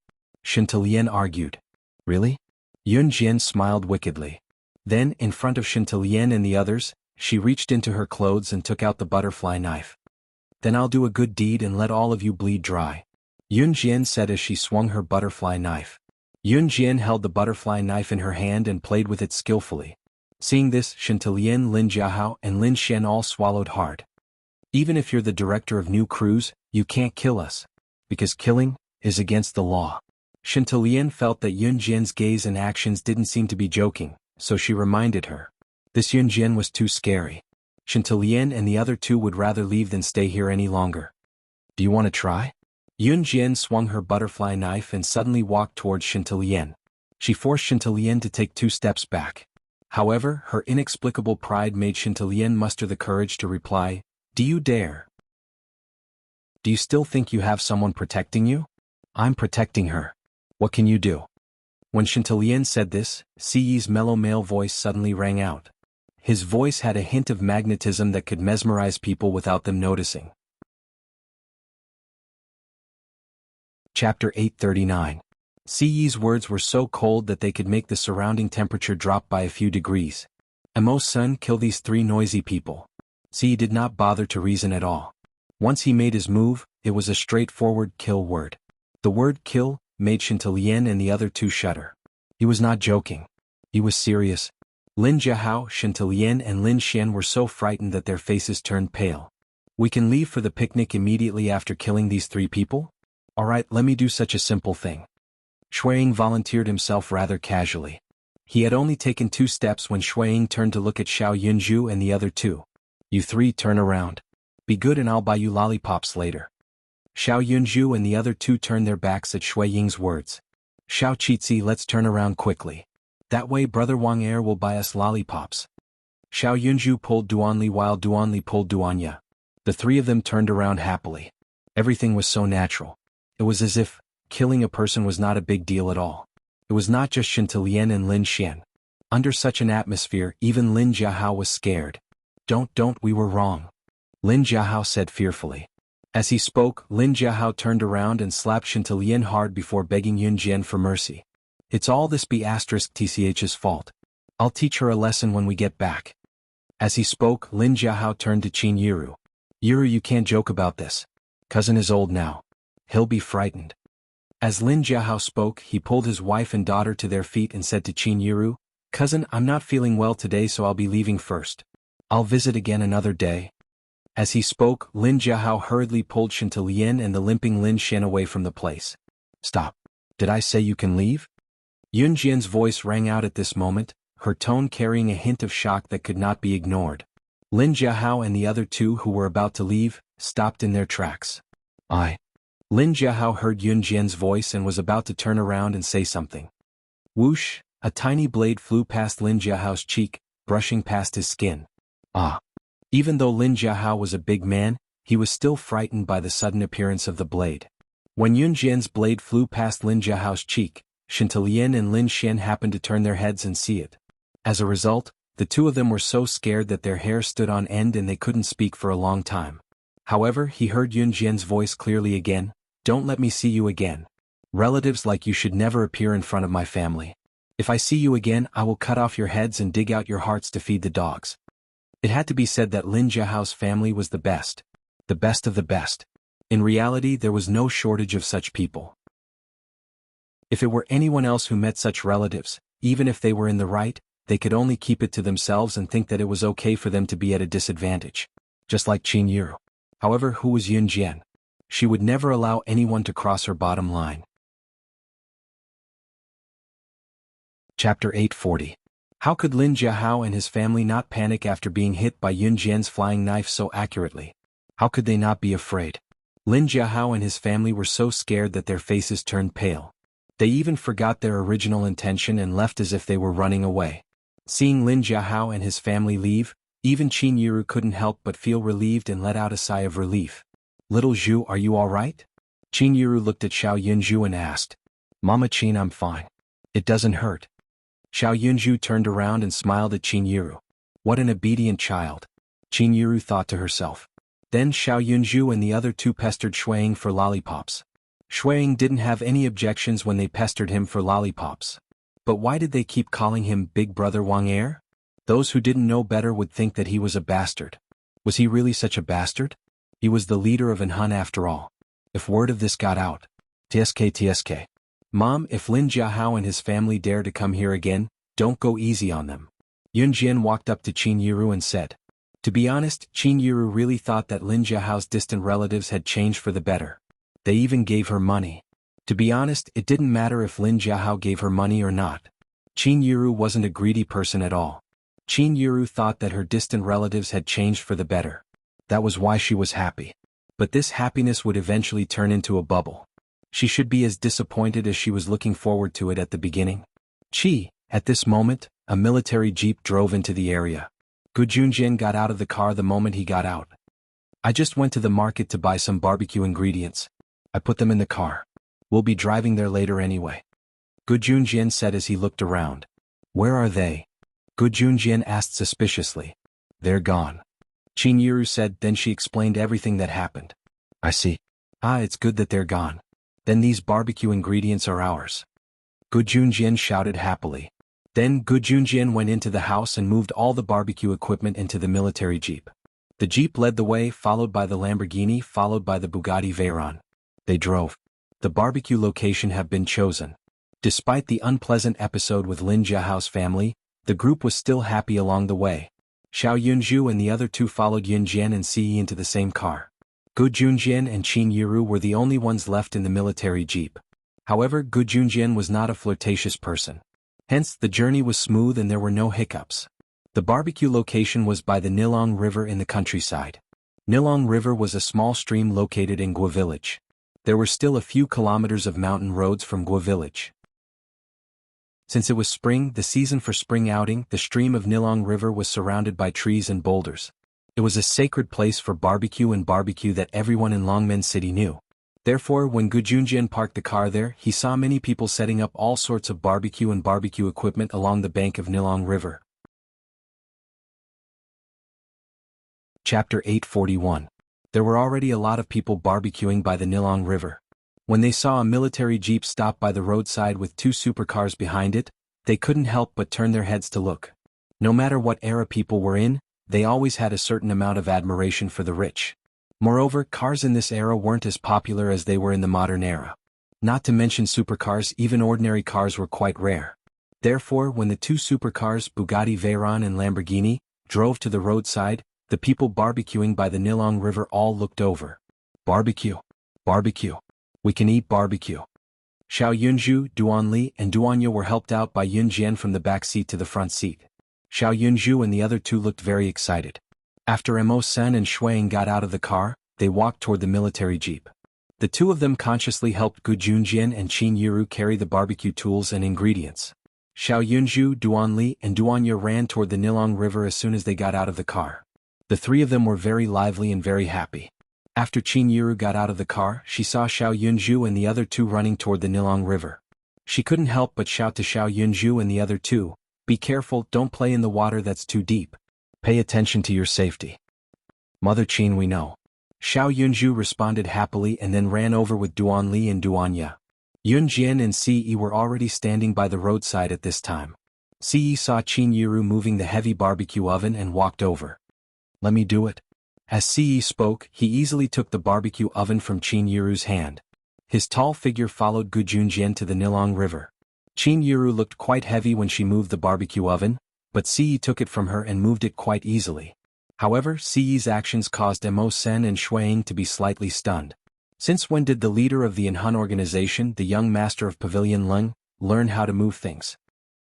A: Shantilien argued. Really? Yun Jian smiled wickedly. Then, in front of Shantilien and the others, she reached into her clothes and took out the butterfly knife. Then I'll do a good deed and let all of you bleed dry. Yun Jian said as she swung her butterfly knife. Yun Jian held the butterfly knife in her hand and played with it skillfully. Seeing this, Shantilien, Lin Jiahao, and Lin Xian all swallowed hard. Even if you're the director of new crews, you can't kill us. Because killing is against the law. Shantilien felt that Yun Jian's gaze and actions didn't seem to be joking, so she reminded her. This Yun Jian was too scary. Shantilien and the other two would rather leave than stay here any longer. Do you want to try? Yun Jian swung her butterfly knife and suddenly walked towards Shantilien. She forced Shantilien to take 2 steps back. However, her inexplicable pride made Shantilien muster the courage to reply, Do you dare? Do you still think you have someone protecting you? I'm protecting her. What can you do? When Shantilien said this, Siyi's mellow male voice suddenly rang out. His voice had a hint of magnetism that could mesmerize people without them noticing. Chapter 839. Siyi's words were so cold that they could make the surrounding temperature drop by a few degrees. Amo's son, kill these 3 noisy people. Siyi did not bother to reason at all. Once he made his move, it was a straightforward kill word. The word kill made Shantilien and the other 2 shudder. He was not joking. He was serious. Lin Jiahao, Shantilien and Lin Xian were so frightened that their faces turned pale. We can leave for the picnic immediately after killing these 3 people? Alright, let me do such a simple thing. Shuiying volunteered himself rather casually. He had only taken 2 steps when Shuiying turned to look at Xiao Yunju and the other 2. You 3 turn around. Be good and I'll buy you lollipops later. Xiao Yunju and the other 2 turned their backs at Shuiying's words. Xiao Qizhi, let's turn around quickly. That way Brother Wang Er will buy us lollipops. Xiao Yunju pulled Duanli while Duanli pulled Duanya. The 3 of them turned around happily. Everything was so natural. It was as if killing a person was not a big deal at all. It was not just Shantilien and Lin Xian. Under such an atmosphere, even Lin Jiahao was scared. Don't, we were wrong. Lin Jiahao said fearfully. As he spoke, Lin Jiahao turned around and slapped Shantilien hard before begging Yun Jian for mercy. It's all this B*TCH's fault. I'll teach her a lesson when we get back. As he spoke, Lin Jiahao turned to Qin Yiru. Yiru, you can't joke about this. Cousin is old now. He'll be frightened. As Lin Jiahao spoke, he pulled his wife and daughter to their feet and said to Qin Yiru, Cousin, I'm not feeling well today so I'll be leaving first. I'll visit again another day. As he spoke, Lin Jiahao hurriedly pulled Shantilien and the limping Lin Xian away from the place. Stop. Did I say you can leave? Yun Jian's voice rang out at this moment, her tone carrying a hint of shock that could not be ignored. Lin Jiahao and the other 2 who were about to leave, stopped in their tracks. Lin Jiahao heard Yun Jian's voice and was about to turn around and say something. Whoosh, a tiny blade flew past Lin Jiahao's cheek, brushing past his skin. Even though Lin Jiahao was a big man, he was still frightened by the sudden appearance of the blade. When Yun Jian's blade flew past Lin Jiahao's cheek, Shantilien and Lin Xian happened to turn their heads and see it. As a result, the 2 of them were so scared that their hair stood on end and they couldn't speak for a long time. However, he heard Yun Jian's voice clearly again. Don't let me see you again. Relatives like you should never appear in front of my family. If I see you again, I will cut off your heads and dig out your hearts to feed the dogs. It had to be said that Lin Jiahao's family was the best of the best. In reality, there was no shortage of such people. If it were anyone else who met such relatives, even if they were in the right, they could only keep it to themselves and think that it was okay for them to be at a disadvantage. just like Qin Yiru. However, who was Yun Jian? She would never allow anyone to cross her bottom line. Chapter 840. How could Lin Jiahao and his family not panic after being hit by Yun Jian's flying knife so accurately? How could they not be afraid? Lin Jiahao and his family were so scared that their faces turned pale. They even forgot their original intention and left as if they were running away. Seeing Lin Jiahao and his family leave, even Qin Yiru couldn't help but feel relieved and let out a sigh of relief. "Little Zhu, are you all right?" Qin Yiru looked at Xiao Yunzhu and asked. "Mama Qin, I'm fine. It doesn't hurt." Xiao Yunzhu turned around and smiled at Qin Yiru. What an obedient child, Qin Yiru thought to herself. Then Xiao Yunzhu and the other two pestered Shuaying for lollipops. Shuaying didn't have any objections when they pestered him for lollipops. But why did they keep calling him Big Brother Wang Er? Those who didn't know better would think that he was a bastard. Was he really such a bastard? He was the leader of Anhun after all. If word of this got out. TSK. Mom, if Lin Jiahao and his family dare to come here again, don't go easy on them. Yun Jian walked up to Qin Yiru and said. To be honest, Qin Yiru really thought that Lin Jiahao's distant relatives had changed for the better. They even gave her money. To be honest, it didn't matter if Lin Jiahao gave her money or not. Qin Yiru wasn't a greedy person at all. Qin Yiru thought that her distant relatives had changed for the better. That was why she was happy. But this happiness would eventually turn into a bubble. She should be as disappointed as she was looking forward to it at the beginning. At this moment, a military jeep drove into the area. Gu Junjian got out of the car the moment he got out. I just went to the market to buy some barbecue ingredients. I put them in the car. We'll be driving there later anyway. Gu Junjian said as he looked around. Where are they? Gu Junjian asked suspiciously. They're gone. Qin Yiru said, then she explained everything that happened. I see. It's good that they're gone. Then these barbecue ingredients are ours. Gu Junjian shouted happily. Then Gu Junjian went into the house and moved all the barbecue equipment into the military jeep. The jeep led the way, followed by the Lamborghini, followed by the Bugatti Veyron. They drove. The barbecue location have been chosen. Despite the unpleasant episode with Lin Jiahao's family, the group was still happy along the way. Xiao Yunzhu and the other two followed Yun Jian and Si into the same car. Gu Junjian and Qin Yiru were the only ones left in the military jeep. However, Gu Junjian was not a flirtatious person. Hence, the journey was smooth and there were no hiccups. The barbecue location was by the Nilong River in the countryside. Nilong River was a small stream located in Gua village. There were still a few kilometers of mountain roads from Gua village. Since it was spring, the season for spring outing, the stream of Nilong River was surrounded by trees and boulders. It was a sacred place for barbecue that everyone in Longmen City knew. Therefore, when Gu Junjian parked the car there, he saw many people setting up all sorts of barbecue equipment along the bank of Nilong River. Chapter 841. There were already a lot of people barbecuing by the Nilong River. When they saw a military jeep stop by the roadside with two supercars behind it, they couldn't help but turn their heads to look. No matter what era people were in, they always had a certain amount of admiration for the rich. Moreover, cars in this era weren't as popular as they were in the modern era. Not to mention supercars, even ordinary cars were quite rare. Therefore, when the two supercars, Bugatti Veyron and Lamborghini, drove to the roadside, the people barbecuing by the Nilong River all looked over. Barbecue. Barbecue. We can eat barbecue. Xiao Yunzhu, Duan Li, and Duanya were helped out by Yun Jian from the back seat to the front seat. Xiao Yunzhu and the other two looked very excited. After Mo Sen and Shuaying got out of the car, they walked toward the military jeep. The two of them consciously helped Gu Junjian and Qin Yiru carry the barbecue tools and ingredients. Xiao Yunzhu, Duan Li, and Duanya ran toward the Nilong River as soon as they got out of the car. The three of them were very lively and very happy. After Qin Yiru got out of the car, she saw Xiao Yunzhu and the other two running toward the Nilong River. She couldn't help but shout to Xiao Yunzhu and the other two, "Be careful, don't play in the water that's too deep. Pay attention to your safety." "Mother Qin, we know." Xiao Yunzhu responded happily and then ran over with Duan Li and Duanya. Yun Jian and Si were already standing by the roadside at this time. Si saw Qin Yiru moving the heavy barbecue oven and walked over. "Let me do it." As Si spoke, he easily took the barbecue oven from Qin Yiru's hand. His tall figure followed Gu Junjian to the Nilong River. Qin Yiru looked quite heavy when she moved the barbecue oven, but Si took it from her and moved it quite easily. However, Siyi's actions caused Mo Sen and Shuaying to be slightly stunned. Since when did the leader of the Inhun organization, the young master of Pavilion Lung, learn how to move things?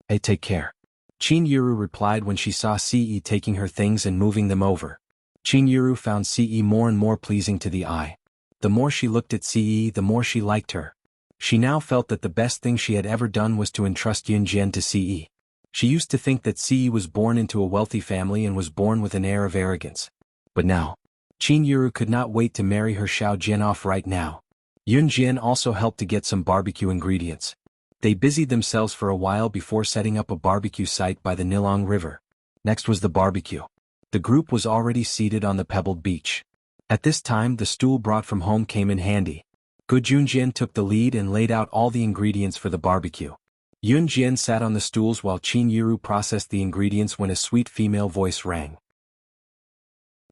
A: Hey, take care. Qin Yuru replied when she saw Siyi taking her things and moving them over. Qin Yuru found Siyi more and more pleasing to the eye. The more she looked at Siyi, the more she liked her. She now felt that the best thing she had ever done was to entrust Yun Jian to Siyi. She used to think that Siyi was born into a wealthy family and was born with an air of arrogance. But now, Qin Yuru could not wait to marry her Xiao Jian off right now. Yun Jian also helped to get some barbecue ingredients. They busied themselves for a while before setting up a barbecue site by the Nilong River. Next was the barbecue. The group was already seated on the pebbled beach. At this time the stool brought from home came in handy. Gu Junjian took the lead and laid out all the ingredients for the barbecue. Yun Jian sat on the stools while Qin Yuru processed the ingredients when a sweet female voice rang.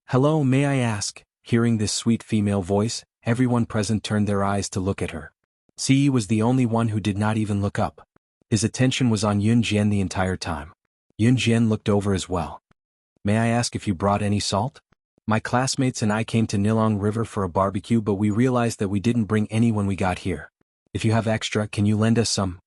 A: "Hello, may I ask?" Hearing this sweet female voice, everyone present turned their eyes to look at her. Siyi was the only one who did not even look up. His attention was on Yun Jian the entire time. Yun Jian looked over as well. "May I ask if you brought any salt? My classmates and I came to Nilong River for a barbecue, but we realized that we didn't bring any when we got here. If you have extra, can you lend us some?"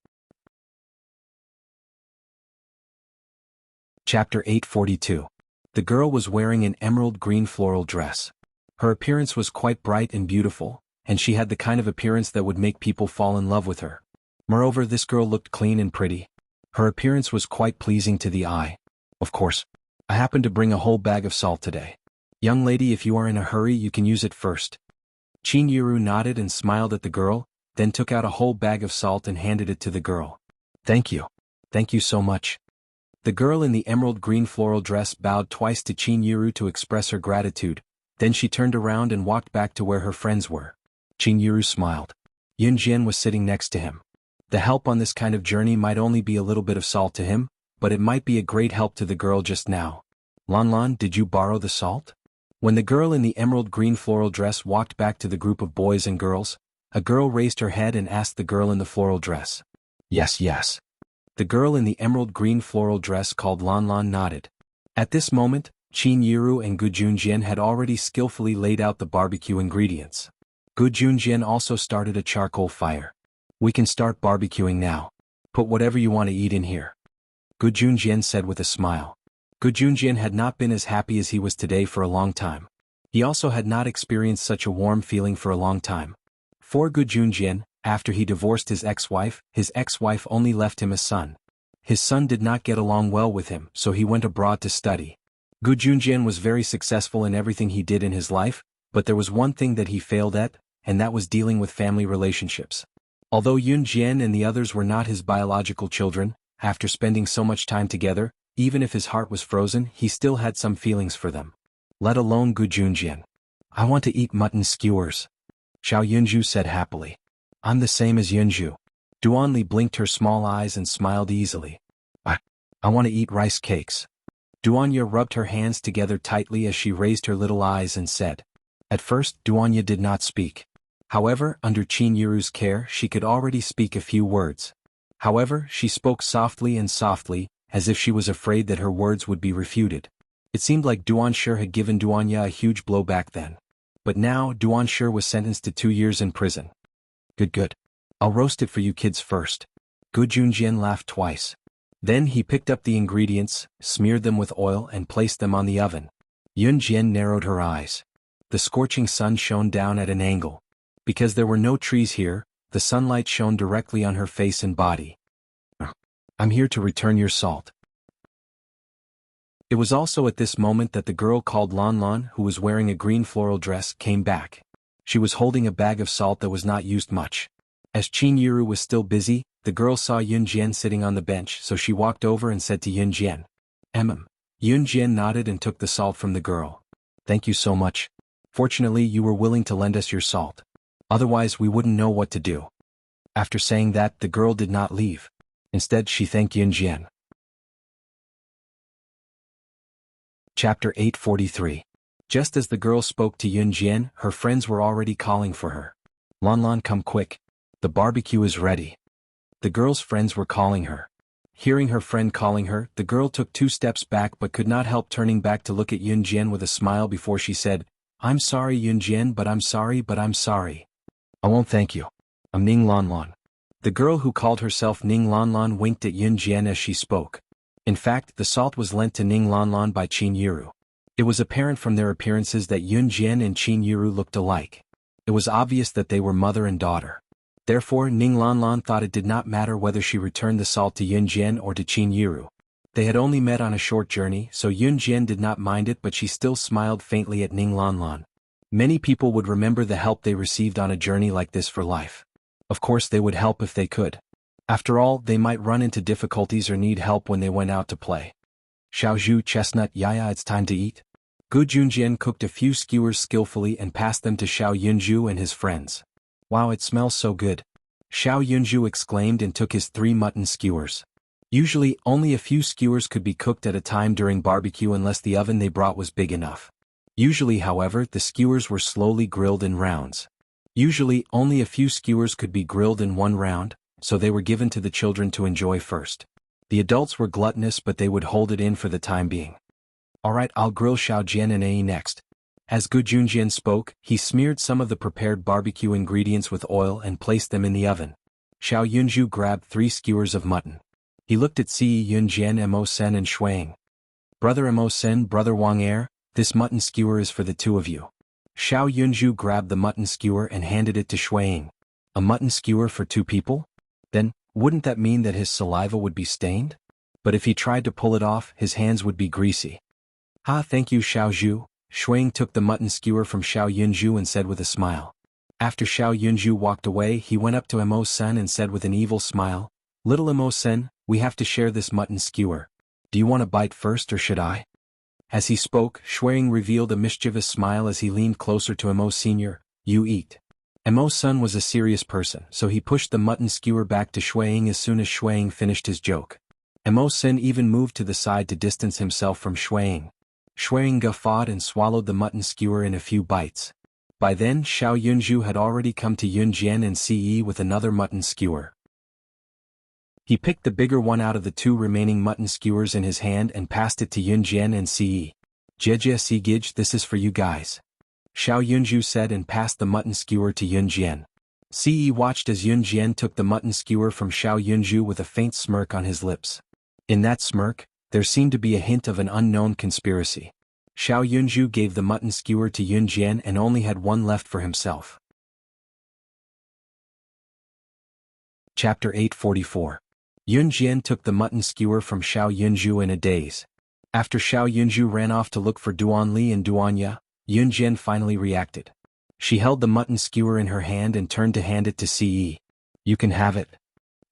A: Chapter 842. The girl was wearing an emerald green floral dress. Her appearance was quite bright and beautiful, and she had the kind of appearance that would make people fall in love with her. Moreover, this girl looked clean and pretty. Her appearance was quite pleasing to the eye. "Of course. I happened to bring a whole bag of salt today. Young lady, if you are in a hurry, you can use it first." Qin Yuru nodded and smiled at the girl, then took out a whole bag of salt and handed it to the girl. "Thank you. Thank you so much." The girl in the emerald green floral dress bowed twice to Qin Yuru to express her gratitude, then she turned around and walked back to where her friends were. Qin Yuru smiled. Yun Jian was sitting next to him. The help on this kind of journey might only be a little bit of salt to him, but it might be a great help to the girl just now. "Lan Lan, did you borrow the salt?" When the girl in the emerald green floral dress walked back to the group of boys and girls, a girl raised her head and asked the girl in the floral dress. "Yes, yes." The girl in the emerald green floral dress called Lan Lan nodded. At this moment, Qin Yuru and Gu Junjian had already skillfully laid out the barbecue ingredients. Gu Junjian also started a charcoal fire. "We can start barbecuing now. Put whatever you want to eat in here," Gu Junjian said with a smile. Gu Junjian had not been as happy as he was today for a long time. He also had not experienced such a warm feeling for a long time. For Gu Junjian, after he divorced his ex-wife only left him a son. His son did not get along well with him, so he went abroad to study. Gu Junjian was very successful in everything he did in his life, but there was one thing that he failed at, and that was dealing with family relationships. Although Yun Jian and the others were not his biological children, after spending so much time together, even if his heart was frozen, he still had some feelings for them. Let alone Gu Junjian. "I want to eat mutton skewers," Xiao Yunju said happily. "I'm the same as Yunju." Duanli blinked her small eyes and smiled easily. I want to eat rice cakes." Duanya rubbed her hands together tightly as she raised her little eyes and said. At first, Duanya did not speak. However, under Qin Yuru's care, she could already speak a few words. However, she spoke softly and softly, as if she was afraid that her words would be refuted. It seemed like Duanshi had given Duanya a huge blow back then. But now, Duanshi was sentenced to 2 years in prison. Good. I'll roast it for you kids first." Gu Junjian laughed twice. Then he picked up the ingredients, smeared them with oil and placed them on the oven. Yun Jian narrowed her eyes. The scorching sun shone down at an angle. Because there were no trees here, the sunlight shone directly on her face and body. "I'm here to return your salt." It was also at this moment that the girl called Lan Lan, who was wearing a green floral dress, came back. She was holding a bag of salt that was not used much. As Qin Yuru was still busy, the girl saw Yun Jian sitting on the bench, so she walked over and said to Yun Jian. Yun Jian nodded and took the salt from the girl. "Thank you so much. Fortunately, you were willing to lend us your salt. Otherwise, we wouldn't know what to do." After saying that, the girl did not leave. Instead, she thanked Yun Jian. Chapter 843. Just as the girl spoke to Yun Jian, her friends were already calling for her. "Lan Lan, come quick. The barbecue is ready." The girl's friends were calling her. Hearing her friend calling her, the girl took 2 steps back but could not help turning back to look at Yun Jian with a smile before she said, "I'm sorry Yun Jian, but I'm sorry. I won't thank you. I'm Ning Lanlan." The girl who called herself Ning Lanlan winked at Yun Jian as she spoke. In fact, the salt was lent to Ning Lanlan by Qin Yiru. It was apparent from their appearances that Yun Jian and Qin Yiru looked alike. It was obvious that they were mother and daughter. Therefore Ning Lanlan thought it did not matter whether she returned the salt to Yun Jian or to Qin Yiru. They had only met on a short journey, so Yun Jian did not mind it, but she still smiled faintly at Ning Lanlan. Many people would remember the help they received on a journey like this for life. Of course they would help if they could. After all, they might run into difficulties or need help when they went out to play. Xiaozhu chestnut yaya, it's time to eat. Gu Junjian cooked a few skewers skillfully and passed them to Xiao Yunju and his friends. Wow, it smells so good. Xiao Yunju exclaimed and took his 3 mutton skewers. Usually, only a few skewers could be cooked at a time during barbecue unless the oven they brought was big enough. Usually, however, the skewers were slowly grilled in rounds. Usually, only a few skewers could be grilled in one round, so they were given to the children to enjoy first. The adults were gluttonous, but they would hold it in for the time being. Alright, I'll grill Xiao Jian and Ai next. As Gu Junjian spoke, he smeared some of the prepared barbecue ingredients with oil and placed them in the oven. Xiao Yunju grabbed 3 skewers of mutton. He looked at Si Yun Jian, Mo Sen and Shuang. Brother Mo Sen, Brother Wang Er, this mutton skewer is for the 2 of you. Xiao Yunju grabbed the mutton skewer and handed it to Shuang. A mutton skewer for 2 people? Then, wouldn't that mean that his saliva would be stained? But if he tried to pull it off, his hands would be greasy. Ah, thank you Xiaozhu. Shuang took the mutton skewer from Xiao Yunju and said with a smile. After Xiao Yunju walked away, he went up to Mo Sen and said with an evil smile, "Little Mo Sen, we have to share this mutton skewer. Do you want a bite first or should I?" As he spoke, Shuang revealed a mischievous smile as he leaned closer to Mo Sr. "You eat." Mo Sun was a serious person, so he pushed the mutton skewer back to Shuang as soon as Shuang finished his joke. Mo Sen even moved to the side to distance himself from Shuang. Shuang guffawed and swallowed the mutton skewer in a few bites. By then, Xiao Yunju had already come to Yun Jian and Si with another mutton skewer. He picked the bigger one out of the 2 remaining mutton skewers in his hand and passed it to Yun Jian and Si. "Jejia Si Gij, this is for you guys," Xiao Yunju said and passed the mutton skewer to Yun Jian. Si watched as Yun Jian took the mutton skewer from Xiao Yunju with a faint smirk on his lips. In that smirk, there seemed to be a hint of an unknown conspiracy. Xiao Yunju gave the mutton skewer to Yun Jian and only had one left for himself. Chapter 844. Yun Jian took the mutton skewer from Xiao Yunju in a daze. After Xiao Yunju ran off to look for Duan Li and Duan Ya, Yun Jian finally reacted. She held the mutton skewer in her hand and turned to hand it to Si. "You can have it."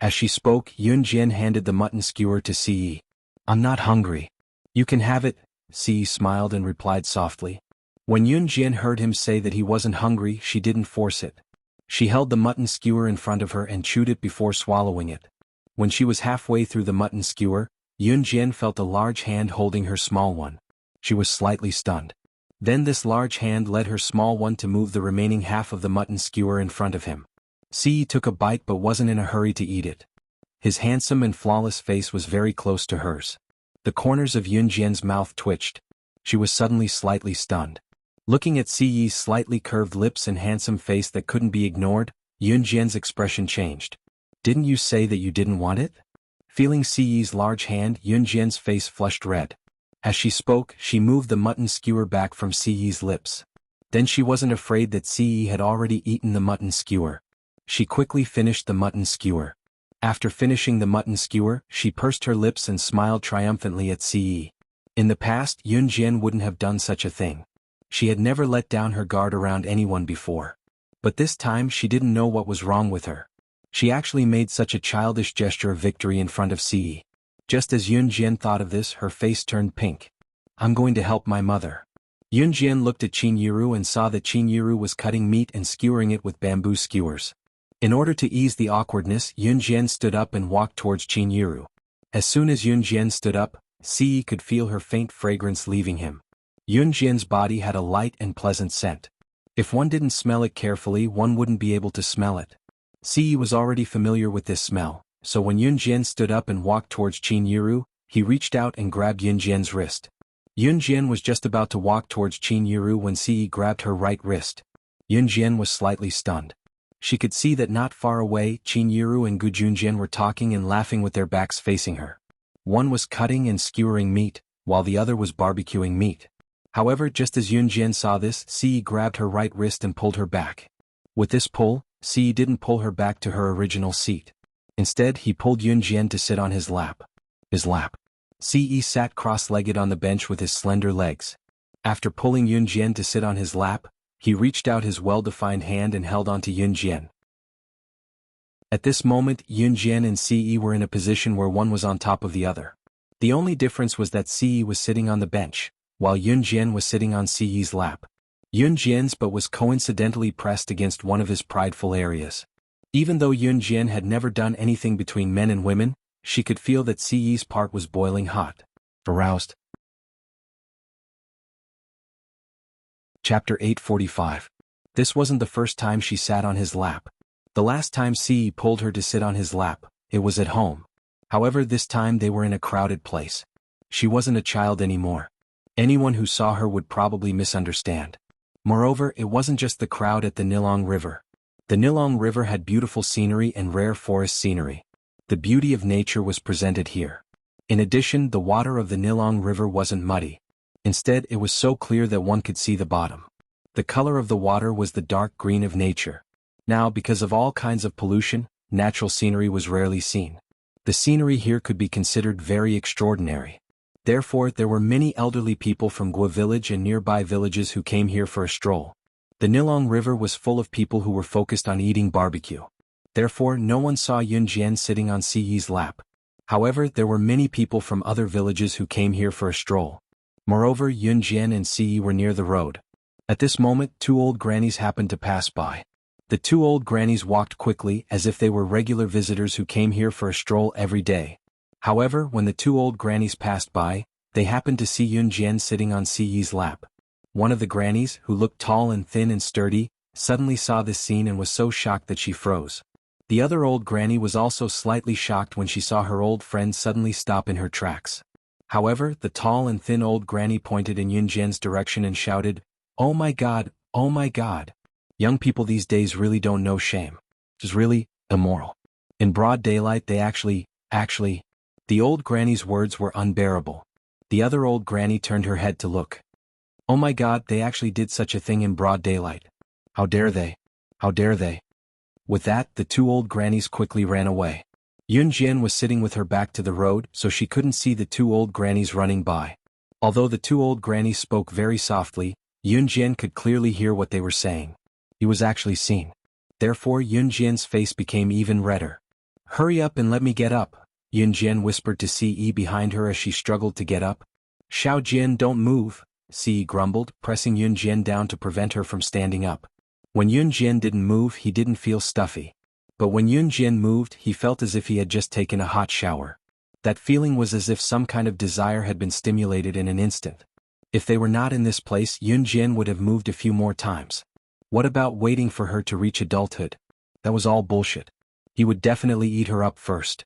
A: As she spoke, Yun Jian handed the mutton skewer to Si. "I'm not hungry." "You can have it," Si smiled and replied softly. When Yun Jian heard him say that he wasn't hungry, she didn't force it. She held the mutton skewer in front of her and chewed it before swallowing it. When she was halfway through the mutton skewer, Yun Jian felt a large hand holding her small one. She was slightly stunned. Then this large hand led her small one to move the remaining half of the mutton skewer in front of him. Si took a bite but wasn't in a hurry to eat it. His handsome and flawless face was very close to hers. The corners of Yun Jian's mouth twitched. She was suddenly slightly stunned. Looking at Si's slightly curved lips and handsome face that couldn't be ignored, Yun Jian's expression changed. "Didn't you say that you didn't want it?" Feeling Si's large hand, Yun Jian's face flushed red. As she spoke, she moved the mutton skewer back from Si's lips. Then she wasn't afraid that Si had already eaten the mutton skewer. She quickly finished the mutton skewer. After finishing the mutton skewer, she pursed her lips and smiled triumphantly at Si. In the past, Yun Jian wouldn't have done such a thing. She had never let down her guard around anyone before. But this time she didn't know what was wrong with her. She actually made such a childish gesture of victory in front of Si. Just as Yun Jian thought of this, her face turned pink. "I'm going to help my mother." Yun Jian looked at Qin Yiru and saw that Qin Yiru was cutting meat and skewering it with bamboo skewers. In order to ease the awkwardness, Yun Jian stood up and walked towards Qin Yiru. As soon as Yun Jian stood up, Si could feel her faint fragrance leaving him. Yun Jian's body had a light and pleasant scent. If one didn't smell it carefully, one wouldn't be able to smell it. Si was already familiar with this smell, so when Yun Jian stood up and walked towards Qin Yiru, he reached out and grabbed Yun Jian's wrist. Yun Jian was just about to walk towards Qin Yiru when Ce grabbed her right wrist. Yun Jian was slightly stunned. She could see that not far away Qin Yiru and Gu Junjian were talking and laughing with their backs facing her. One was cutting and skewering meat, while the other was barbecuing meat. However, just as Yun Jian saw this, Ce grabbed her right wrist and pulled her back. With this pull, Ce didn't pull her back to her original seat. Instead, he pulled Yun Jian to sit on his lap. Ce sat cross-legged on the bench with his slender legs. After pulling Yun Jian to sit on his lap, he reached out his well-defined hand and held onto Yun Jian. At this moment, Yun Jian and Ce were in a position where one was on top of the other. The only difference was that Ce was sitting on the bench, while Yun Jian was sitting on Ce's lap. Yun Jian's butt was coincidentally pressed against one of his prideful areas. Even though Yun Jian had never done anything between men and women, she could feel that Ce's part was boiling hot. Aroused. Chapter 845. This wasn't the first time she sat on his lap. The last time Ce pulled her to sit on his lap, it was at home. However, this time they were in a crowded place. She wasn't a child anymore. Anyone who saw her would probably misunderstand. Moreover, it wasn't just the crowd at the Nilong River. The Nilong River had beautiful scenery and rare forest scenery. The beauty of nature was presented here. In addition, the water of the Nilong River wasn't muddy. Instead, it was so clear that one could see the bottom. The color of the water was the dark green of nature. Now, because of all kinds of pollution, natural scenery was rarely seen. The scenery here could be considered very extraordinary. Therefore, there were many elderly people from Gua village and nearby villages who came here for a stroll. The Nilong River was full of people who were focused on eating barbecue. Therefore, no one saw Yun Jian sitting on Ce's lap. However, there were many people from other villages who came here for a stroll. Moreover, Yun Jian and Ce were near the road. At this moment, two old grannies happened to pass by. The two old grannies walked quickly as if they were regular visitors who came here for a stroll every day. However, when the two old grannies passed by, they happened to see Yun Jian sitting on Ce's lap. One of the grannies, who looked tall and thin and sturdy, suddenly saw this scene and was so shocked that she froze. The other old granny was also slightly shocked when she saw her old friend suddenly stop in her tracks. However, the tall and thin old granny pointed in Yun Jian's direction and shouted, "Oh my God, oh my God. Young people these days really don't know shame. It's really immoral. In broad daylight they actually, the old granny's words were unbearable. The other old granny turned her head to look. Oh my God, they actually did such a thing in broad daylight. How dare they? How dare they? With that, the two old grannies quickly ran away. Yun Jian was sitting with her back to the road, so she couldn't see the two old grannies running by. Although the two old grannies spoke very softly, Yun Jian could clearly hear what they were saying. He was actually seen. Therefore, Yun Jian's face became even redder. Hurry up and let me get up, Yun Jian whispered to Ce behind her as she struggled to get up. Xiao Jian, don't move, Ce grumbled, pressing Yun Jian down to prevent her from standing up. When Yun Jian didn't move, he didn't feel stuffy. But when Yun Jian moved, he felt as if he had just taken a hot shower. That feeling was as if some kind of desire had been stimulated in an instant. If they were not in this place, Yun Jian would have moved a few more times. What about waiting for her to reach adulthood? That was all bullshit. He would definitely eat her up first.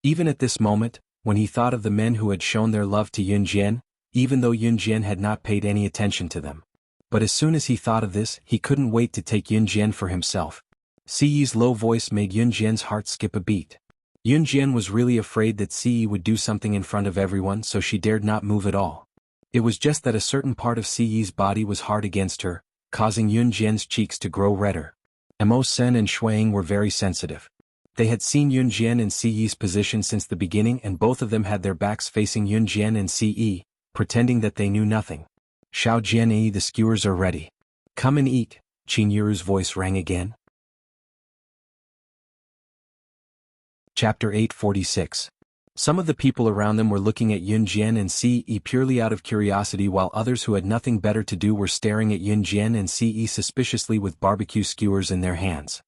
A: Even at this moment, when he thought of the men who had shown their love to Yun Jian, even though Yun Jian had not paid any attention to them. But as soon as he thought of this, he couldn't wait to take Yun Jian for himself. Ce's low voice made Yun Jian's heart skip a beat. Yun Jian was really afraid that Ce would do something in front of everyone, so she dared not move at all. It was just that a certain part of Ce's body was hard against her, causing Yun Jian's cheeks to grow redder. Mo Sen and Shuang were very sensitive. They had seen Yun Jian in Ce's position since the beginning, and both of them had their backs facing Yun Jian and Ce, pretending that they knew nothing. Xiao Jian, the skewers are ready. Come and eat, Qin Yiru's voice rang again. Chapter 846. Some of the people around them were looking at Yun Jian and Ce purely out of curiosity, while others who had nothing better to do were staring at Yun Jian and Ce suspiciously with barbecue skewers in their hands.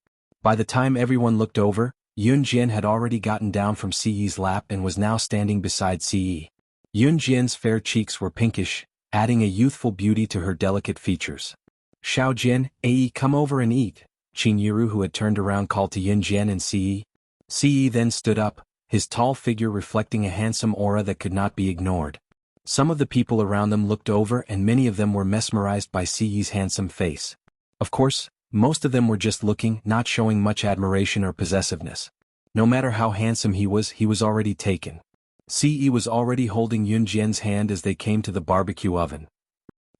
A: By the time everyone looked over, Yun Jian had already gotten down from Ce's lap and was now standing beside Ce. Yun Jian's fair cheeks were pinkish, adding a youthful beauty to her delicate features. Xiao Jian, come over and eat, Qin Yiru, who had turned around, called to Yun Jian and Ce. Ce then stood up, his tall figure reflecting a handsome aura that could not be ignored. Some of the people around them looked over and many of them were mesmerized by Ce's handsome face. Of course, most of them were just looking, not showing much admiration or possessiveness. No matter how handsome he was already taken. Ce was already holding Yunjian's hand as they came to the barbecue oven.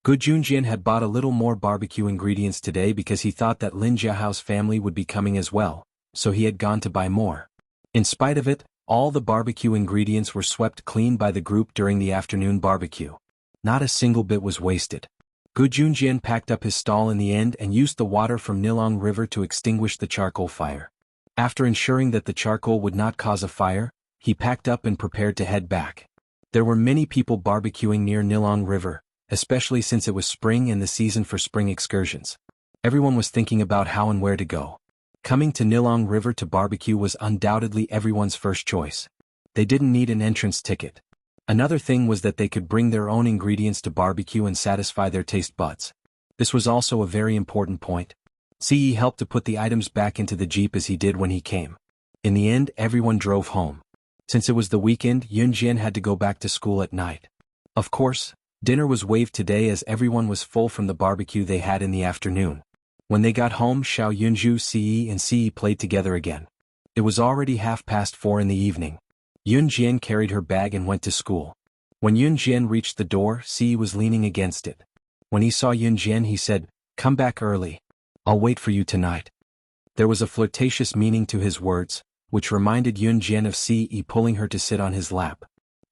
A: Gu Junjian had bought a little more barbecue ingredients today because he thought that Lin Jiahao's family would be coming as well, so he had gone to buy more. In spite of it, all the barbecue ingredients were swept clean by the group during the afternoon barbecue. Not a single bit was wasted. Gu Junjian packed up his stall in the end and used the water from Nilong River to extinguish the charcoal fire. After ensuring that the charcoal would not cause a fire, he packed up and prepared to head back. There were many people barbecuing near Nilong River, especially since it was spring and the season for spring excursions. Everyone was thinking about how and where to go. Coming to Nilong River to barbecue was undoubtedly everyone's first choice. They didn't need an entrance ticket. Another thing was that they could bring their own ingredients to barbecue and satisfy their taste buds. This was also a very important point. Ce helped to put the items back into the jeep as he did when he came. In the end, everyone drove home. Since it was the weekend, Yunjian had to go back to school at night. Of course, dinner was waived today as everyone was full from the barbecue they had in the afternoon. When they got home, Xiao Yunju, Ce and Ce played together again. It was already 4:30 in the evening. Yunjian carried her bag and went to school. When Yunjian reached the door, Ce was leaning against it. When he saw Yunjian, he said, "Come back early. I'll wait for you tonight." There was a flirtatious meaning to his words, which reminded Yunjian of Ce pulling her to sit on his lap.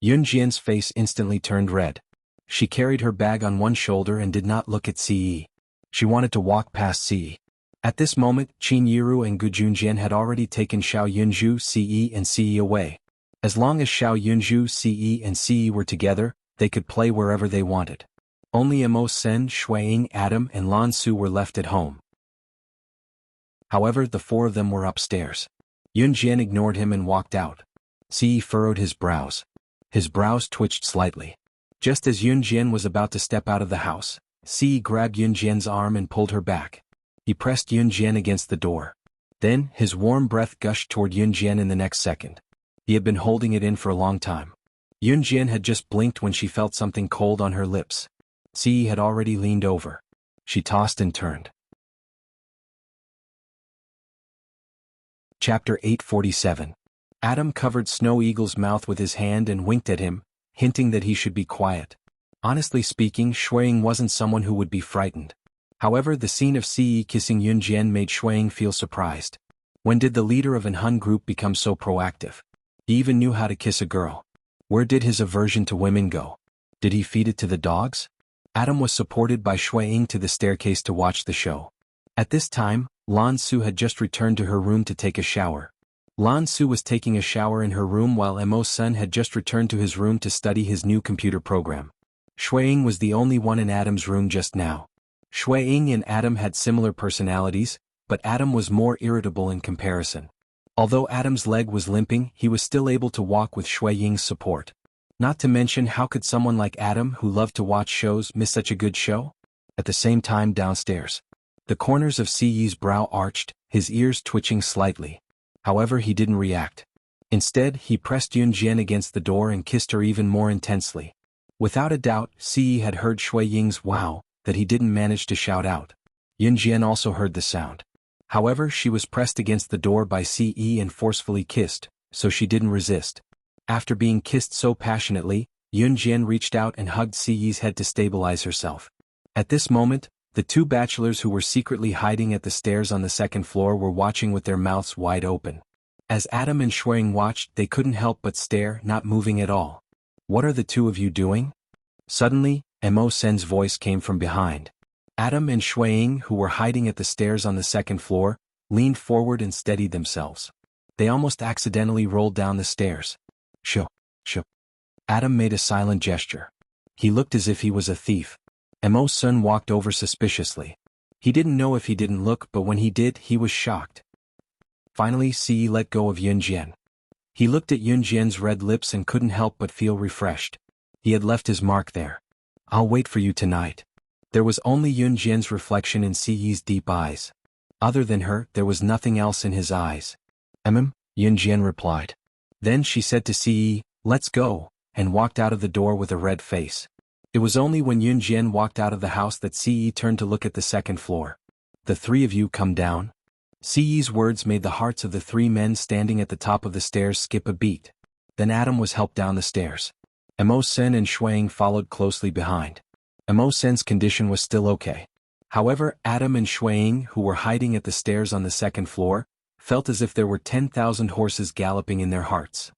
A: Yunjian's face instantly turned red. She carried her bag on one shoulder and did not look at Ce. She wanted to walk past Ce. At this moment, Qin Yiru and Gu Junjian had already taken Xiao Yunju, Ce and Ce away. As long as Xiao Yunju, Ce and Ce were together, they could play wherever they wanted. Only Mo Sen, Shuiying, Adam and Lan Su were left at home. However, the four of them were upstairs. Yunjian ignored him and walked out. Ce furrowed his brows. His brows twitched slightly. Just as Yunjian was about to step out of the house, Ce grabbed Yunjian's arm and pulled her back. He pressed Yunjian against the door. Then, his warm breath gushed toward Yunjian in the next second. He had been holding it in for a long time. Yunjian had just blinked when she felt something cold on her lips. Ce had already leaned over. She tossed and turned. Chapter 847. Adam covered Snow Eagle's mouth with his hand and winked at him, hinting that he should be quiet. Honestly speaking, Shuiying wasn't someone who would be frightened. However, the scene of Ce kissing Yunjian made Shuiying feel surprised. When did the leader of an Hun group become so proactive? He even knew how to kiss a girl. Where did his aversion to women go? Did he feed it to the dogs? Adam was supported by Shuiying to the staircase to watch the show. At this time, Lan Su had just returned to her room to take a shower. Lan Su was taking a shower in her room while Mo Sun had just returned to his room to study his new computer program. Shuiying was the only one in Adam's room just now. Shuiying and Adam had similar personalities, but Adam was more irritable in comparison. Although Adam's leg was limping, he was still able to walk with Shuiying's support. Not to mention, how could someone like Adam, who loved to watch shows, miss such a good show? At the same time, downstairs, the corners of Ce's brow arched, his ears twitching slightly. However, he didn't react. Instead, he pressed Yunjian against the door and kissed her even more intensely. Without a doubt, Ce had heard Shuiying's wow, that he didn't manage to shout out. Yunjian also heard the sound. However, she was pressed against the door by Ce and forcefully kissed, so she didn't resist. After being kissed so passionately, Yunjian reached out and hugged Ce's head to stabilize herself. At this moment, the two bachelors who were secretly hiding at the stairs on the second floor were watching with their mouths wide open. As Adam and Shuiying watched, they couldn't help but stare, not moving at all. "What are the two of you doing?" Suddenly, Mo Sen's voice came from behind. Adam and Shuiying, who were hiding at the stairs on the second floor, leaned forward and steadied themselves. They almost accidentally rolled down the stairs. Shoo. Adam made a silent gesture. He looked as if he was a thief. Mo Sun walked over suspiciously. He didn't know if he didn't look, but when he did, he was shocked. Finally, Ce let go of Yunjian. He looked at Yunjian's red lips and couldn't help but feel refreshed. He had left his mark there. "I'll wait for you tonight." There was only Yunjian's reflection in Ce's deep eyes. Other than her, there was nothing else in his eyes. Yunjian replied. Then she said to Ce, "Let's go," and walked out of the door with a red face. It was only when Yunjian walked out of the house that Ce turned to look at the second floor. "The three of you come down?" Ce's words made the hearts of the three men standing at the top of the stairs skip a beat. Then Adam was helped down the stairs. Mo Sen and Shuang followed closely behind. Mo Sen's condition was still okay. However, Adam and Shuang, who were hiding at the stairs on the second floor, felt as if there were 10,000 horses galloping in their hearts.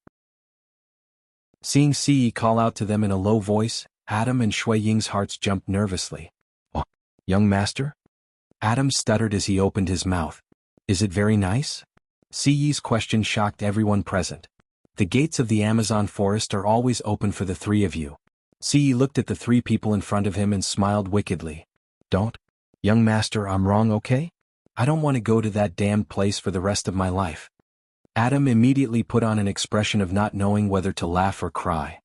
A: Seeing Ce call out to them in a low voice, Adam and Shui Ying's hearts jumped nervously. "Oh, young master?" Adam stuttered as he opened his mouth. "Is it very nice?" Ce's question shocked everyone present. "The gates of the Amazon forest are always open for the three of you." Ce looked at the three people in front of him and smiled wickedly. "Don't? Young master, I'm wrong, okay? I don't want to go to that damned place for the rest of my life." Adam immediately put on an expression of not knowing whether to laugh or cry.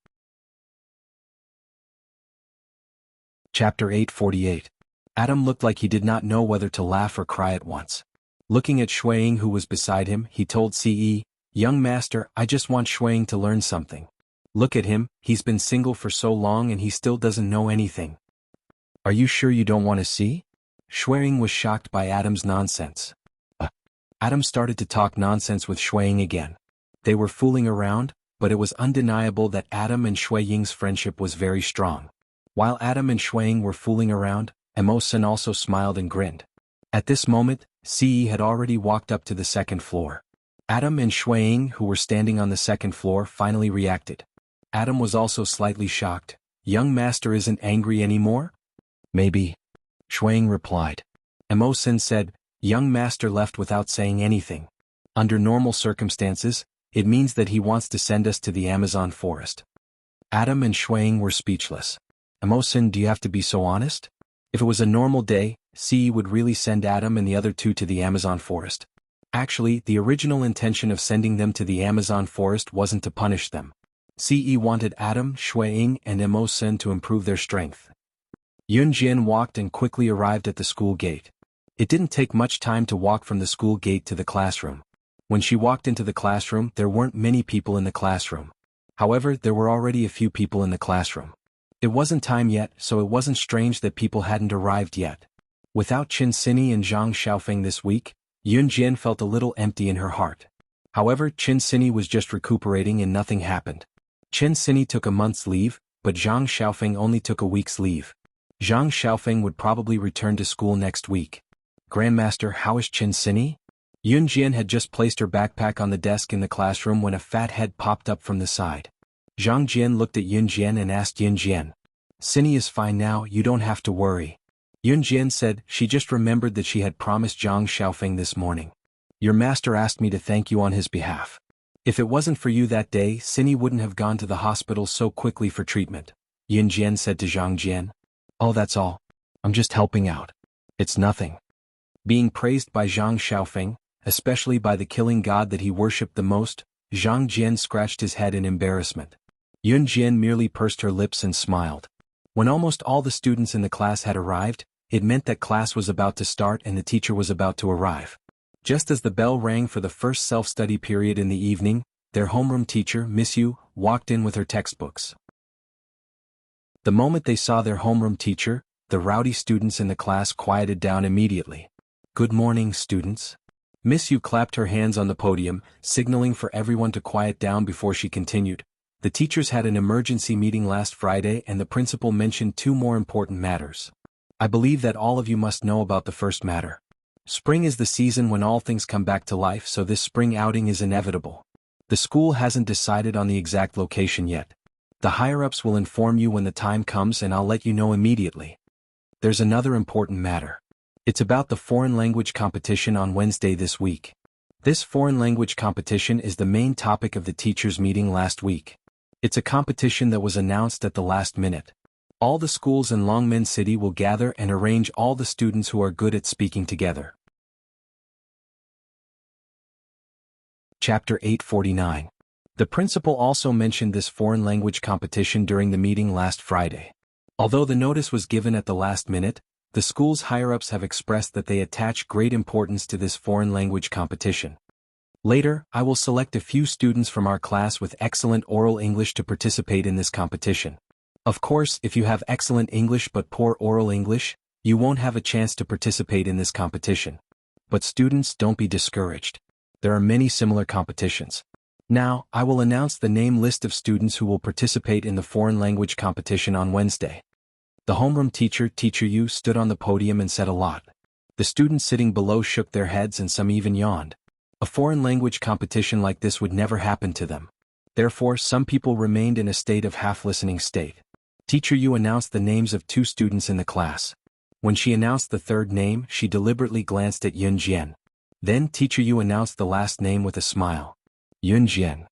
A: Chapter 848. Adam looked like he did not know whether to laugh or cry at once. Looking at Shuang who was beside him, he told Ce, "Young master, I just want Shuang to learn something. Look at him, he's been single for so long and he still doesn't know anything." "Are you sure you don't want to see?" Shuang was shocked by Adam's nonsense. Adam started to talk nonsense with Shuang again. They were fooling around, but it was undeniable that Adam and Shui Ying's friendship was very strong. While Adam and Shuang were fooling around, Mo Sen also smiled and grinned. At this moment, Ce had already walked up to the second floor. Adam and Shuang, who were standing on the second floor, finally reacted. Adam was also slightly shocked. "Young master isn't angry anymore?" "Maybe," Shuang replied. Mo Sen said, "Young master left without saying anything. Under normal circumstances, it means that he wants to send us to the Amazon forest." Adam and Shuang were speechless. "Mo Sen, do you have to be so honest?" If it was a normal day, Ce would really send Adam and the other two to the Amazon forest. Actually, the original intention of sending them to the Amazon forest wasn't to punish them. Ce wanted Adam, Shuang, and Mo Sen to improve their strength. Yunjian walked and quickly arrived at the school gate. It didn't take much time to walk from the school gate to the classroom. When she walked into the classroom, there weren't many people in the classroom. However, there were already a few people in the classroom. It wasn't time yet, so it wasn't strange that people hadn't arrived yet. Without Qin Sini and Zhang Xiaofeng this week, Yunjian felt a little empty in her heart. However, Qin Sini was just recuperating and nothing happened. Qin Sini took a month's leave, but Zhang Xiaofeng only took a week's leave. Zhang Xiaofeng would probably return to school next week. "Grandmaster, how is Qin Sini?" Yunjian had just placed her backpack on the desk in the classroom when a fat head popped up from the side. Zhang Jian looked at Yunjian and asked Yunjian, "Sini is fine now, you don't have to worry." Yunjian said she just remembered that she had promised Zhang Xiaofeng this morning. "Your master asked me to thank you on his behalf. If it wasn't for you that day, Sini wouldn't have gone to the hospital so quickly for treatment," Yunjian said to Zhang Jian. "Oh, that's all. I'm just helping out. It's nothing." Being praised by Zhang Xiaofeng, especially by the killing god that he worshipped the most, Zhang Jian scratched his head in embarrassment. Yunjian merely pursed her lips and smiled. When almost all the students in the class had arrived, it meant that class was about to start and the teacher was about to arrive. Just as the bell rang for the first self-study period in the evening, their homeroom teacher, Miss Yu, walked in with her textbooks. The moment they saw their homeroom teacher, the rowdy students in the class quieted down immediately. "Good morning, students." Miss Yu clapped her hands on the podium, signaling for everyone to quiet down before she continued. "The teachers had an emergency meeting last Friday and the principal mentioned two more important matters. I believe that all of you must know about the first matter. Spring is the season when all things come back to life, so this spring outing is inevitable. The school hasn't decided on the exact location yet. The higher-ups will inform you when the time comes and I'll let you know immediately. There's another important matter. It's about the foreign language competition on Wednesday this week. This foreign language competition is the main topic of the teachers' meeting last week. It's a competition that was announced at the last minute. All the schools in Longmen City will gather and arrange all the students who are good at speaking together." Chapter 849. The principal also mentioned this foreign language competition during the meeting last Friday. Although the notice was given at the last minute, the school's higher-ups have expressed that they attach great importance to this foreign language competition. Later, I will select a few students from our class with excellent oral English to participate in this competition. Of course, if you have excellent English but poor oral English, you won't have a chance to participate in this competition. But students, don't be discouraged. There are many similar competitions. Now, I will announce the name list of students who will participate in the foreign language competition on Wednesday. The homeroom teacher, Teacher Yu, stood on the podium and said a lot. The students sitting below shook their heads and some even yawned. A foreign language competition like this would never happen to them. Therefore, some people remained in a state of half-listening state. Teacher Yu announced the names of 2 students in the class. When she announced the third name, she deliberately glanced at Yun Jian. Then Teacher Yu announced the last name with a smile. Yun Jian.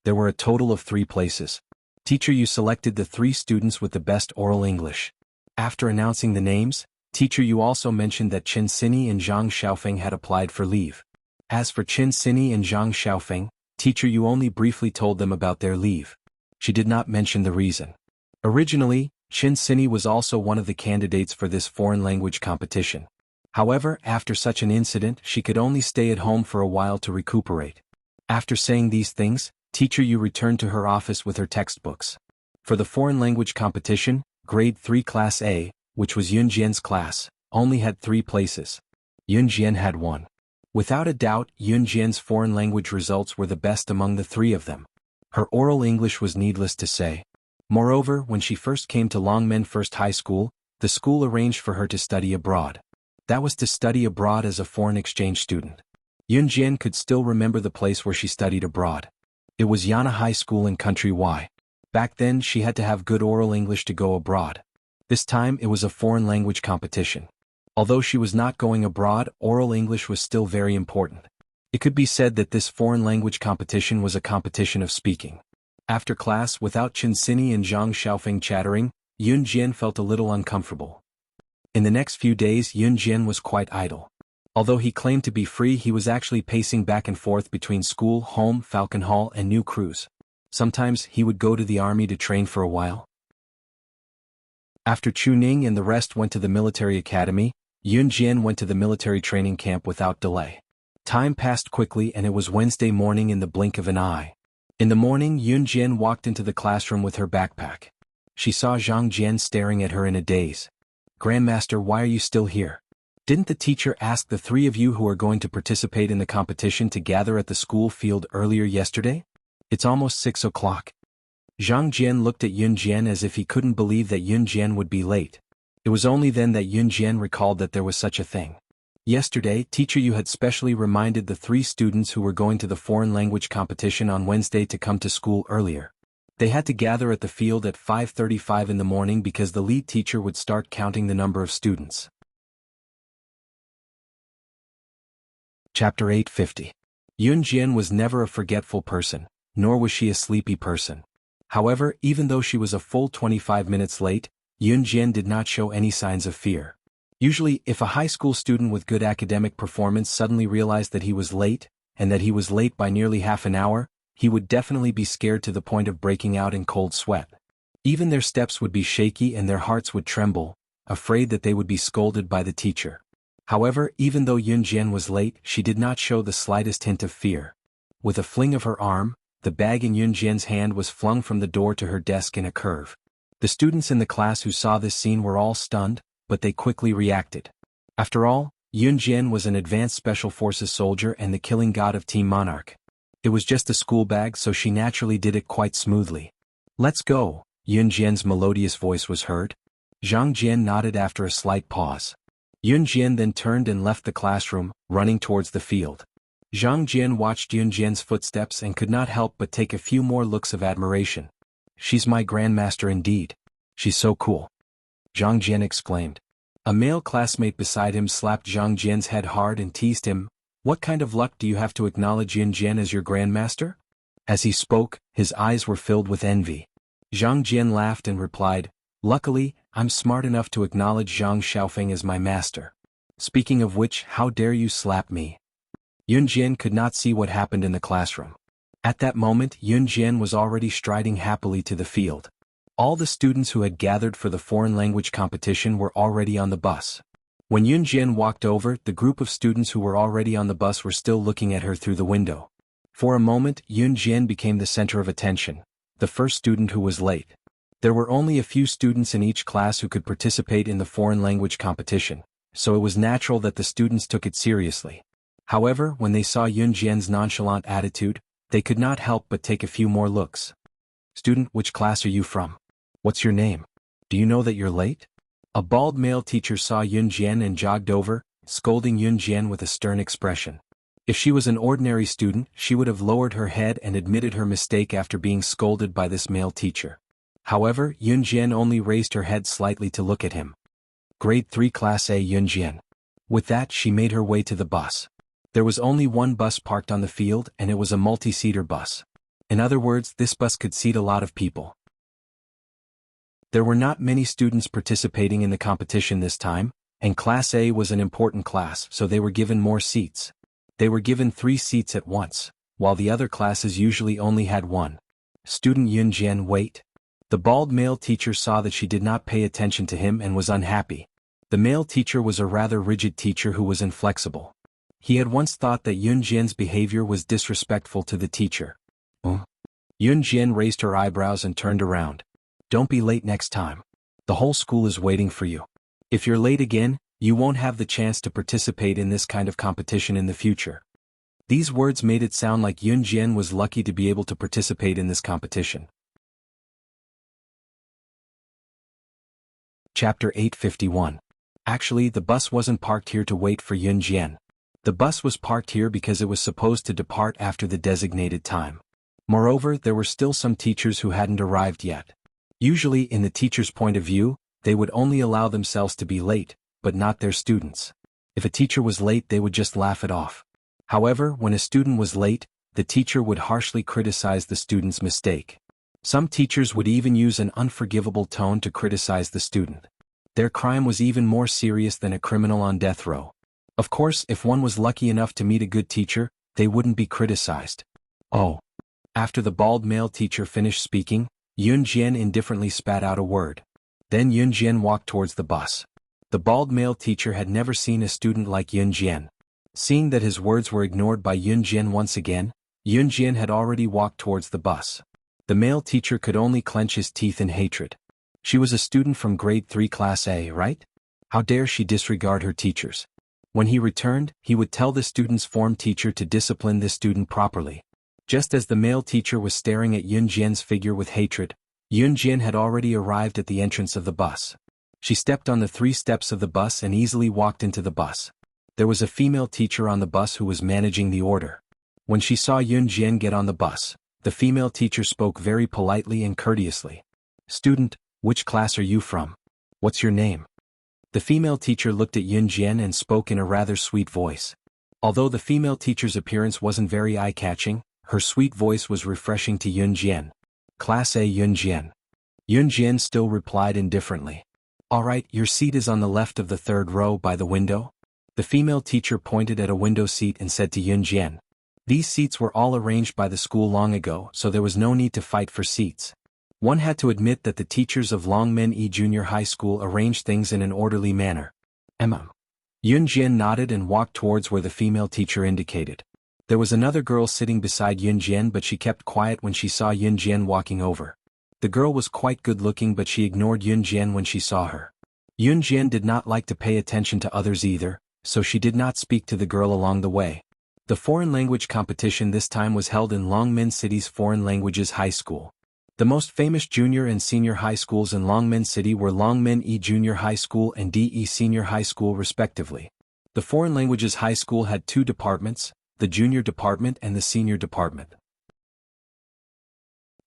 A: There were a total of 3 places. Teacher Yu selected the 3 students with the best oral English. After announcing the names, Teacher Yu also mentioned that Chen Xinyi and Zhang Xiaofeng had applied for leave. As for Chen Xinyi and Zhang Xiaofeng, Teacher Yu only briefly told them about their leave. She did not mention the reason. Originally, Chen Xinyi was also one of the candidates for this foreign language competition. However, after such an incident, she could only stay at home for a while to recuperate. After saying these things, Teacher Yu returned to her office with her textbooks. For the foreign language competition, Grade 3 Class A, which was Yun Jian's class, only had 3 places. Yun Jian had 1. Without a doubt, Yun Jian's foreign language results were the best among the 3 of them. Her oral English was needless to say. Moreover, when she first came to Longmen First High School, the school arranged for her to study abroad. That was to study abroad as a foreign exchange student. Yun Jian could still remember the place where she studied abroad. It was Yana High School in Country Y. Back then she had to have good oral English to go abroad. This time it was a foreign language competition. Although she was not going abroad, oral English was still very important. It could be said that this foreign language competition was a competition of speaking. After class, without Chen Xinyi and Zhang Xiaofeng chattering, Yun Jian felt a little uncomfortable. In the next few days, Yun Jian was quite idle. Although he claimed to be free, he was actually pacing back and forth between school, home, Falcon Hall, and New Cruise. Sometimes he would go to the army to train for a while. After Chu Ning and the rest went to the military academy, Yun Jian went to the military training camp without delay. Time passed quickly and it was Wednesday morning in the blink of an eye. In the morning, Yun Jian walked into the classroom with her backpack. She saw Zhang Jian staring at her in a daze. "Grandmaster, why are you still here? Didn't the teacher ask the 3 of you who are going to participate in the competition to gather at the school field earlier yesterday? It's almost 6 o'clock. Zhang Jian looked at Yun Jian as if he couldn't believe that Yun Jian would be late. It was only then that Yun Jian recalled that there was such a thing. Yesterday, Teacher Yu had specially reminded the 3 students who were going to the foreign language competition on Wednesday to come to school earlier. They had to gather at the field at 5:35 in the morning because the lead teacher would start counting the number of students. Chapter 850. Yun Jian was never a forgetful person, nor was she a sleepy person. However, even though she was a full 25 minutes late, Yun Jian did not show any signs of fear. Usually, if a high school student with good academic performance suddenly realized that he was late, and that he was late by nearly half an hour, he would definitely be scared to the point of breaking out in cold sweat. Even their steps would be shaky and their hearts would tremble, afraid that they would be scolded by the teacher. However, even though Yun Jian was late, she did not show the slightest hint of fear. With a fling of her arm, the bag in Yun Jian's hand was flung from the door to her desk in a curve. The students in the class who saw this scene were all stunned, but they quickly reacted. After all, Yun Jian was an advanced special forces soldier and the killing god of Team Monarch. It was just a school bag, so she naturally did it quite smoothly. "Let's go," Yun Jian's melodious voice was heard. Zhang Jian nodded after a slight pause. Yun Jian then turned and left the classroom, running towards the field. Zhang Jian watched Yun Jian's footsteps and could not help but take a few more looks of admiration. "She's my grandmaster indeed. She's so cool," Zhang Jian exclaimed. A male classmate beside him slapped Zhang Jian's head hard and teased him. "What kind of luck do you have to acknowledge Yun Jian as your grandmaster?" As he spoke, his eyes were filled with envy. Zhang Jian laughed and replied, "Luckily, I'm smart enough to acknowledge Zhang Xiaofeng as my master. Speaking of which, how dare you slap me?" Yun Jian could not see what happened in the classroom. At that moment, Yun Jian was already striding happily to the field. All the students who had gathered for the foreign language competition were already on the bus. When Yun Jian walked over, the group of students who were already on the bus were still looking at her through the window. For a moment, Yun Jian became the center of attention, the first student who was late. There were only a few students in each class who could participate in the foreign language competition, so it was natural that the students took it seriously. However, when they saw Yun Jian's nonchalant attitude, they could not help but take a few more looks. "Student, which class are you from? What's your name? Do you know that you're late?" A bald male teacher saw Yun Jian and jogged over, scolding Yun Jian with a stern expression. If she was an ordinary student, she would have lowered her head and admitted her mistake after being scolded by this male teacher. However, Yun Jian only raised her head slightly to look at him. "Grade 3 Class A Yun Jian." With that, she made her way to the bus. There was only one bus parked on the field, and it was a multi-seater bus. In other words, this bus could seat a lot of people. There were not many students participating in the competition this time, and Class A was an important class, so they were given more seats. They were given 3 seats at once, while the other classes usually only had 1. "Student Yun Jian, wait." The bald male teacher saw that she did not pay attention to him and was unhappy. The male teacher was a rather rigid teacher who was inflexible. He had once thought that Yun Jian's behavior was disrespectful to the teacher. Yun Jian raised her eyebrows and turned around. "Don't be late next time. The whole school is waiting for you. If you're late again, you won't have the chance to participate in this kind of competition in the future." These words made it sound like Yun Jian was lucky to be able to participate in this competition. Chapter 851. Actually, the bus wasn't parked here to wait for Yun Jian. The bus was parked here because it was supposed to depart after the designated time. Moreover, there were still some teachers who hadn't arrived yet. Usually, in the teacher's point of view, they would only allow themselves to be late, but not their students. If a teacher was late, they would just laugh it off. However, when a student was late, the teacher would harshly criticize the student's mistake. Some teachers would even use an unforgivable tone to criticize the student. Their crime was even more serious than a criminal on death row. Of course, if one was lucky enough to meet a good teacher, they wouldn't be criticized. "Oh." After the bald male teacher finished speaking, Yun Jian indifferently spat out a word. Then Yun Jian walked towards the bus. The bald male teacher had never seen a student like Yun Jian. Seeing that his words were ignored by Yun Jian once again, Yun Jian had already walked towards the bus. The male teacher could only clench his teeth in hatred. She was a student from grade 3 Class A, right? How dare she disregard her teachers? When he returned, he would tell the student's form teacher to discipline this student properly. Just as the male teacher was staring at Yun Jian's figure with hatred, Yun Jian had already arrived at the entrance of the bus. She stepped on the 3 steps of the bus and easily walked into the bus. There was a female teacher on the bus who was managing the order. When she saw Yun Jian get on the bus, the female teacher spoke very politely and courteously. "Student, which class are you from? What's your name?" The female teacher looked at Yun Jian and spoke in a rather sweet voice. Although the female teacher's appearance wasn't very eye-catching, her sweet voice was refreshing to Yun Jian. "Class A Yun Jian." Yun Jian still replied indifferently. "All right, your seat is on the left of the 3rd row by the window." The female teacher pointed at a window seat and said to Yun Jian. These seats were all arranged by the school long ago, so there was no need to fight for seats. One had to admit that the teachers of Longmen E Junior High School arranged things in an orderly manner. Yun Jian nodded and walked towards where the female teacher indicated. There was another girl sitting beside Yun Jian, but she kept quiet when she saw Yun Jian walking over. The girl was quite good-looking, but she ignored Yun Jian when she saw her. Yun Jian did not like to pay attention to others either, so she did not speak to the girl along the way. The foreign language competition this time was held in Longmen City's Foreign Languages High School. The most famous junior and senior high schools in Longmen City were Longmen E Junior High School and DE Senior High School respectively. The Foreign Languages High School had 2 departments, the junior department and the senior department.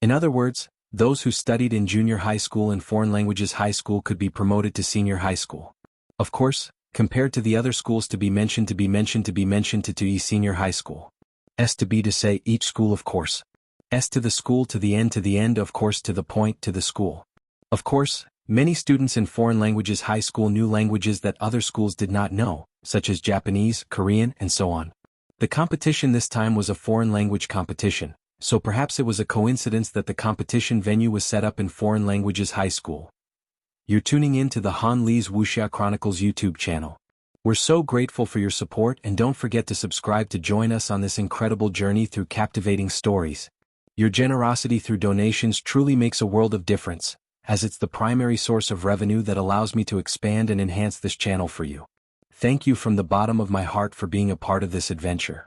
A: In other words, those who studied in junior high school and foreign languages high school could be promoted to senior high school. Of course, compared to the other schools to be mentioned to E senior high school. S to B to say each school of course. S to the school to the end of course to the point to the school. Of course, many students in foreign languages high school knew languages that other schools did not know, such as Japanese, Korean, and so on. The competition this time was a foreign language competition, so perhaps it was a coincidence that the competition venue was set up in Foreign Languages High School. You're tuning in to the Han Lee's Wuxia Chronicles YouTube channel. We're so grateful for your support, and don't forget to subscribe to join us on this incredible journey through captivating stories. Your generosity through donations truly makes a world of difference, as it's the primary source of revenue that allows me to expand and enhance this channel for you. Thank you from the bottom of my heart for being a part of this adventure.